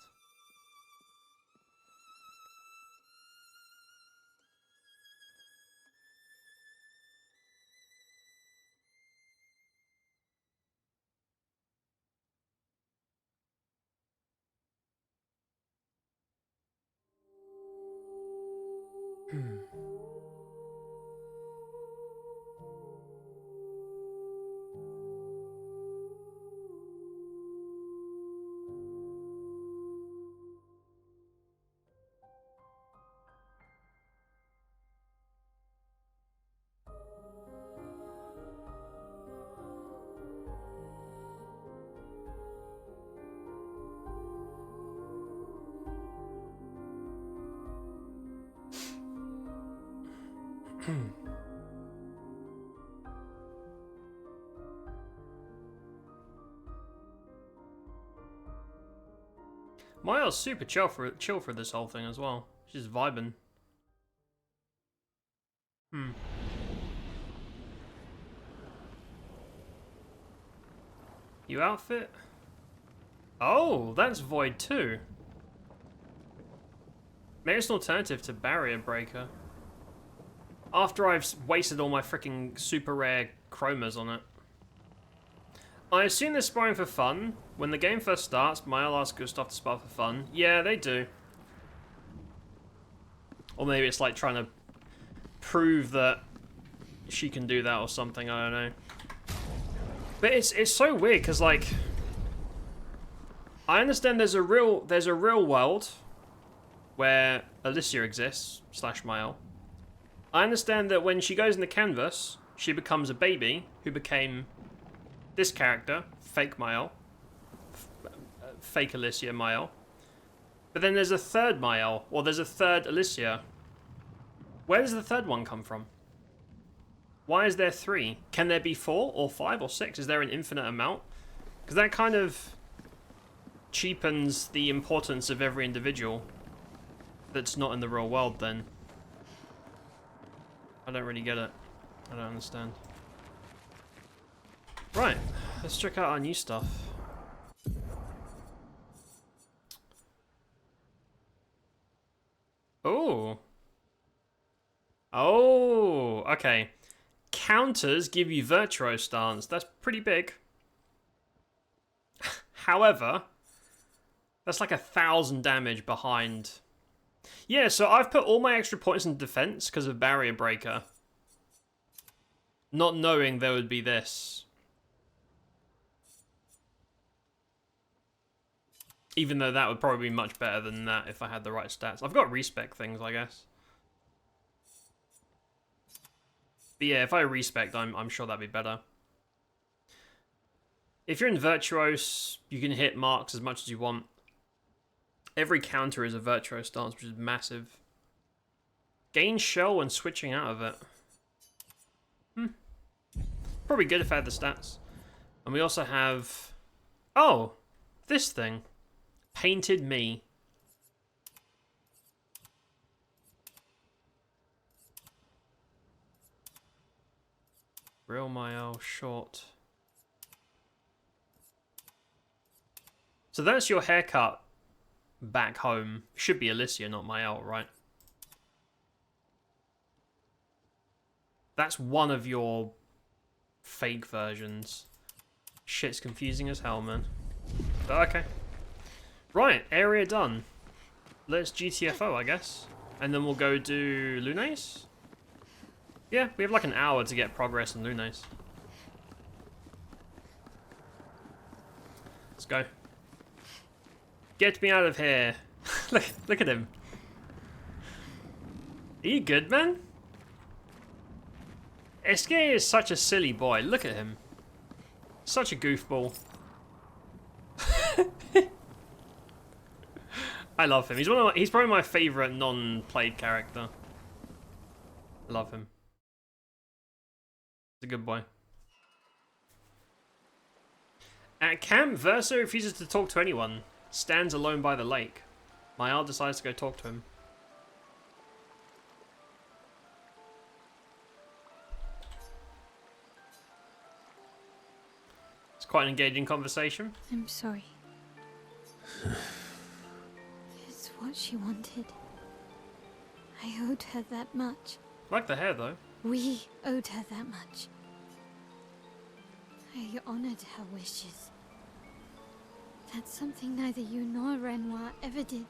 Maya's super chill for this whole thing as well. She's vibing. You outfit? Oh, that's Void too. Maybe it's an alternative to Barrier Breaker. After I've wasted all my freaking super rare chromas on it. I assume they're sparring for fun. When the game first starts, Maya asks Gustav to spar for fun. Yeah, they do. Or maybe it's like trying to prove that she can do that or something, I don't know. But it's so weird, because like... I understand there's a real world where Alicia exists, / Mael. I understand that when she goes in the canvas, she becomes a baby who became this character, fake Mael. Fake Alicia Mael. But then there's a third Mael, or there's a third Alicia. Where does the third one come from? Why is there 3? Can there be 4 or 5 or 6? Is there an infinite amount? Because that kind of cheapens the importance of every individual that's not in the real world then. I don't really get it. I don't understand. Right, let's check out our new stuff. Oh. Oh, okay. Counters give you Virtuo stance. That's pretty big. However, that's like 1,000 damage behind. Yeah, so I've put all my extra points in defense because of Barrier Breaker. Not knowing there would be this. Even though that would probably be much better than that if I had the right stats. I've got respec things, I guess. But yeah, if I respec, I'm sure that'd be better. If you're in Virtuos, you can hit marks as much as you want. Every counter is a Virtuo stance, which is massive. Gain shell when switching out of it. Probably good if I had the stats. And we also have... Oh! This thing. Painted Me. Real Mael short. So that's your haircut back home. Should be Alicia, not Mael, right? That's one of your fake versions. Shit's confusing as hell, man. But okay. Right, area done. Let's GTFO, I guess. And then we'll go do Lunes? Yeah, we have like an hour to get progress in Lunes. Let's go. Get me out of here. look at him. Are you good, man? Esque is such a silly boy. Look at him. Such a goofball. I love him. He's probably my favorite non-played character. I love him. He's a good boy. At camp, Verso refuses to talk to anyone. Stands alone by the lake. Mael decides to go talk to him. It's quite an engaging conversation. I'm sorry. It's what she wanted. I owed her that much. Like the hair, though. We owed her that much. I honored her wishes. That's something neither you nor Renoir ever did.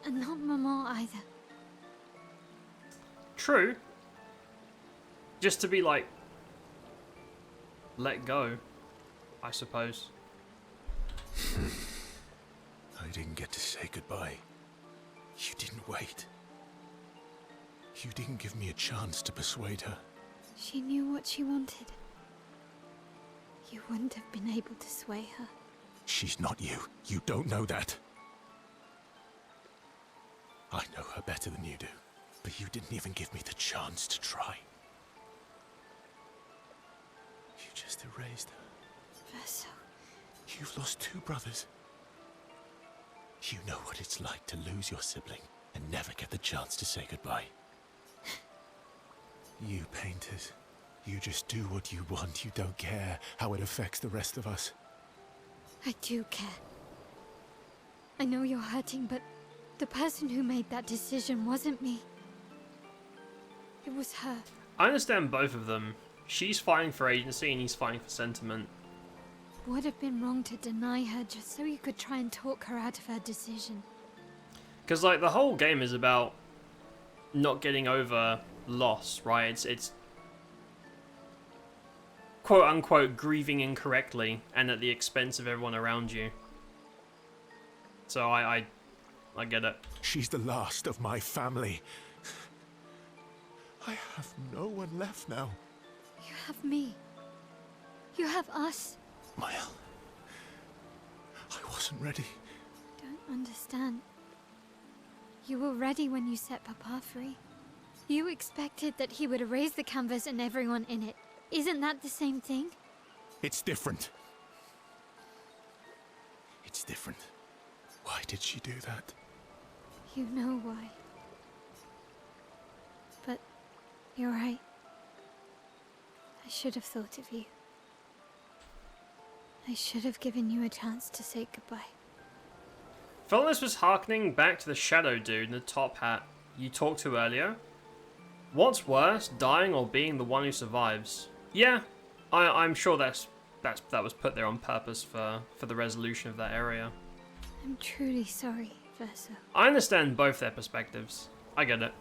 And not Maman either. True. Just to be like... let go, I suppose. I didn't get to say goodbye. You didn't wait. You didn't give me a chance to persuade her. She knew what she wanted. You wouldn't have been able to sway her. She's not you. You don't know that. I know her better than you do, but you didn't even give me the chance to try. You just erased her. Verso. You've lost 2 brothers. You know what it's like to lose your sibling and never get the chance to say goodbye. You painters, you just do what you want. You don't care how it affects the rest of us. I do care. I know you're hurting, but the person who made that decision wasn't me. It was her. I understand both of them. She's fighting for agency and he's fighting for sentiment. Would have been wrong to deny her just so you could try and talk her out of her decision. Because like the whole game is about not getting over loss, right? It's quote unquote grieving incorrectly and at the expense of everyone around you. So I get it. She's the last of my family. I have no one left now. You have me. You have us. Mael, I wasn't ready. Don't understand. You were ready when you set Papa free. You expected that he would erase the canvas and everyone in it. Isn't that the same thing? It's different. It's different. Why did she do that? You know why. But you're right. I should have thought of you. I should have given you a chance to say goodbye. Felt this was harkening back to the shadow dude in the top hat you talked to earlier. What's worse, dying or being the one who survives? Yeah, I'm sure that was put there on purpose for the resolution of that area. I'm truly sorry, Verso. I understand both their perspectives. I get it.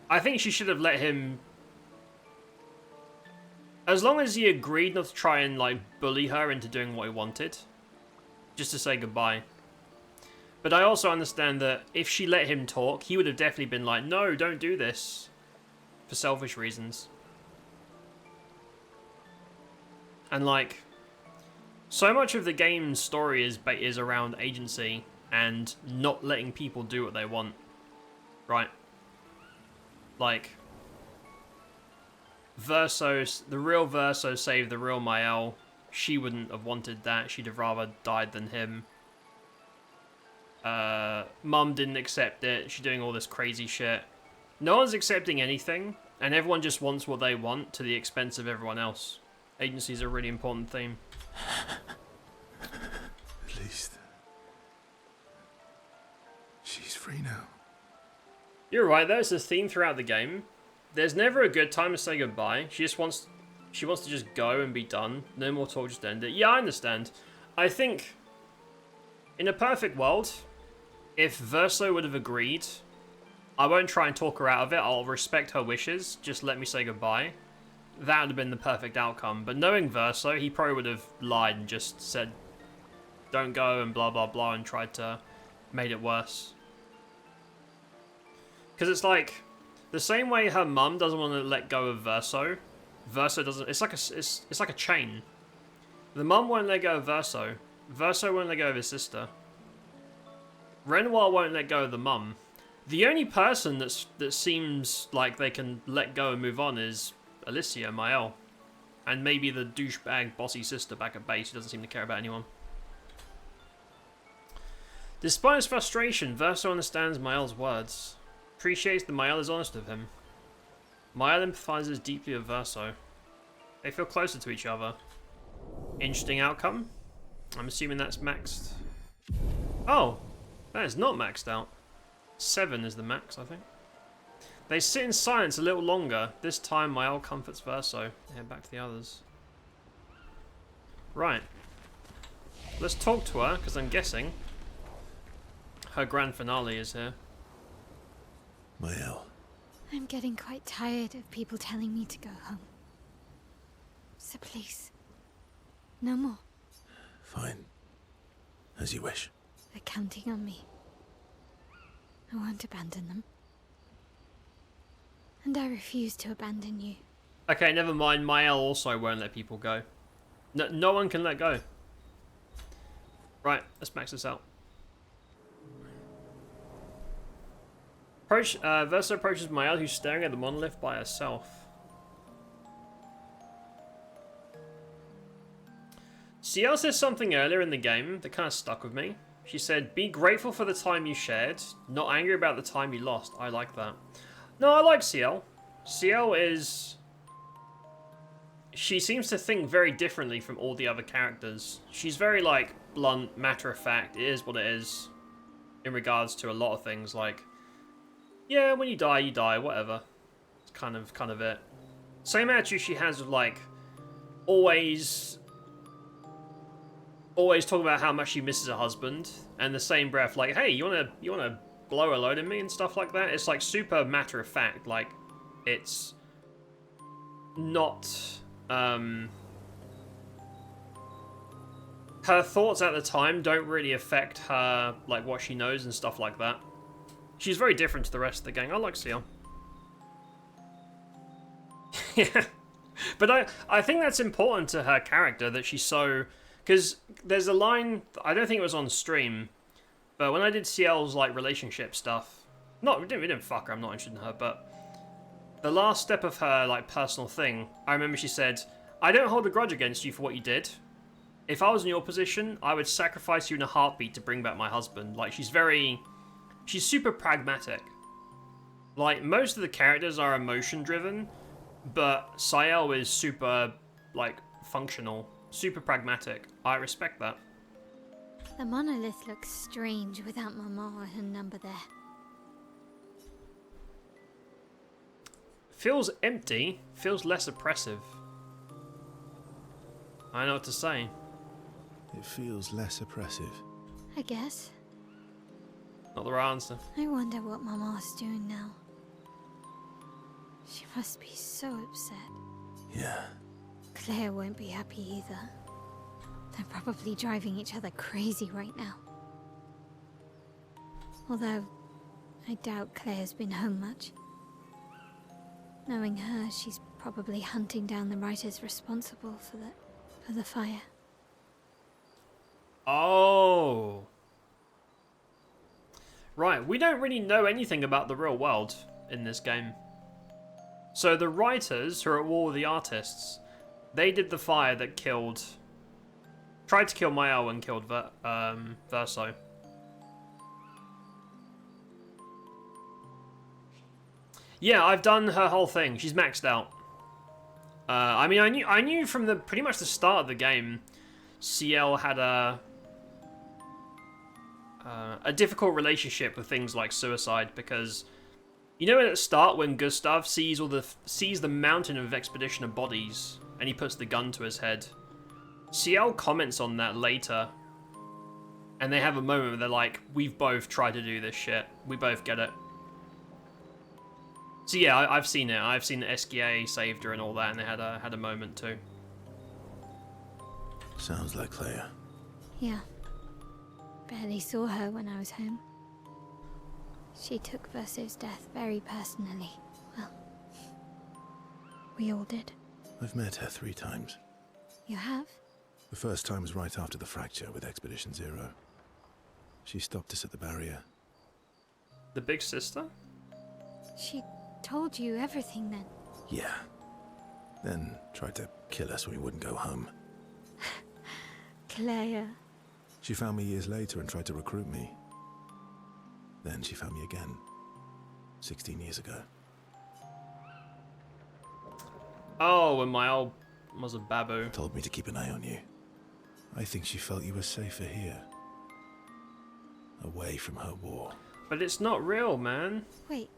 I think she should have let him... As long as he agreed not to try and, like, bully her into doing what he wanted. Just to say goodbye. But I also understand that if she let him talk, he would have definitely been like, no, don't do this. For selfish reasons. And, like... So much of the game's story is around agency and not letting people do what they want. Right? Like... the real Verso saved the real Mael. She wouldn't have wanted that. She'd have rather died than him. Mum didn't accept it. She's doing all this crazy shit. No one's accepting anything. And everyone just wants what they want to the expense of everyone else. Agency is a really important theme. At least she's free now. You're right, there's a theme throughout the game. There's never a good time to say goodbye. She wants to just go and be done. No more talk, just end it. Yeah, I understand. I think in a perfect world, if Verso would have agreed, I won't try and talk her out of it. I'll respect her wishes. Just let me say goodbye. That would have been the perfect outcome. But knowing Verso, he probably would have lied and just said, don't go and blah, blah, blah, and tried to made it worse. Because it's like, the same way her mum doesn't want to let go of Verso, Verso doesn't. It's like a chain. The mum won't let go of Verso. Verso won't let go of his sister. Renoir won't let go of the mum. The only person that seems like they can let go and move on is Alicia, Mael. And maybe the douchebag bossy sister back at base who doesn't seem to care about anyone. Despite his frustration, Verso understands Mael's words. Appreciates that Mael is honest with him. Mael empathizes deeply with Verso. They feel closer to each other. Interesting outcome. I'm assuming that's maxed. Oh, that is not maxed out. 7 is the max, I think. They sit in silence a little longer. This time, Mael comforts Verso. Head back to the others. Right. Let's talk to her, because I'm guessing her grand finale is here. Mael. I'm getting quite tired of people telling me to go home. So please, no more. Fine. As you wish. They're counting on me. I won't abandon them. And I refuse to abandon you. Okay, never mind. Mael also won't let people go. No one can let go. Right, let's max this out. Verso approaches Mael, who's staring at the monolith by herself. Ciel says something earlier in the game that kind of stuck with me. She said, be grateful for the time you shared, not angry about the time you lost. I like that. No, I like Ciel. Ciel is... She seems to think very differently from all the other characters. She's very, like, blunt, matter-of-fact. It is what it is. In regards to a lot of things, like... Yeah, when you die, whatever. It's kind of it. Same attitude she has with, like... Always talking about how much she misses her husband, and the same breath, like, hey, you wanna blow a load at me and stuff like that. It's like super matter of fact. Like, it's not. Her thoughts at the time don't really affect her, like what she knows and stuff like that. She's very different to the rest of the gang. I like Ciel. Yeah, but I think that's important to her character that she's so. Because there's a line, I don't think it was on stream, but when I did Ciel's, like, relationship stuff, we didn't fuck her, I'm not interested in her, but the last step of her, like, personal thing, I remember she said, I don't hold a grudge against you for what you did. If I was in your position, I would sacrifice you in a heartbeat to bring back my husband. Like, she's super pragmatic. Like, most of the characters are emotion-driven, but Ciel is super, like, functional. Super pragmatic. I respect that. The monolith looks strange without Mama or her number there. Feels empty. Feels less oppressive. I know what to say. It feels less oppressive. I guess. Not the right answer. I wonder what Mama's doing now. She must be so upset. Yeah. Claire won't be happy either. They're probably driving each other crazy right now. Although, I doubt Claire's been home much. Knowing her, she's probably hunting down the writers responsible for the fire. Oh. Right, we don't really know anything about the real world in this game. So the writers who are at war with the artists, they did the fire that tried to kill Mael and killed Yeah, I've done her whole thing. She's maxed out. I mean, I knew from the pretty much the start of the game, CL had a difficult relationship with things like suicide, because you know at the start when Gustav sees the mountain of expeditioner bodies and he puts the gun to his head. CL comments on that later, and they have a moment where they're like, "We've both tried to do this shit. We both get it." So yeah, I've seen it. I've seen that SGA saved her and all that, and they had a moment too. Sounds like Claire. Yeah. Barely saw her when I was home. She took Verso's death very personally. Well, we all did. I've met her 3 times. You have? The first time was right after the fracture with Expedition Zero. She stopped us at the barrier. The big sister? She told you everything then? Yeah. Then tried to kill us when we wouldn't go home. Claire. She found me years later and tried to recruit me. Then she found me again. 16 years ago. Oh, when my old was a babu. Told me to keep an eye on you. I think she felt you were safer here. Away from her war. But it's not real, man. Wait.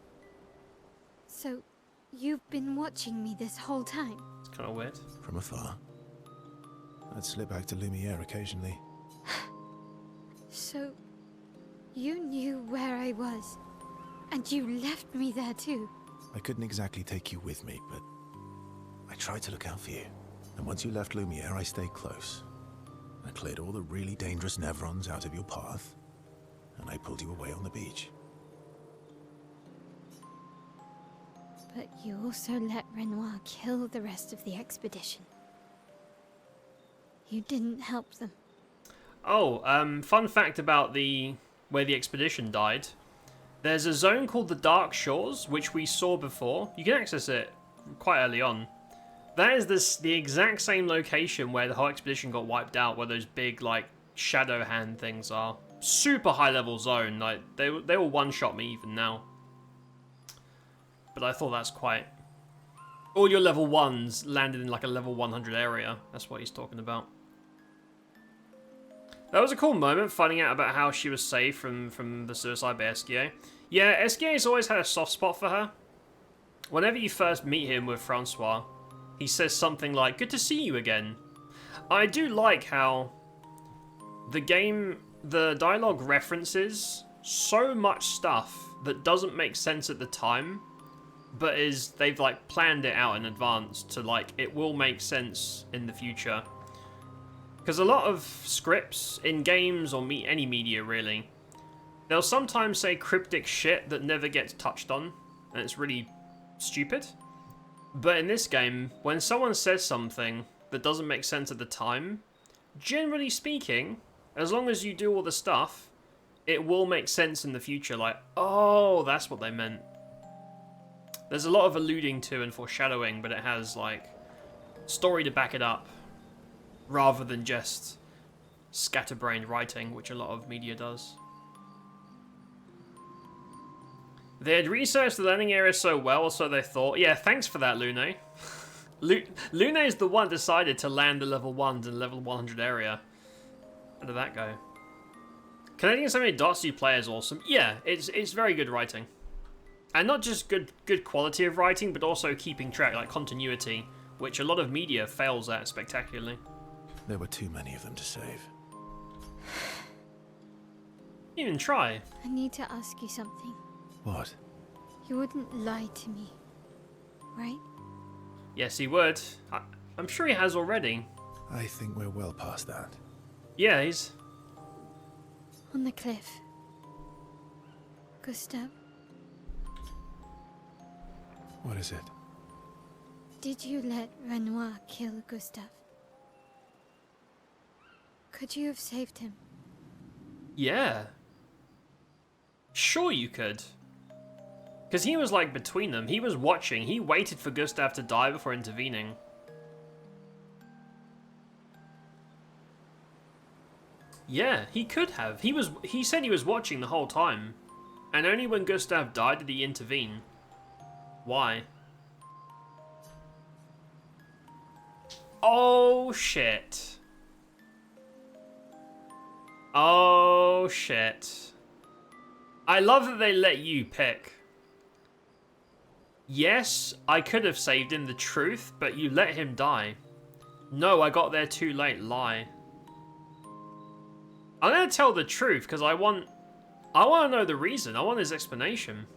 So, you've been watching me this whole time? It's kind of weird. From afar. I'd slip back to Lumiere occasionally. So, you knew where I was, and you left me there too? I couldn't exactly take you with me, but I tried to look out for you. And once you left Lumiere, I stayed close. I cleared all the really dangerous Nevrons out of your path, and I pulled you away on the beach. But you also let Renoir kill the rest of the expedition. You didn't help them. Oh, fun fact about where the expedition died. There's a zone called the Dark Shores, which we saw before. You can access it quite early on. That is the exact same location where the whole expedition got wiped out, where those big, like, shadow hand things are. Super high level zone. Like, they will one-shot me even now. But I thought that's quite... All your level 1s landed in, like, a level 100 area. That's what he's talking about. That was a cool moment, finding out about how she was saved from the suicide by SGA. Yeah, SGA's always had a soft spot for her. Whenever you first meet him with Francois, he says something like, "Good to see you again." I do like how the dialogue references so much stuff that doesn't make sense at the time, but they've like planned it out in advance to like, it will make sense in the future. Because a lot of scripts in games or any media really, they'll sometimes say cryptic shit that never gets touched on, and it's really stupid. But in this game, when someone says something that doesn't make sense at the time, generally speaking, as long as you do all the stuff, it will make sense in the future. Like, oh, that's what they meant. There's a lot of alluding to and foreshadowing, but it has like story to back it up, rather than just scatterbrained writing, which a lot of media does. They had researched the landing area so well, so they thought. Yeah, thanks for that, Lune. Lune is the one decided to land the level 1s in level 100 area. How did that go? Connecting so many dots you play is awesome. Yeah, it's very good writing. And not just good quality of writing, but also keeping track, like continuity, which a lot of media fails at spectacularly. There were too many of them to save. Even try. I need to ask you something. What? You wouldn't lie to me, right? Yes, he would. I'm sure he has already. I think we're well past that. Yeah, he's... On the cliff. Gustav. What is it? Did you let Renoir kill Gustav? Could you have saved him? Yeah. Sure you could. Because he was like between them. He was watching. He waited for Gustav to die before intervening. Yeah, he could have. He said he was watching the whole time. And only when Gustav died did he intervene. Why? Oh, shit. Oh, shit. I love that they let you pick. Yes, I could have saved him the truth, but you let him die. No, I got there too late, lie. I'm gonna tell the truth, because I want to know the reason. I want his explanation.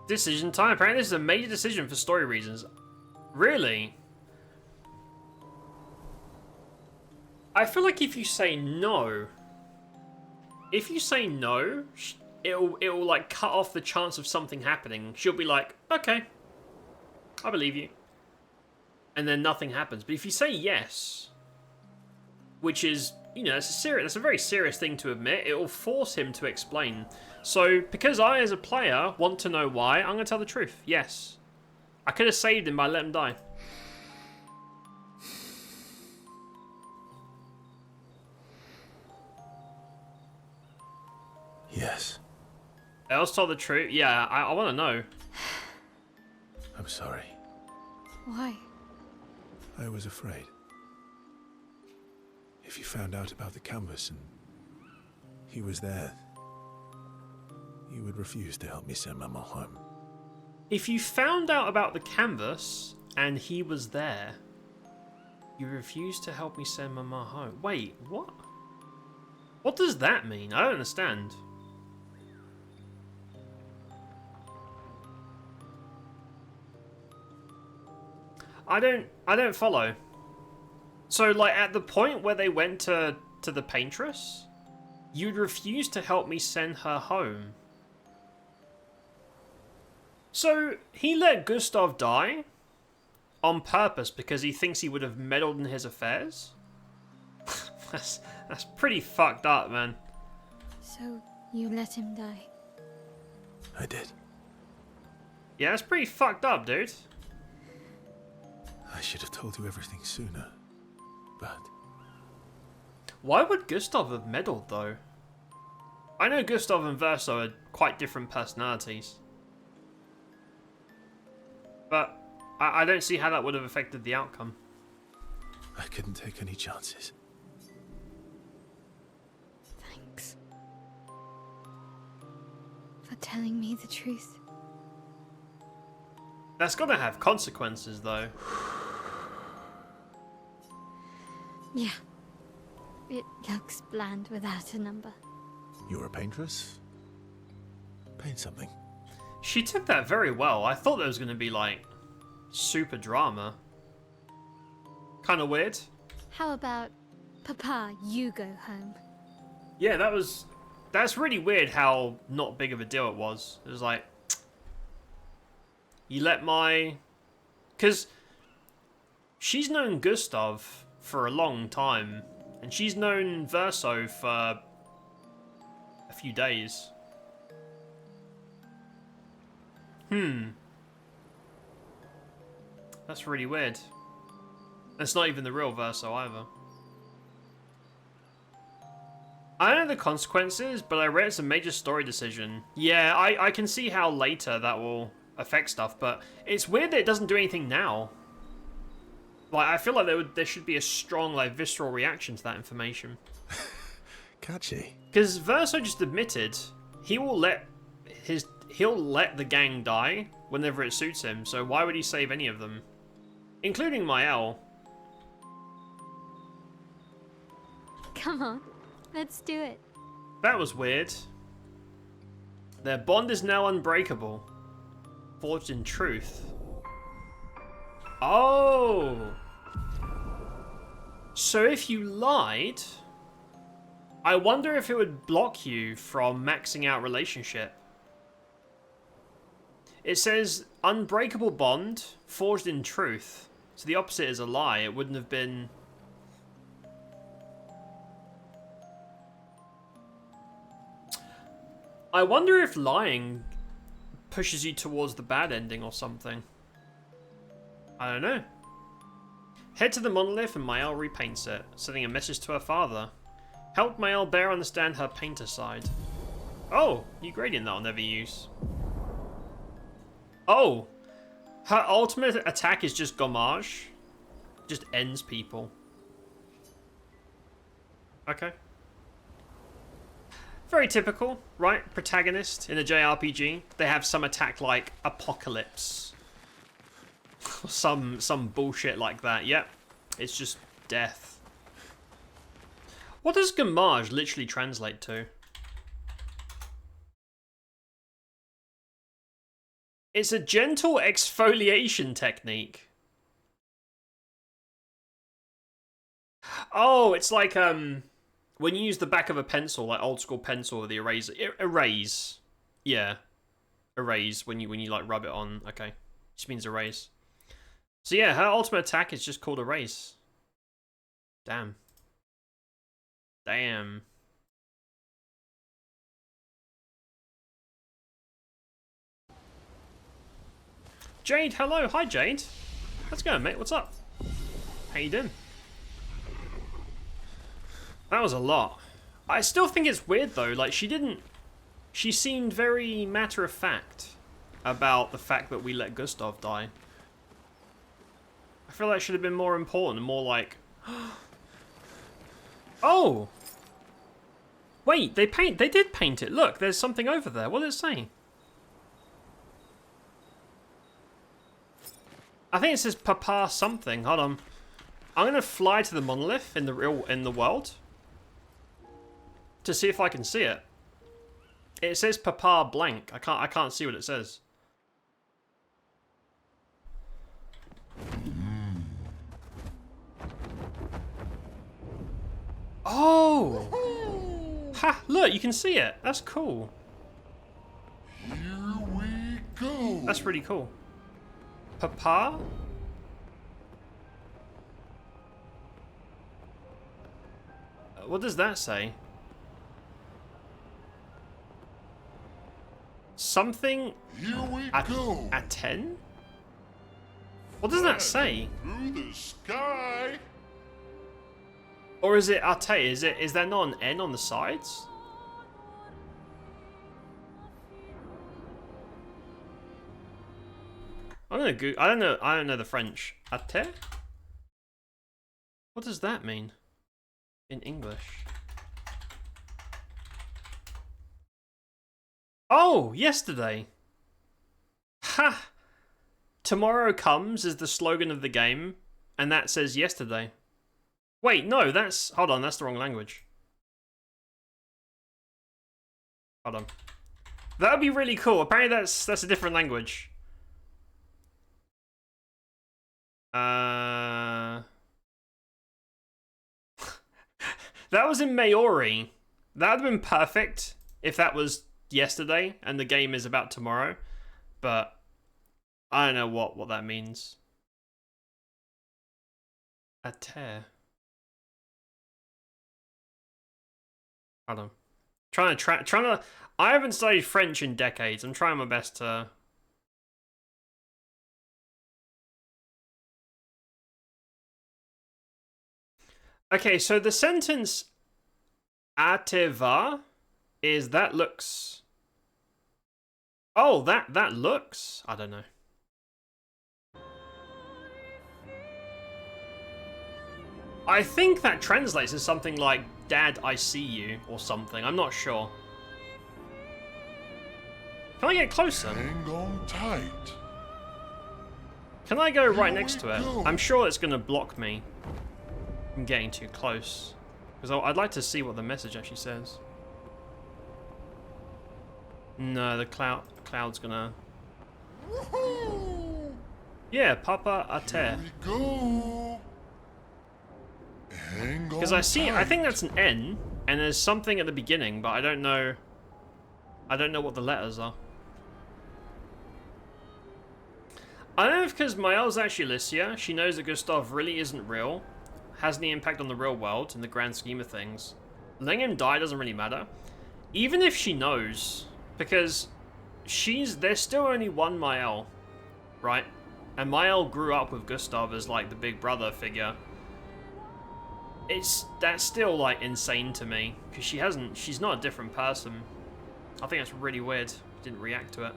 Decision time. Apparently this is a major decision for story reasons. Really? I feel like if you say no, it'll like cut off the chance of something happening. She'll be like, okay, I believe you. And then nothing happens. But if you say yes, which is, you know, that's a very serious thing to admit, it will force him to explain. So, because I, as a player, want to know why, I'm going to tell the truth. Yes. I could have saved him by letting him die. Yes. Else tell the truth? Yeah, I want to know. I'm sorry. Why? I was afraid. If you found out about the canvas and he was there, you would refuse to help me send Mama home. If you found out about the canvas and he was there, you refused to help me send Mama home. Wait, what? What does that mean? I don't understand. I don't follow. So, like, at the point where they went to the paintress, you'd refuse to help me send her home. So, he let Gustav die on purpose because he thinks he would have meddled in his affairs? that's pretty fucked up, man. So, you let him die? I did. Yeah, that's pretty fucked up, dude. I should have told you everything sooner, but... Why would Gustav have meddled, though? I know Gustav and Verso are quite different personalities. But I don't see how that would have affected the outcome. I couldn't take any chances. Thanks. For telling me the truth. That's gotta have consequences, though. Yeah. It looks bland without a number. You're a paintress? Paint something. She took that very well. I thought there was gonna be, like, super drama. Kinda weird. How about, Papa, you go home? Yeah, that's really weird how not big of a deal it was. It was like, you let my... Because she's known Gustav for a long time, and she's known Verso for a few days. That's really weird. That's not even the real Verso either. I don't know the consequences, but I read it's a major story decision. Yeah, I can see how later that will affect stuff, but it's weird that it doesn't do anything now. Like, I feel like there should be a strong, like, visceral reaction to that information. Catchy. Because Verso just admitted he'll let the gang die whenever it suits him, so why would he save any of them? Including Mael. Come on, let's do it. That was weird. Their bond is now unbreakable. Forged in truth. Oh! So if you lied, I wonder if it would block you from maxing out relationship. It says unbreakable bond, forged in truth. So the opposite is a lie. It wouldn't have been... I wonder if lying pushes you towards the bad ending or something. I don't know. Head to the monolith and Mael repaints it, sending a message to her father. Help Mael better understand her painter side. Oh, new gradient that I'll never use. Oh, her ultimate attack is just gommage. Just ends people. Okay. Very typical, right? Protagonist in a JRPG. They have some attack like Apocalypse. Or some bullshit like that. Yep. It's just death. What does gommage literally translate to? It's a gentle exfoliation technique. Oh, it's like when you use the back of a pencil, like old school pencil with the eraser. Erase. Yeah. Erase when you like rub it on. Okay. Just means erase. So yeah, her ultimate attack is just called erase. Damn. Damn. Jade, hello. Hi, Jade. How's it going, mate? What's up? How you doing? That was a lot. I still think it's weird, though. Like, she seemed very matter-of-fact about the fact that we let Gustav die. I feel like it should have been more important and more like... Oh! Wait, they did paint it. Look, there's something over there. What does it say? I think it says Papa something. Hold on. I'm gonna fly to the monolith in the world to see if I can see it. It says Papa blank. I can't see what it says. Oh! Ha! Look, you can see it. That's cool. Here we go. That's really cool. Papa? What does that say? Something Here we at, go. At 10? What does that say? Through the sky. Or is it Ate? Is there not an N on the sides? I'm gonna go. I don't know the French. Ate? What does that mean in English? Oh, yesterday. Ha! Tomorrow comes is the slogan of the game, and that says yesterday. Wait, no, that's... Hold on, that's the wrong language. Hold on. That would be really cool. Apparently that's a different language. That was in Maori. That would have been perfect if that was yesterday and the game is about tomorrow. But I don't know what that means. A tear. Hold on. Trying to. I haven't studied French in decades. I'm trying my best to. Okay, so the sentence "ateva" is that looks. Oh, that looks. I don't know. I think that translates as something like "Dad, I see you" or something. I'm not sure. Can I get closer? Hang on tight. Can I go right next to it? I'm sure it's going to block me from getting too close. Because I'd like to see what the message actually says. No, the cloud's gonna... Yeah, Papa Ate. Here we go. Because I think that's an N, and there's something at the beginning, but I don't know what the letters are. I don't know if because Mael's actually Alicia, she knows that Gustav really isn't real, has any impact on the real world in the grand scheme of things. Letting him die doesn't really matter. Even if she knows, because there's still only one Mael, right? And Mael grew up with Gustav as like the big brother figure. That's still like insane to me because she's not a different person. I think that's really weird. Didn't react to it.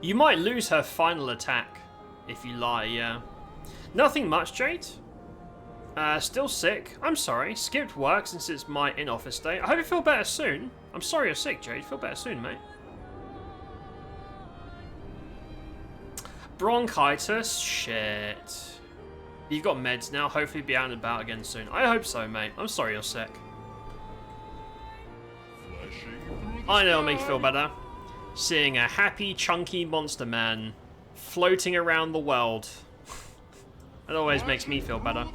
You might lose her final attack if you lie, yeah. Nothing much, Jade. Still sick. I'm sorry. Skipped work since it's my in-office day. I hope you feel better soon. I'm sorry you're sick, Jade. Feel better soon, mate. Bronchitis? Shit. You've got meds now. Hopefully be out and about again soon. I hope so, mate. I'm sorry you're sick. I know it'll make you feel better. Seeing a happy, chunky monster man floating around the world. It always makes me feel better.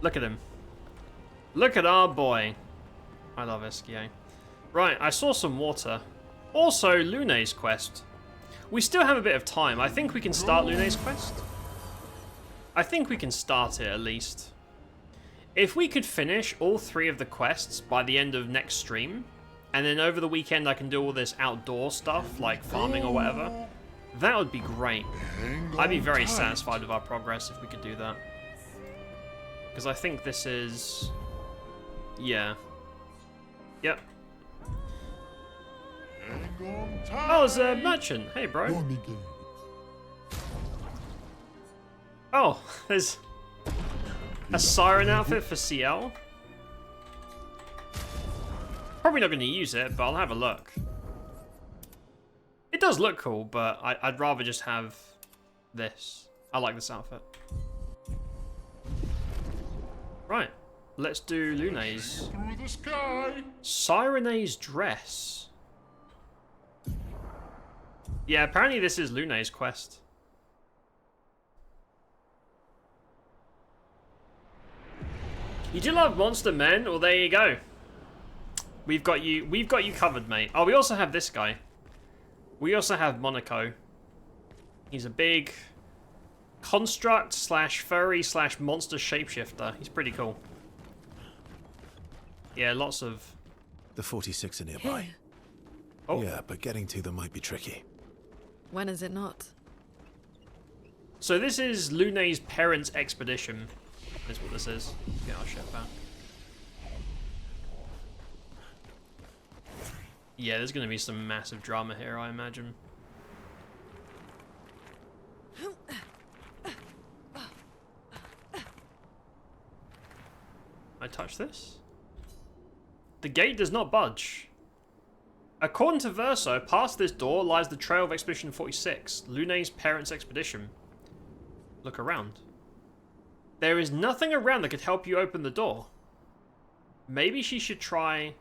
Look at him. Look at our boy. I love Esquier. Right, I saw some water. Also, Lune's quest. We still have a bit of time. I think we can start Lune's quest. I think we can start it, at least. If we could finish all 3 of the quests by the end of next stream, and then over the weekend I can do all this outdoor stuff, like farming or whatever, that would be great. I'd be very satisfied with our progress if we could do that. Because I think this is... yeah. Yep. Oh, there's a merchant. Hey, bro. Oh, there's a siren outfit for CL. Probably not going to use it, but I'll have a look. It does look cool, but I'd rather just have this. I like this outfit. Right, let's do Lune's. Sirene's dress. Yeah, apparently this is Lune's quest. You do love monster men? Well, there you go. We've got you covered, mate. Oh, we also have this guy. We also have Monaco. He's a big construct slash furry slash monster shapeshifter. He's pretty cool. Yeah, lots of... The 46 are nearby. Oh. Yeah, but getting to them might be tricky. When is it not? So this is Lune's parents' expedition. That's what this is. Get our shit back. Yeah, there's going to be some massive drama here, I imagine. I touch this? The gate does not budge. According to Verso, past this door lies the trail of Expedition 46, Lune's parents' expedition. Look around. There is nothing around that could help you open the door. Maybe she should try...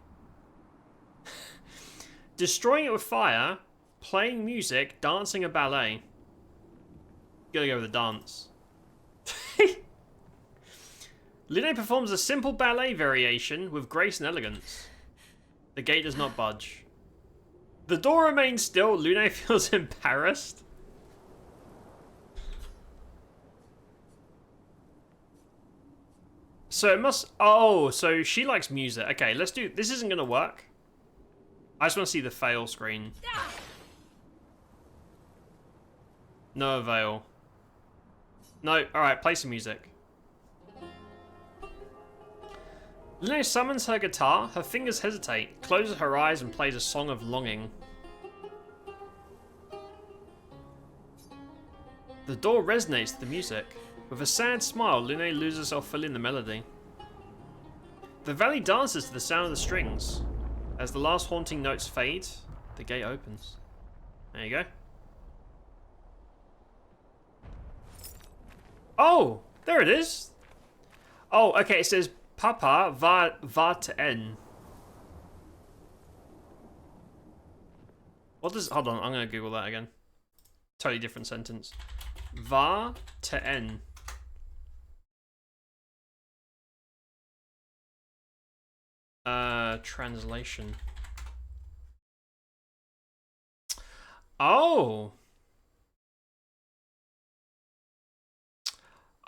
destroying it with fire, playing music, dancing a ballet. Gotta go with the dance. Lune performs a simple ballet variation with grace and elegance. The gate does not budge. The door remains still. Lune feels embarrassed. So it must... oh, so she likes music. Okay, let's do... this isn't going to work. I just want to see the fail screen. No avail. No, alright, play some music. Lune summons her guitar, her fingers hesitate, closes her eyes and plays a song of longing. The door resonates to the music. With a sad smile, Lune loses herself fully in the melody. The valley dances to the sound of the strings. As the last haunting notes fade, the gate opens. There you go. Oh, there it is. Oh, okay, it says Papa va to N. What does... hold on, I'm going to Google that again. Totally different sentence. Va to N. Translation. Oh.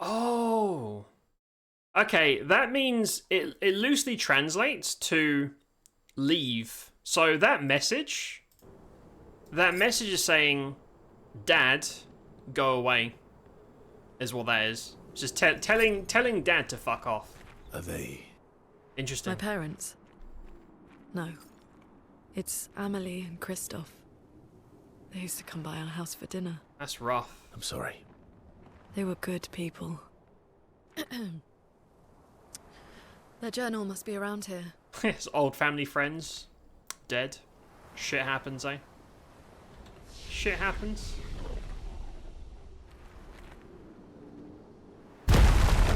Oh. Okay, that means it loosely translates to leave. So that message is saying, Dad, go away. is what that is. It's just telling Dad to fuck off. Are they... Interesting. My parents? No. It's Amelie and Christoph. They used to come by our house for dinner. That's rough. I'm sorry. They were good people. Their journal must be around here. It's old family friends. Dead. Shit happens, eh? Shit happens.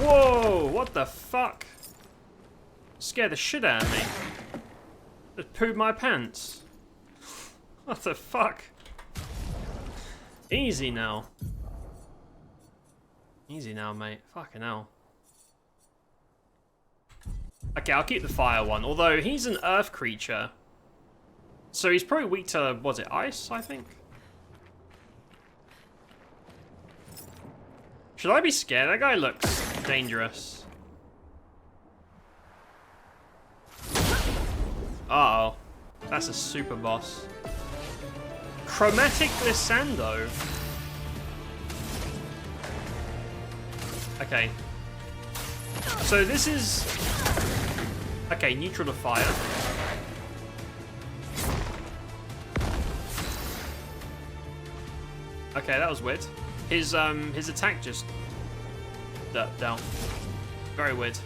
Whoa! What the fuck? Scared the shit out of me. Just pooed my pants. What the fuck? Easy now. Easy now, mate. Fucking hell. Okay, I'll keep the fire one. Although, he's an earth creature. So he's probably weak to, was it ice, I think? Should I be scared? That guy looks dangerous. Uh-oh. That's a super boss. Chromatic Glissando. Okay. So this is... Okay, neutral to fire. Okay, that was weird. His attack just... down. Very weird.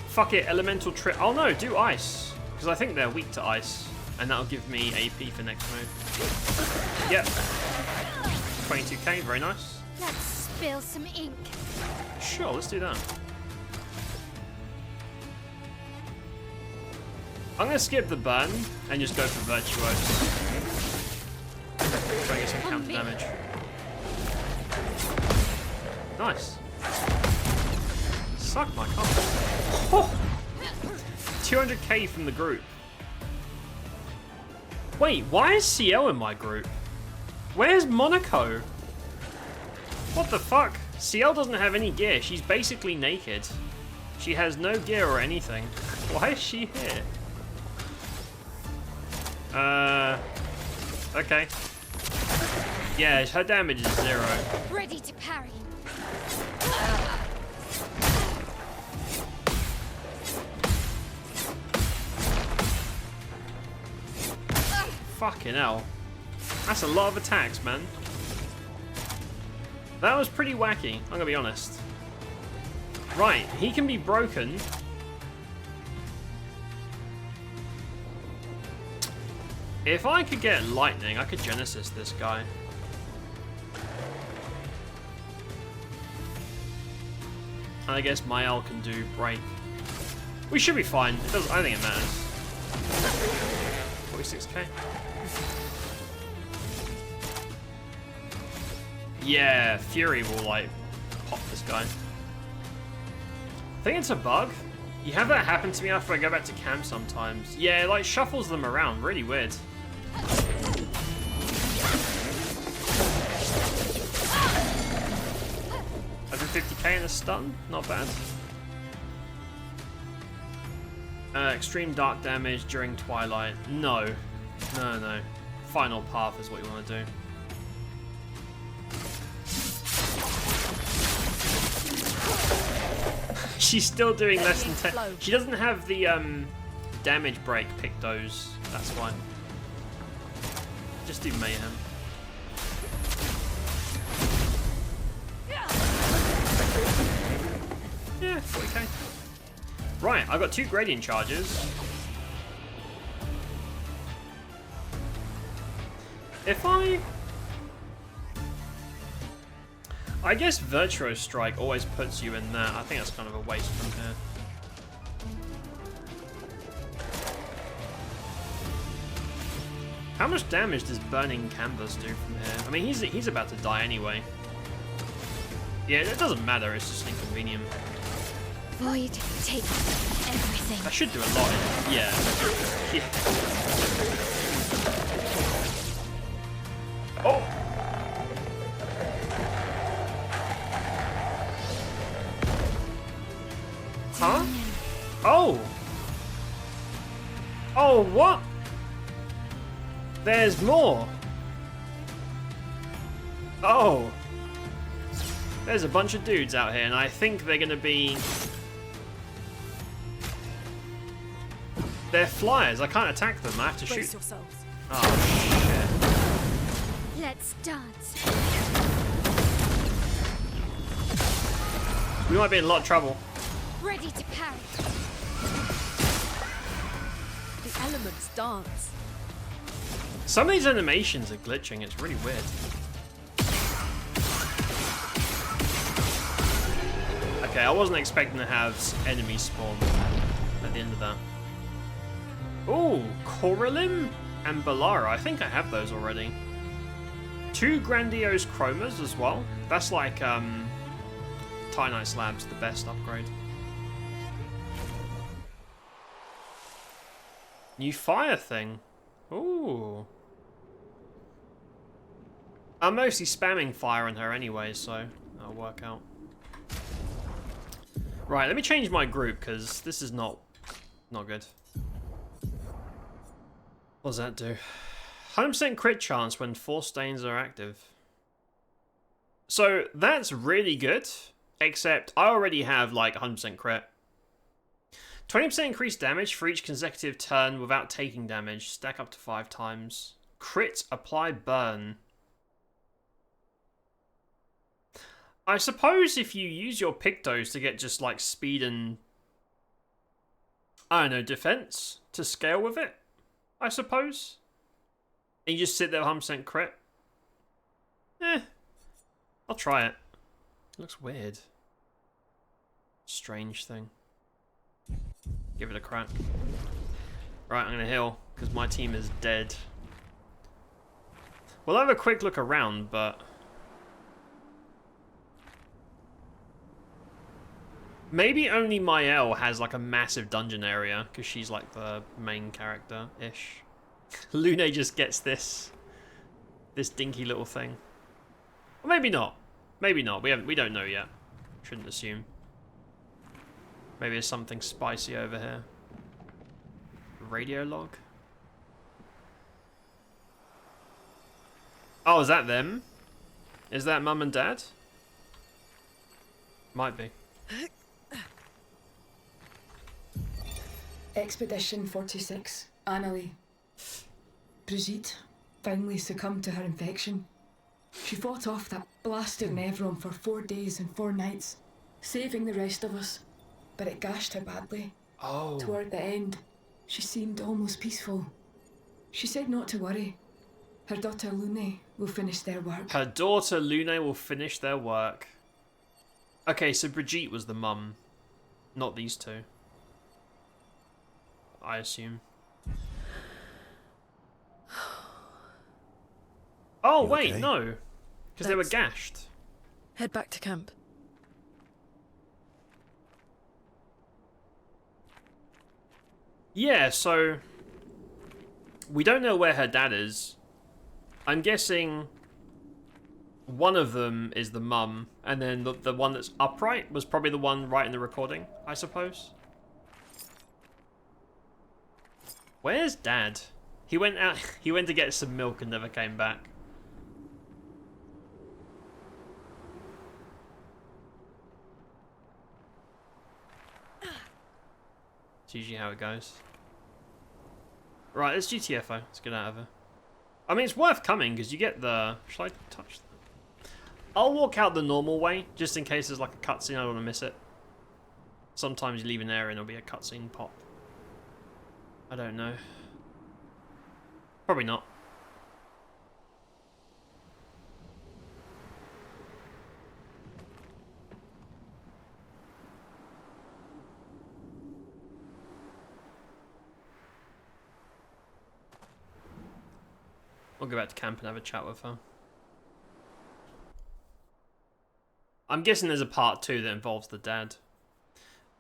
Fuck it, elemental trip. Oh no, do ice. Because I think they're weak to ice. And that'll give me AP for next move. Yep. 22k, very nice. Let's spill some ink. Sure, let's do that. I'm gonna skip the burn and just go for Virtuose. Try and get some counter damage. Nice. Suck my cock. Oh! 200k from the group. Wait, why is CL in my group? Where's Monaco? What the fuck? CL doesn't have any gear. She's basically naked. She has no gear or anything. Why is she here? Okay. Yeah, her damage is 0. Ready to parry. Fucking hell. That's a lot of attacks, man. That was pretty wacky, I'm gonna be honest. Right, he can be broken. If I could get lightning, I could Genesis this guy. And I guess Mael can do break. We should be fine. It does, I think it matters. 46k. Yeah, Fury will like pop this guy. I think it's a bug. You have that happen to me after I go back to camp sometimes. Yeah, it like shuffles them around. Really weird. Over 50k in a stun? Not bad. Extreme dark damage during twilight. No. No, no. Final path is what you want to do. She's still doing less than 10. She doesn't have the damage break Pictos. That's why. Just do mayhem. Yeah, 40k. Right, I've got 2 gradient charges. If I guess Virtuose Strike always puts you in there. I think that's kind of a waste from here. How much damage does Burning Canvas do from here? I mean, he's about to die anyway. Yeah, it doesn't matter. It's just inconvenient. Void, take everything. I should do a lot. Yeah. Oh. Huh? Oh! Oh, what? There's more! Oh! There's a bunch of dudes out here, and I think they're gonna be... They're flyers. I can't attack them. I have to Brace shoot. yourselves. Oh, shit. Let's dance. We might be in a lot of trouble. Ready to parry. The elements dance. Some of these animations are glitching. It's really weird. Okay, I wasn't expecting to have enemies spawn at the end of that. Ooh, Coralim and Balara. I think I have those already. 2 Grandiose Chromas as well. That's like, Titanite Slab's the best upgrade. New fire thing. Ooh. I'm mostly spamming fire on her anyway, so that'll work out. Right, let me change my group, because this is not good. What does that do? 100% crit chance when 4 stains are active. So, that's really good, except I already have, like, 100% crit. 20% increased damage for each consecutive turn without taking damage. Stack up to 5 times. Crit, apply, burn. I suppose if you use your Pictos to get just like speed and, I don't know, defense to scale with it, I suppose. And you just sit there with 100% crit. I'll try it. It looks weird. Strange thing. Give it a crack. Right, I'm gonna heal, because my team is dead. We'll have a quick look around, but... maybe only Mael has like a massive dungeon area, because she's like the main character-ish. Lune just gets this dinky little thing. Or maybe not. Maybe not. We don't know yet. Shouldn't assume. Maybe there's something spicy over here. Radio log? Oh, is that them? Is that Mum and Dad? Might be. Expedition 46, Annalie. Brigitte finally succumbed to her infection. She fought off that blasted Nevron for 4 days and 4 nights, saving the rest of us, but it gashed her badly. Oh. Toward the end, she seemed almost peaceful. She said not to worry. Her daughter Lune will finish their work. Her daughter Lune will finish their work. Okay, so Brigitte was the mum, not these two. I assume. Oh, You wait, okay? no. Because they were Let's gashed. Head back to camp. Yeah, so... we don't know where her dad is. I'm guessing... one of them is the mum, and then the one that's upright was probably the one right in the recording, I suppose. Where's Dad? He went out. He went to get some milk and never came back. It's usually how it goes. Right, let's GTFO. Let's get out of here. I mean, it's worth coming because you get the. Should I touch that? I'll walk out the normal way just in case there's like a cutscene. I don't want to miss it. Sometimes you leave an area and there'll be a cutscene pop. I don't know. Probably not. We'll go back to camp and have a chat with her. I'm guessing there's a part 2 that involves the dad.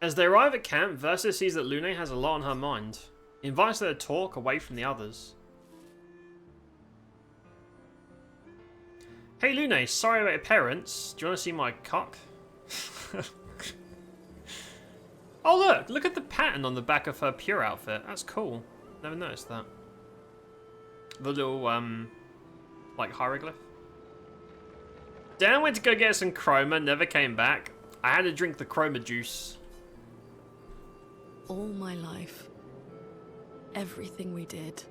As they arrive at camp, Versa sees that Lune has a lot on her mind. He invites her to talk away from the others. Hey Lune, sorry about your parents. Do you want to see my cock? Oh look at the pattern on the back of her pure outfit. That's cool. Never noticed that. The little, like hieroglyph. Dan went to go get some chroma, never came back. I had to drink the chroma juice. All my life, everything we did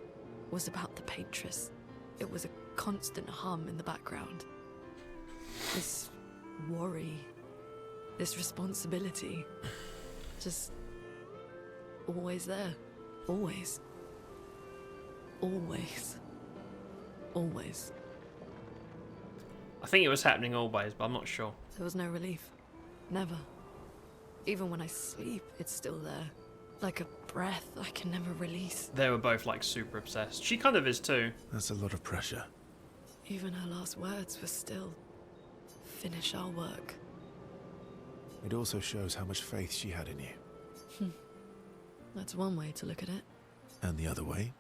was about the Patris. It was a constant hum in the background. This worry, this responsibility, just always there. Always. Always. Always. I think it was happening always, but I'm not sure. There was no relief. Never. Even when I sleep, it's still there. Like a breath I can never release. They were both like super obsessed. She kind of is too. That's a lot of pressure. Even her last words were still, finish our work. It also shows how much faith she had in you. That's one way to look at it. And the other way?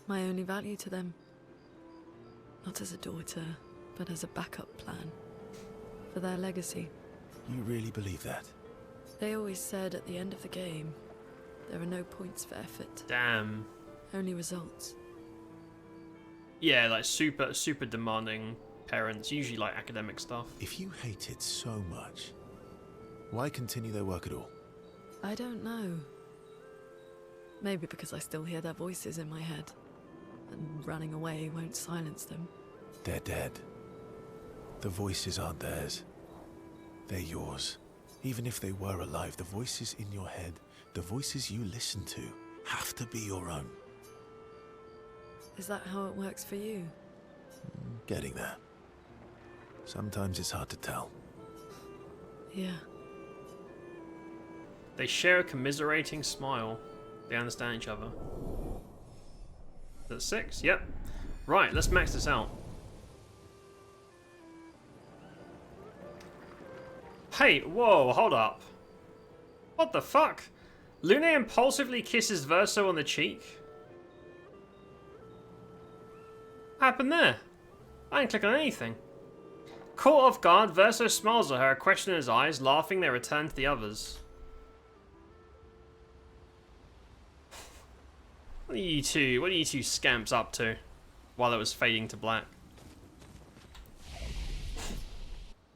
My only value to them. Not as a daughter, but as a backup plan. For their legacy. You really believe that? They always said at the end of the game, there are no points for effort. Damn. Only results. Yeah, like super demanding parents, usually like academic stuff. If you hate it so much, why continue their work at all? I don't know. Maybe because I still hear their voices in my head, and running away won't silence them. They're dead. The voices aren't theirs. They're yours. Even if they were alive, the voices in your head, the voices you listen to, have to be your own. Is that how it works for you? Getting there. Sometimes it's hard to tell. Yeah. They share a commiserating smile. They understand each other. That's 6? Yep. Right, let's max this out. Hey, whoa, hold up. What the fuck? Lune impulsively kisses Verso on the cheek? What happened there? I didn't click on anything. Caught off guard, Verso smiles at her, a question in his eyes. Laughing, they return to the others. What are you two scamps up to? While it was fading to black.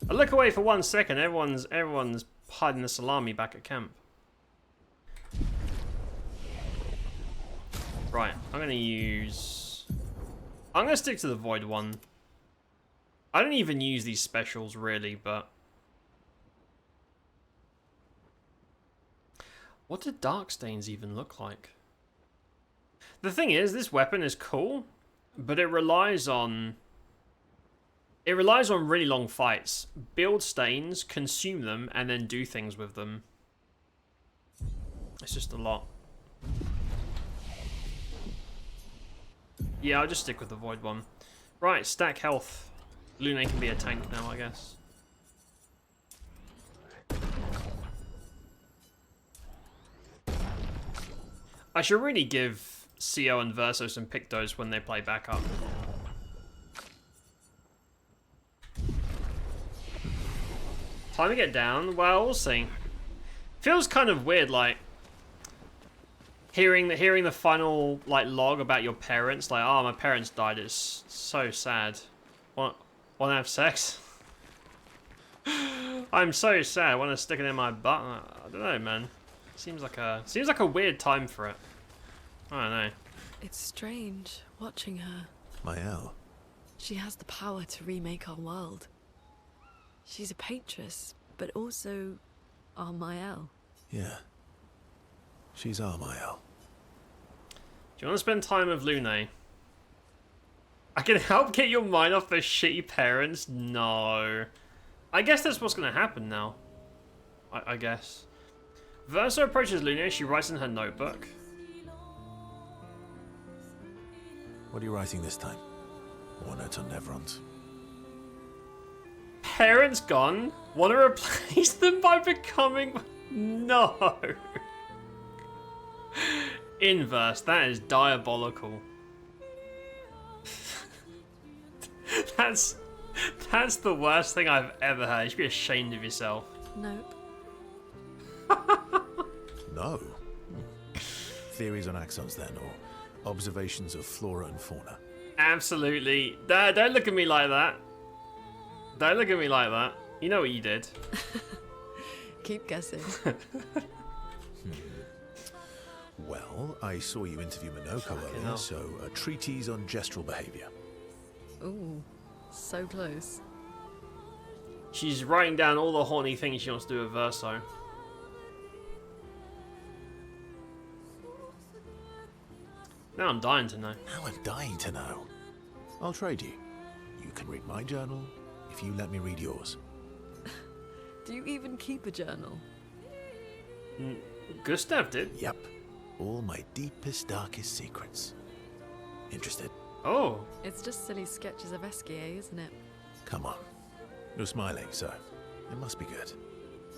I look away for 1 second, everyone's hiding the salami back at camp. Right, I'm gonna stick to the void one. I don't even use these specials really, but what do dark stains even look like? The thing is, this weapon is cool, but it relies on really long fights. Build stains, consume them, and then do things with them. It's just a lot. Yeah, I'll just stick with the void one. Right, stack health. Lune can be a tank now, I guess. I should really give CO and Verso some Pictos when they play backup. Time to get down? Well, we'll see. Feels kind of weird, like hearing the final like log about your parents. Like, oh, my parents died. It's so sad. Want to have sex? I'm so sad. Want to stick it in my butt? I don't know, man. Seems like a weird time for it. I don't know. It's strange watching her. Mael. She has the power to remake our world. She's a Patris, but also our Mael. Yeah. She's our Mael. Do you want to spend time with Lune? I can help get your mind off the shitty parents? No. I guess that's what's going to happen now. I guess. Verso approaches Lune. She writes in her notebook. What are you writing this time? War notes on Nevrons. Parents gone? Want to replace them by becoming... No. Inverse. That is diabolical. That's the worst thing I've ever heard. You should be ashamed of yourself. Nope. No. Theories on axons then, or observations of flora and fauna? Absolutely. Don't look at me like that. Don't look at me like that. You know what you did. Keep guessing. Well, I saw you interview Minoko earlier, so a treatise on gestural behavior. Ooh, so close. She's writing down all the horny things she wants to do with Verso. Now I'm dying to know. Now I'm dying to know. I'll trade you. You can read my journal if you let me read yours. Do you even keep a journal? Gustav did. Yep. All my deepest, darkest secrets. Interested? Oh. It's just silly sketches of Esquier, isn't it? Come on. You're smiling, so it must be good.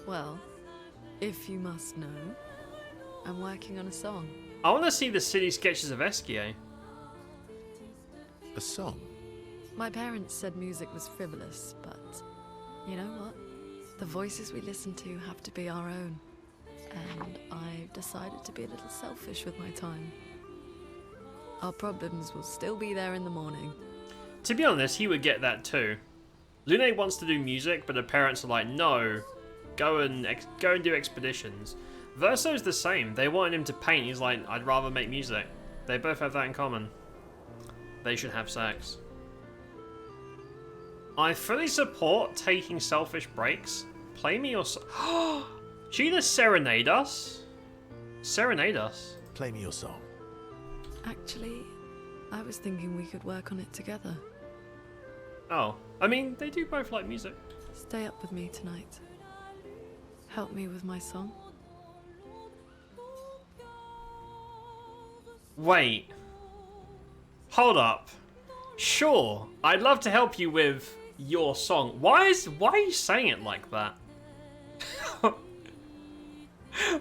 Well, if you must know, I'm working on a song. I want to see the silly sketches of Esquier. A song? My parents said music was frivolous, but you know what? The voices we listen to have to be our own. And I've decided to be a little selfish with my time. Our problems will still be there in the morning. To be honest, he would get that too. Lune wants to do music, but her parents are like, no, go and do expeditions. Verso's the same. They wanted him to paint. He's like, I'd rather make music. They both have that in common. They should have sex. I fully support taking selfish breaks. Play me your song. She gonna serenade us? Serenade us? Play me your song. Actually, I was thinking we could work on it together. Oh, I mean, they do both like music. Stay up with me tonight. Help me with my song. Wait. Hold up. Sure, I'd love to help you with your song. Why are you saying it like that?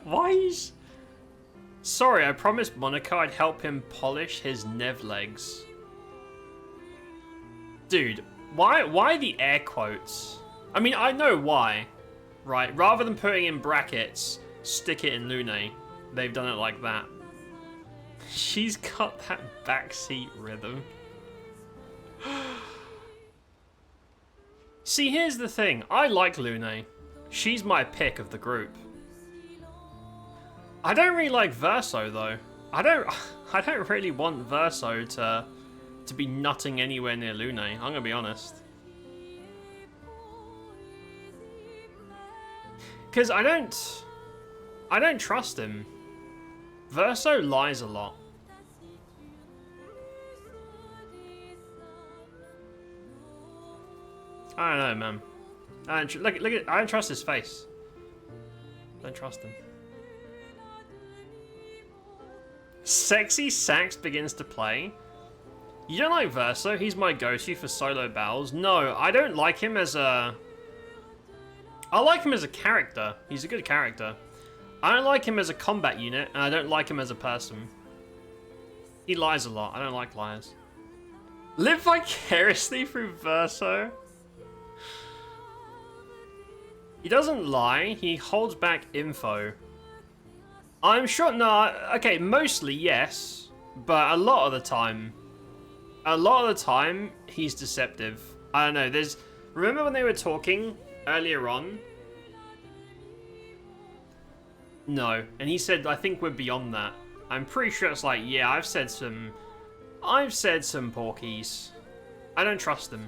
Why is... Sorry, I promised Monaco I'd help him polish his Nev legs. Dude, why the air quotes? I mean, I know why, right? Rather than putting in brackets, stick it in Lune. They've done it like that. She's got that backseat rhythm. See, here's the thing. I like Lune. She's my pick of the group. I don't really like Verso though. I don't really want Verso to be nutting anywhere near Lune. I'm gonna be honest. Cause I don't trust him. Verso lies a lot. I don't know, man. I don't trust his face. Don't trust him. Sexy Sax begins to play. You don't like Verso? He's my go-to for solo battles. No, I don't like him as a... I like him as a character. He's a good character. I don't like him as a combat unit, and I don't like him as a person. He lies a lot. I don't like liars. Live vicariously through Verso? He doesn't lie. He holds back info. I'm sure... No, okay, mostly yes. But a lot of the time... he's deceptive. I don't know, there's... Remember when they were talking earlier on? No. And he said, I think we're beyond that. I'm pretty sure it's like, yeah, I've said some porkies. I don't trust them.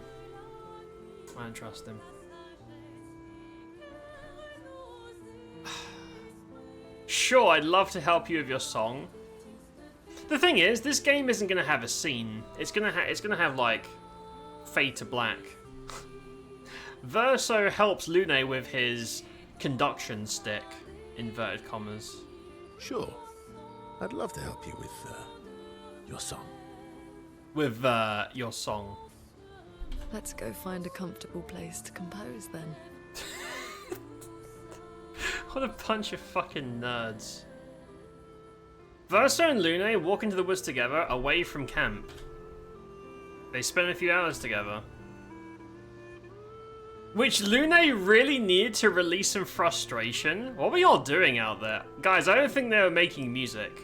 I don't trust them. Sure, I'd love to help you with your song. The thing is, this game isn't gonna have a scene. It's gonna have like fade to black. Verso helps Lune with his conduction stick, inverted commas. Sure, I'd love to help you with your song. With your song. Let's go find a comfortable place to compose then. What a bunch of fucking nerds. Verso and Lune walk into the woods together, away from camp. They spend a few hours together. Which Lune really needed to release some frustration. What were y'all doing out there? Guys, I don't think they were making music.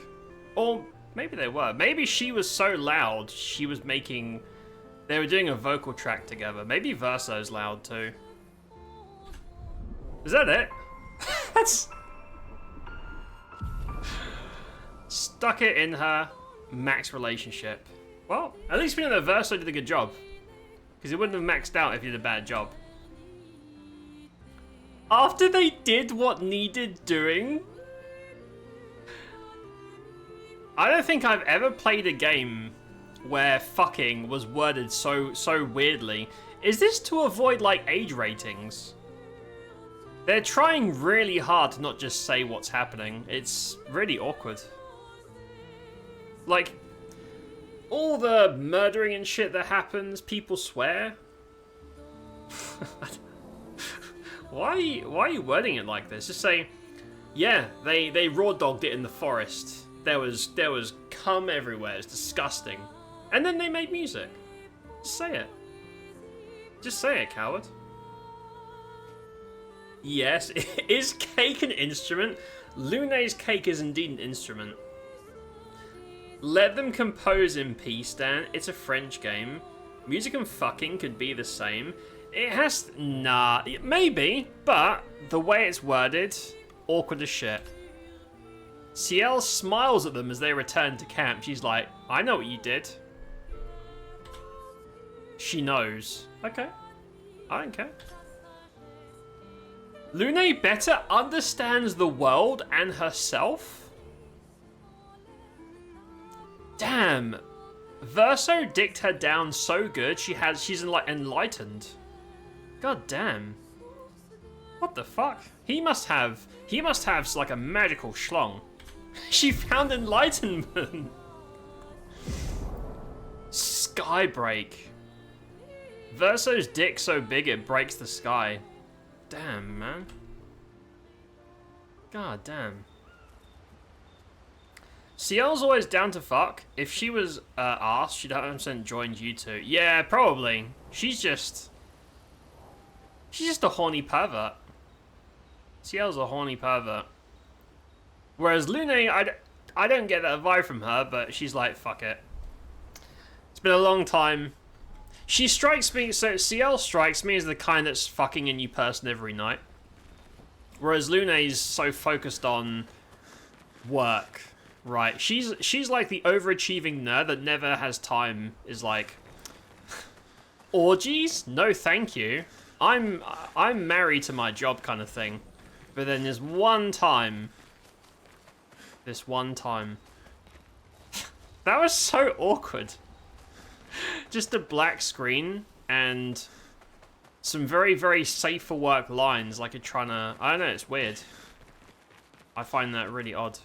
Or maybe they were. Maybe she was so loud, she was making They were doing a vocal track together. Maybe Verso's loud too. Is that it? That's... Stuck it in her. Max relationship. Well, at least we know that Verso did a good job. Because it wouldn't have maxed out if he did a bad job. After they did what needed doing... I don't think I've ever played a game where fucking was worded so weirdly. Is this to avoid, like, age ratings? They're trying really hard to not just say what's happening. It's really awkward. Like, all the murdering and shit that happens, people swear. Why are you wording it like this? Just say, yeah, they raw dogged it in the forest. There was cum everywhere. It's disgusting. And then they made music. Just say it. Just say it, coward. Yes, is cake an instrument? Lune's cake is indeed an instrument. Let them compose in peace, Dan. It's a French game. Music and fucking could be the same. It has... Nah, maybe, but the way it's worded, awkward as shit. Ciel smiles at them as they return to camp. She's like, I know what you did. She knows. Okay. I don't care. Lune better understands the world and herself? Damn. Verso dicked her down so good she's enlightened. God damn. What the fuck? He must have like a magical schlong. She found enlightenment. Skybreak. Verso's dick so big it breaks the sky. Damn, man. God damn. Ciel's always down to fuck. If she was asked, she'd 100% joined you two. Yeah, probably. She's just a horny pervert. Ciel's a horny pervert. Whereas Lune, I don't get that vibe from her, but she's like, fuck it. It's been a long time. She strikes me, so Ciel strikes me as the kind that's fucking a new person every night. Whereas Lune's so focused on work, right? She's like the overachieving nerd that never has time, is like, orgies? No thank you. I'm married to my job kind of thing. But then there's one time. This one time. That was so awkward. Just a black screen and some very, very safe for work lines like you're trying to... I don't know, it's weird. I find that really odd.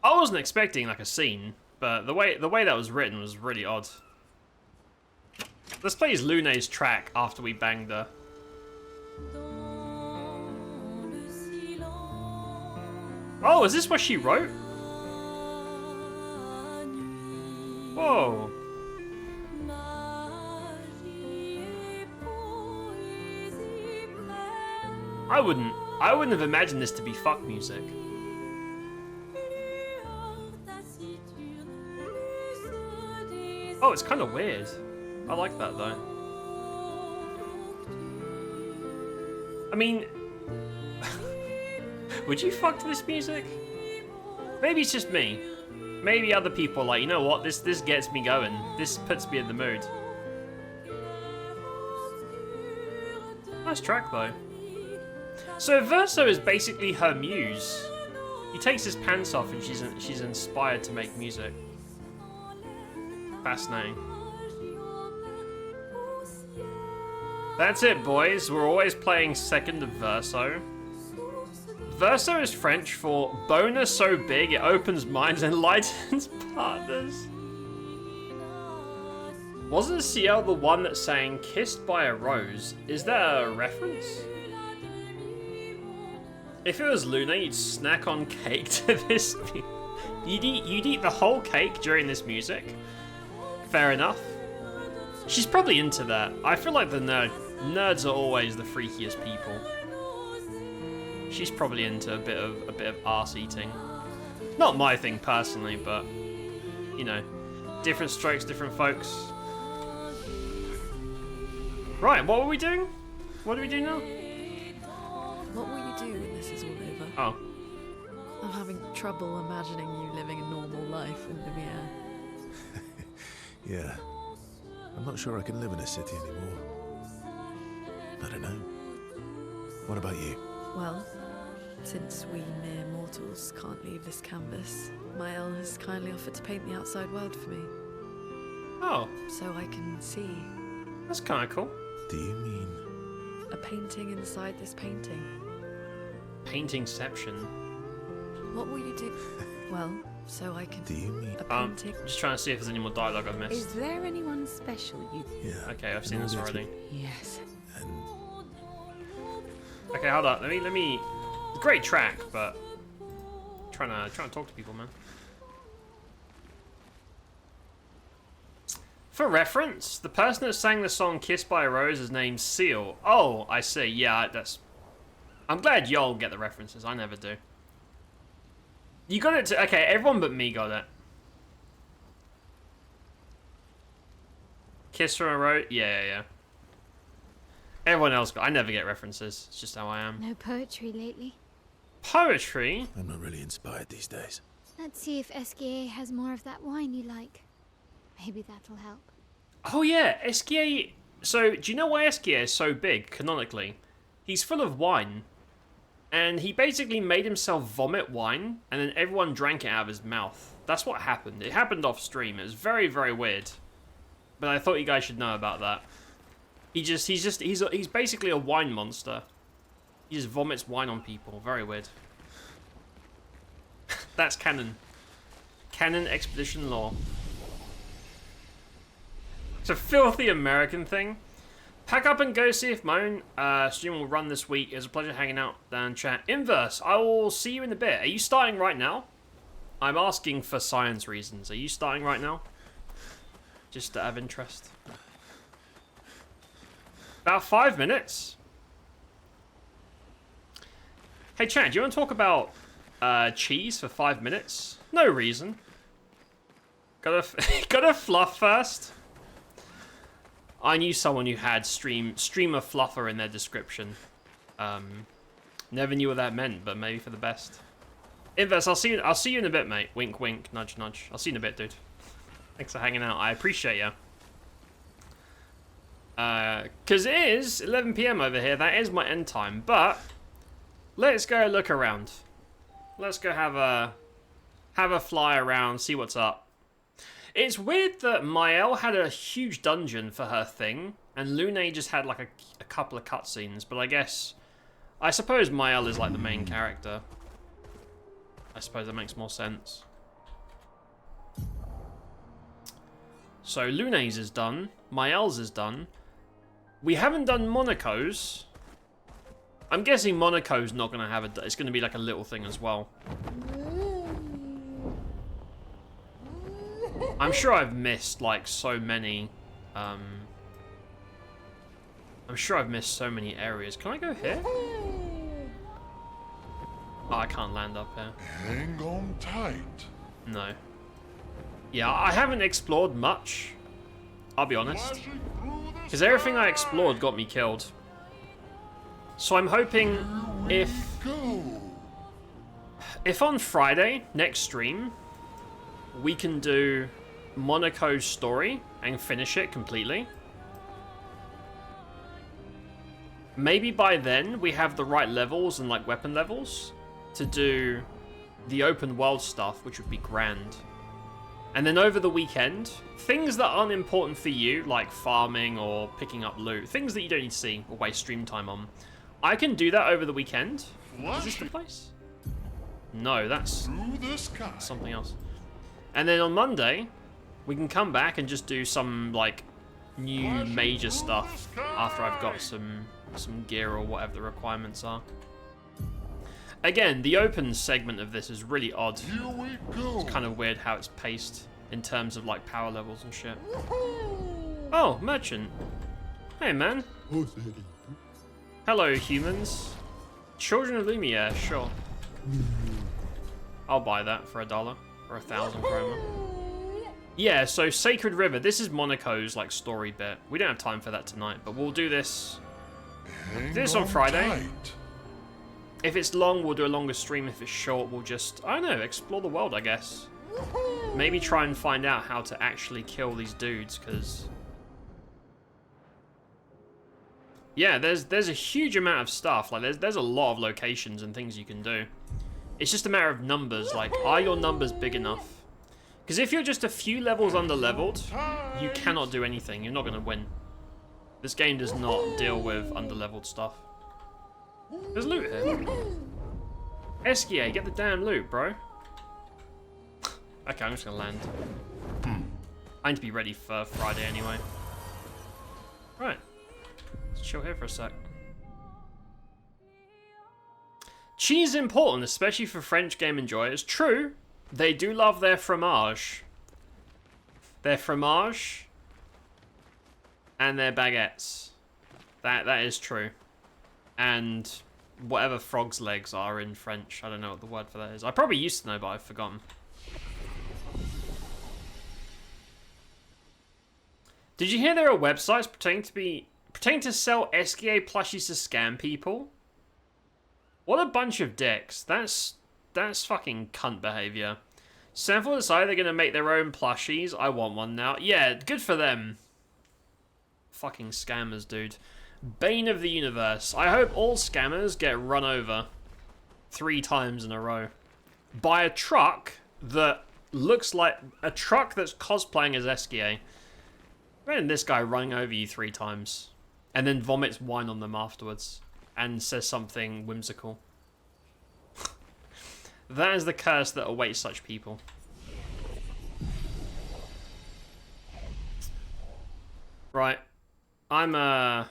I wasn't expecting like a scene, but the way that was written was really odd. Let's play Lune's track after we banged her. Oh, is this what she wrote? Whoa. I wouldn't have imagined this to be fuck music. Oh, it's kind of weird. I like that though. I mean, would you fuck to this music? Maybe it's just me. Maybe other people are like, you know what, this gets me going. This puts me in the mood. Nice track though. So Verso is basically her muse. He takes his pants off and she's inspired to make music. Fascinating. That's it, boys. We're always playing second of Verso. Verso is French for boner so big it opens minds and enlightens partners. Wasn't Ciel the one that sang Kissed by a Rose? Is that a reference? If it was Luna, you'd snack on cake to this. You'd eat the whole cake during this music. Fair enough. She's probably into that. I feel like the nerds are always the freakiest people. She's probably into a bit of arse eating. Not my thing personally, but you know, Different strokes, different folks. Right, what were we doing? What do we do now? What will you do when this is all over? Oh. I'm having trouble imagining you living a normal life in Lumiere. Yeah. I'm not sure I can live in a city anymore. I don't know. What about you? Well, since we mere mortals can't leave this canvas, Mael has kindly offered to paint the outside world for me. Oh. So I can see. That's kind of cool. Do you mean... a painting inside this painting? Paintingception. What will you do? Well, so I can... Do you mean... a painting? Just trying to see if there's any more dialogue I've missed. Is there anyone special you... Yeah. Okay, I've seen this already. Yes. Okay, hold up. Let me. Great track, but trying to talk to people, man. For reference, the person that sang the song "Kissed by a Rose" is named Seal. Oh, I see. Yeah, that's. I'm glad y'all get the references. I never do. You got it. Okay, everyone but me got it. Kiss from a Rose. Yeah. Everyone else got. I never get references. It's just how I am. No poetry lately. Poetry? I'm not really inspired these days. Let's see if Esquier has more of that wine you like. Maybe that'll help. Oh yeah, Esquier. So, do you know why Esquier is so big, canonically? He's full of wine. And he basically made himself vomit wine, and then everyone drank it out of his mouth. That's what happened. It happened off stream. It was very, very weird. But I thought you guys should know about that. He's basically a wine monster. He just vomits wine on people. Very weird. That's canon. Canon expedition lore. It's a filthy American thing. Pack up and go see if my own stream will run this week. It was a pleasure hanging out down chat. Inverse, I will see you in a bit. Are you starting right now? I'm asking for science reasons. Are you starting right now? Just out of interest. About 5 minutes. Hey, chat, do you want to talk about cheese for 5 minutes? No reason. Gotta fluff first. I knew someone who had streamer fluffer in their description. Never knew what that meant, but maybe for the best. Inverse, I'll see you in a bit, mate. Wink, wink, nudge, nudge. I'll see you in a bit, dude. Thanks for hanging out. I appreciate you. Because it is 11 PM over here. That is my end time. But let's go look around. Let's go have a fly around, see what's up. It's weird that Mael had a huge dungeon for her thing, and Lune just had like a couple of cutscenes. But I suppose Mael is like the main character. I suppose that makes more sense. So Lune's is done. Mael's is done. We haven't done Monaco's. I'm guessing Monaco's not going to have it's going to be like a little thing as well. I'm sure I've missed like so many. I'm sure I've missed so many areas. Can I go here? Oh, I can't land up here. Hang on tight. No. Yeah, I haven't explored much. I'll be honest. Because everything I explored got me killed. So I'm hoping if on Friday, next stream, we can do Monaco's story and finish it completely. Maybe by then we have the right levels and like weapon levels to do the open world stuff, which would be grand. And then over the weekend, things that aren't important for you, like farming or picking up loot, things that you don't need to see or waste stream time on, I can do that over the weekend. Is this the place? No, that's something else. And then on Monday, we can come back and just do some like new major stuff after I've got some gear or whatever the requirements are. Again, the open segment of this is really odd. It's kind of weird how it's paced in terms of like power levels and shit. Oh, merchant. Hey, man. Hello, humans. Children of Lumiere, sure. I'll buy that for $1 or 1,000 chroma. Yeah, so Sacred River. This is Monaco's like story bit. We don't have time for that tonight, but we'll do this. Do this on Friday. Tight. If it's long, we'll do a longer stream. If it's short, we'll just, I don't know, explore the world, I guess. Maybe try and find out how to actually kill these dudes, because... yeah, there's a huge amount of stuff. Like, there's a lot of locations and things you can do. It's just a matter of numbers. Like, are your numbers big enough? Because if you're just a few levels under-leveled, you cannot do anything. You're not going to win. This game does not deal with under-leveled stuff. There's loot here. Esquier, get the damn loot, bro. Okay, I'm just gonna land. I need to be ready for Friday anyway. Right. Let's chill here for a sec. Cheese is important, especially for French game enjoyers. True, they do love their fromage. Their fromage and their baguettes. That is true. And whatever frog's legs are in French. I don't know what the word for that is. I probably used to know, but I've forgotten. Did you hear there are websites pretending to sell Esquier plushies to scam people? What a bunch of dicks. That's fucking cunt behavior. Sanford decided they're gonna make their own plushies. I want one now. Yeah, good for them. Fucking scammers, dude. Bane of the universe. I hope all scammers get run over 3 times in a row by a truck that looks like a truck that's cosplaying as Esquier. Imagine this guy running over you 3 times and then vomits wine on them afterwards and says something whimsical. That is the curse that awaits such people. Right. I'm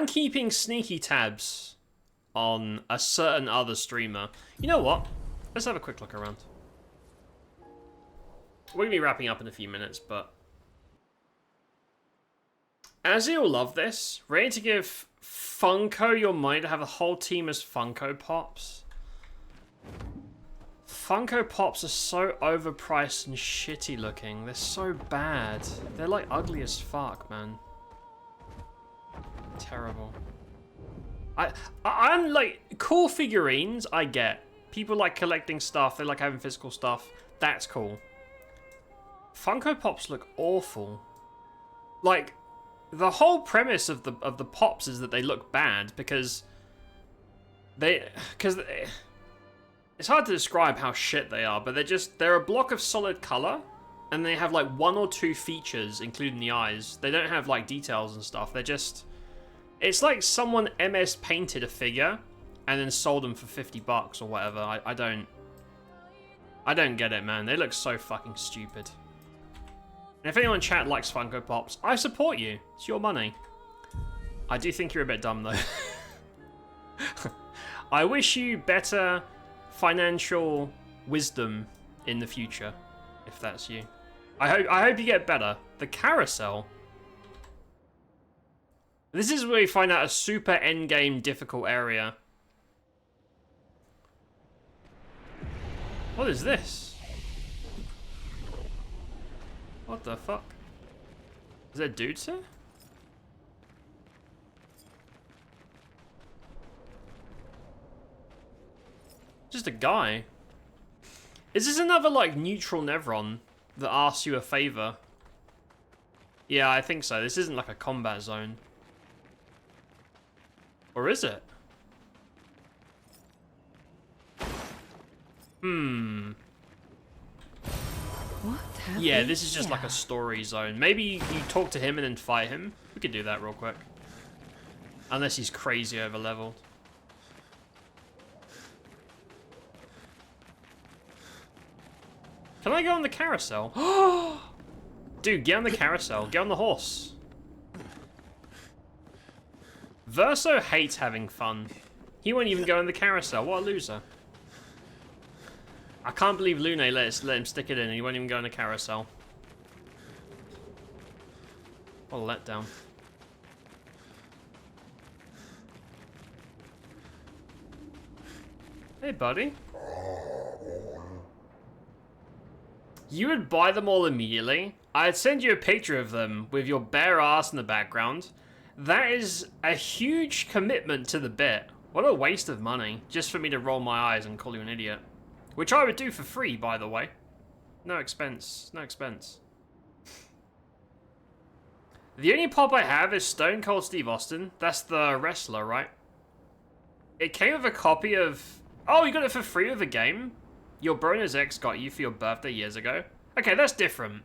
keeping sneaky tabs on a certain other streamer. You know what? Let's have a quick look around. We're going to be wrapping up in a few minutes, but... as you'll love this, ready to give Funko your money to have a whole team as Funko Pops? Funko Pops are so overpriced and shitty looking. They're so bad. They're like ugly as fuck, man. Terrible. I'm like, cool figurines, I get. People like collecting stuff, they like having physical stuff. That's cool. Funko Pops look awful. Like, the whole premise of the Pops is that they look bad because it's hard to describe how shit they are, but they're a block of solid color and they have like 1 or 2 features, including the eyes. They don't have like details and stuff. They're just, it's like someone MS painted a figure and then sold them for $50 or whatever. I don't get it, man. They look so fucking stupid. And if anyone in chat likes Funko Pops, I support you. It's your money. I do think you're a bit dumb, though. I wish you better financial wisdom in the future, if that's you. I hope you get better. The carousel. This is where you find out a super endgame difficult area. What is this? What the fuck? Is there dudes here? Just a guy. Is this another, like, neutral Nevron that asks you a favor? Yeah, I think so. This isn't like a combat zone. Or is it? What have Yeah, we this is just here? like a story zone. Maybe you talk to him and then fight him. We could do that real quick. Unless he's crazy over leveled. Can I go on the carousel? Dude, get on the carousel. Get on the horse. Verso hates having fun. He won't even go on the carousel. What a loser. I can't believe Lune let him stick it in and he won't even go on a carousel. What a letdown. Hey, buddy. You would buy them all immediately. I'd send you a picture of them with your bare ass in the background. That is a huge commitment to the bit. What a waste of money, just for me to roll my eyes and call you an idiot. Which I would do for free, by the way. No expense, no expense. The only pop I have is Stone Cold Steve Austin. That's the wrestler, right? It came with a copy of... Oh, you got it for free with a game? Your Broner's ex got you for your birthday years ago? Okay, that's different.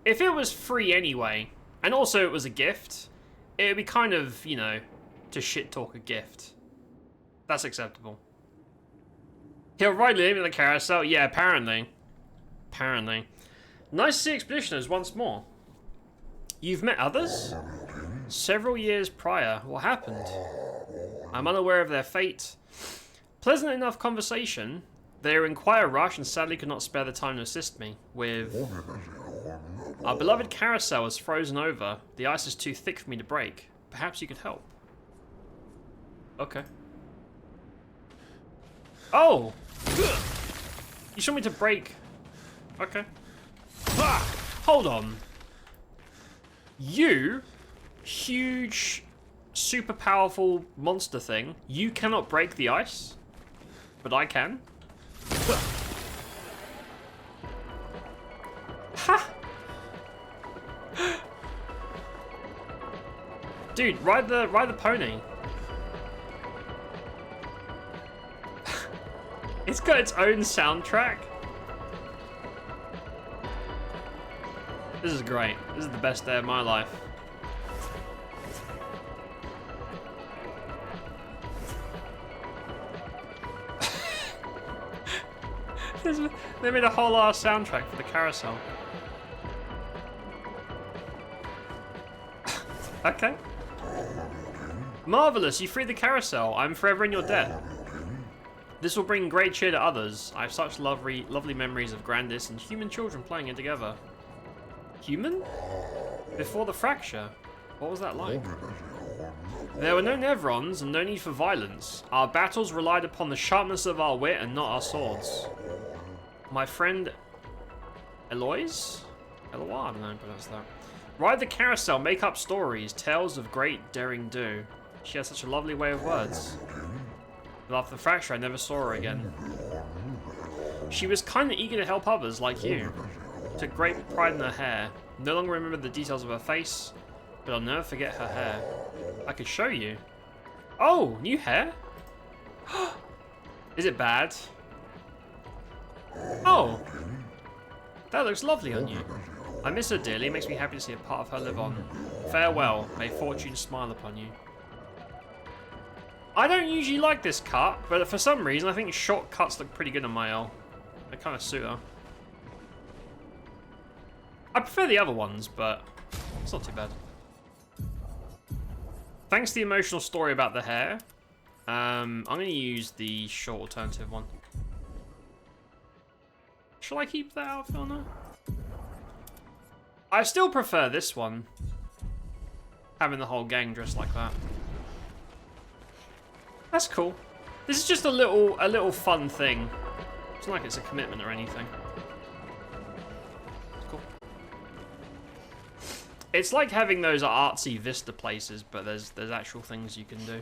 If it was free anyway, and also it was a gift, it would be kind of, you know, to shit talk a gift. That's acceptable. He'll ride Liam in the carousel? Yeah, apparently. Apparently. Nice to see Expeditioners once more. You've met others? Several years prior. What happened? I'm unaware of their fate. Pleasant enough conversation. They were in quite a rush and sadly could not spare the time to assist me with... Our beloved carousel is frozen over. The ice is too thick for me to break. Perhaps you could help. Okay. Oh! You just want me to break... Okay. Hold on. You, huge, super powerful monster thing, you cannot break the ice? But I can? Ha! Dude, ride the pony. It's got its own soundtrack. This is great. This is the best day of my life. They made a whole ass soundtrack for the carousel. Okay. Marvelous, you freed the carousel. I'm forever in your debt. This will bring great cheer to others. I have such lovely memories of Grandis and human children playing it together. Human? Before the fracture? What was that like? There were no Nevrons and no need for violence. Our battles relied upon the sharpness of our wit and not our swords. My friend Eloise? Eloise? I don't know how to pronounce that. Ride the carousel, make up stories, tales of great daring do. She has such a lovely way of words. But after the fracture, I never saw her again. She was kind of eager to help others like you. Took great pride in her hair. No longer remember the details of her face, but I'll never forget her hair. I could show you. Oh, new hair? Is it bad? Oh, that looks lovely on you. I miss her dearly. It makes me happy to see a part of her live on. Farewell. May fortune smile upon you. I don't usually like this cut, but for some reason I think short cuts look pretty good on my L. They kind of suit her. I prefer the other ones, but it's not too bad. Thanks to the emotional story about the hair, I'm going to use the short alternative one. Shall I keep that outfit on her? I still prefer this one. Having the whole gang dressed like that. That's cool. This is just a little fun thing. It's not like it's a commitment or anything. Cool. It's like having those artsy Vista places, but there's actual things you can do.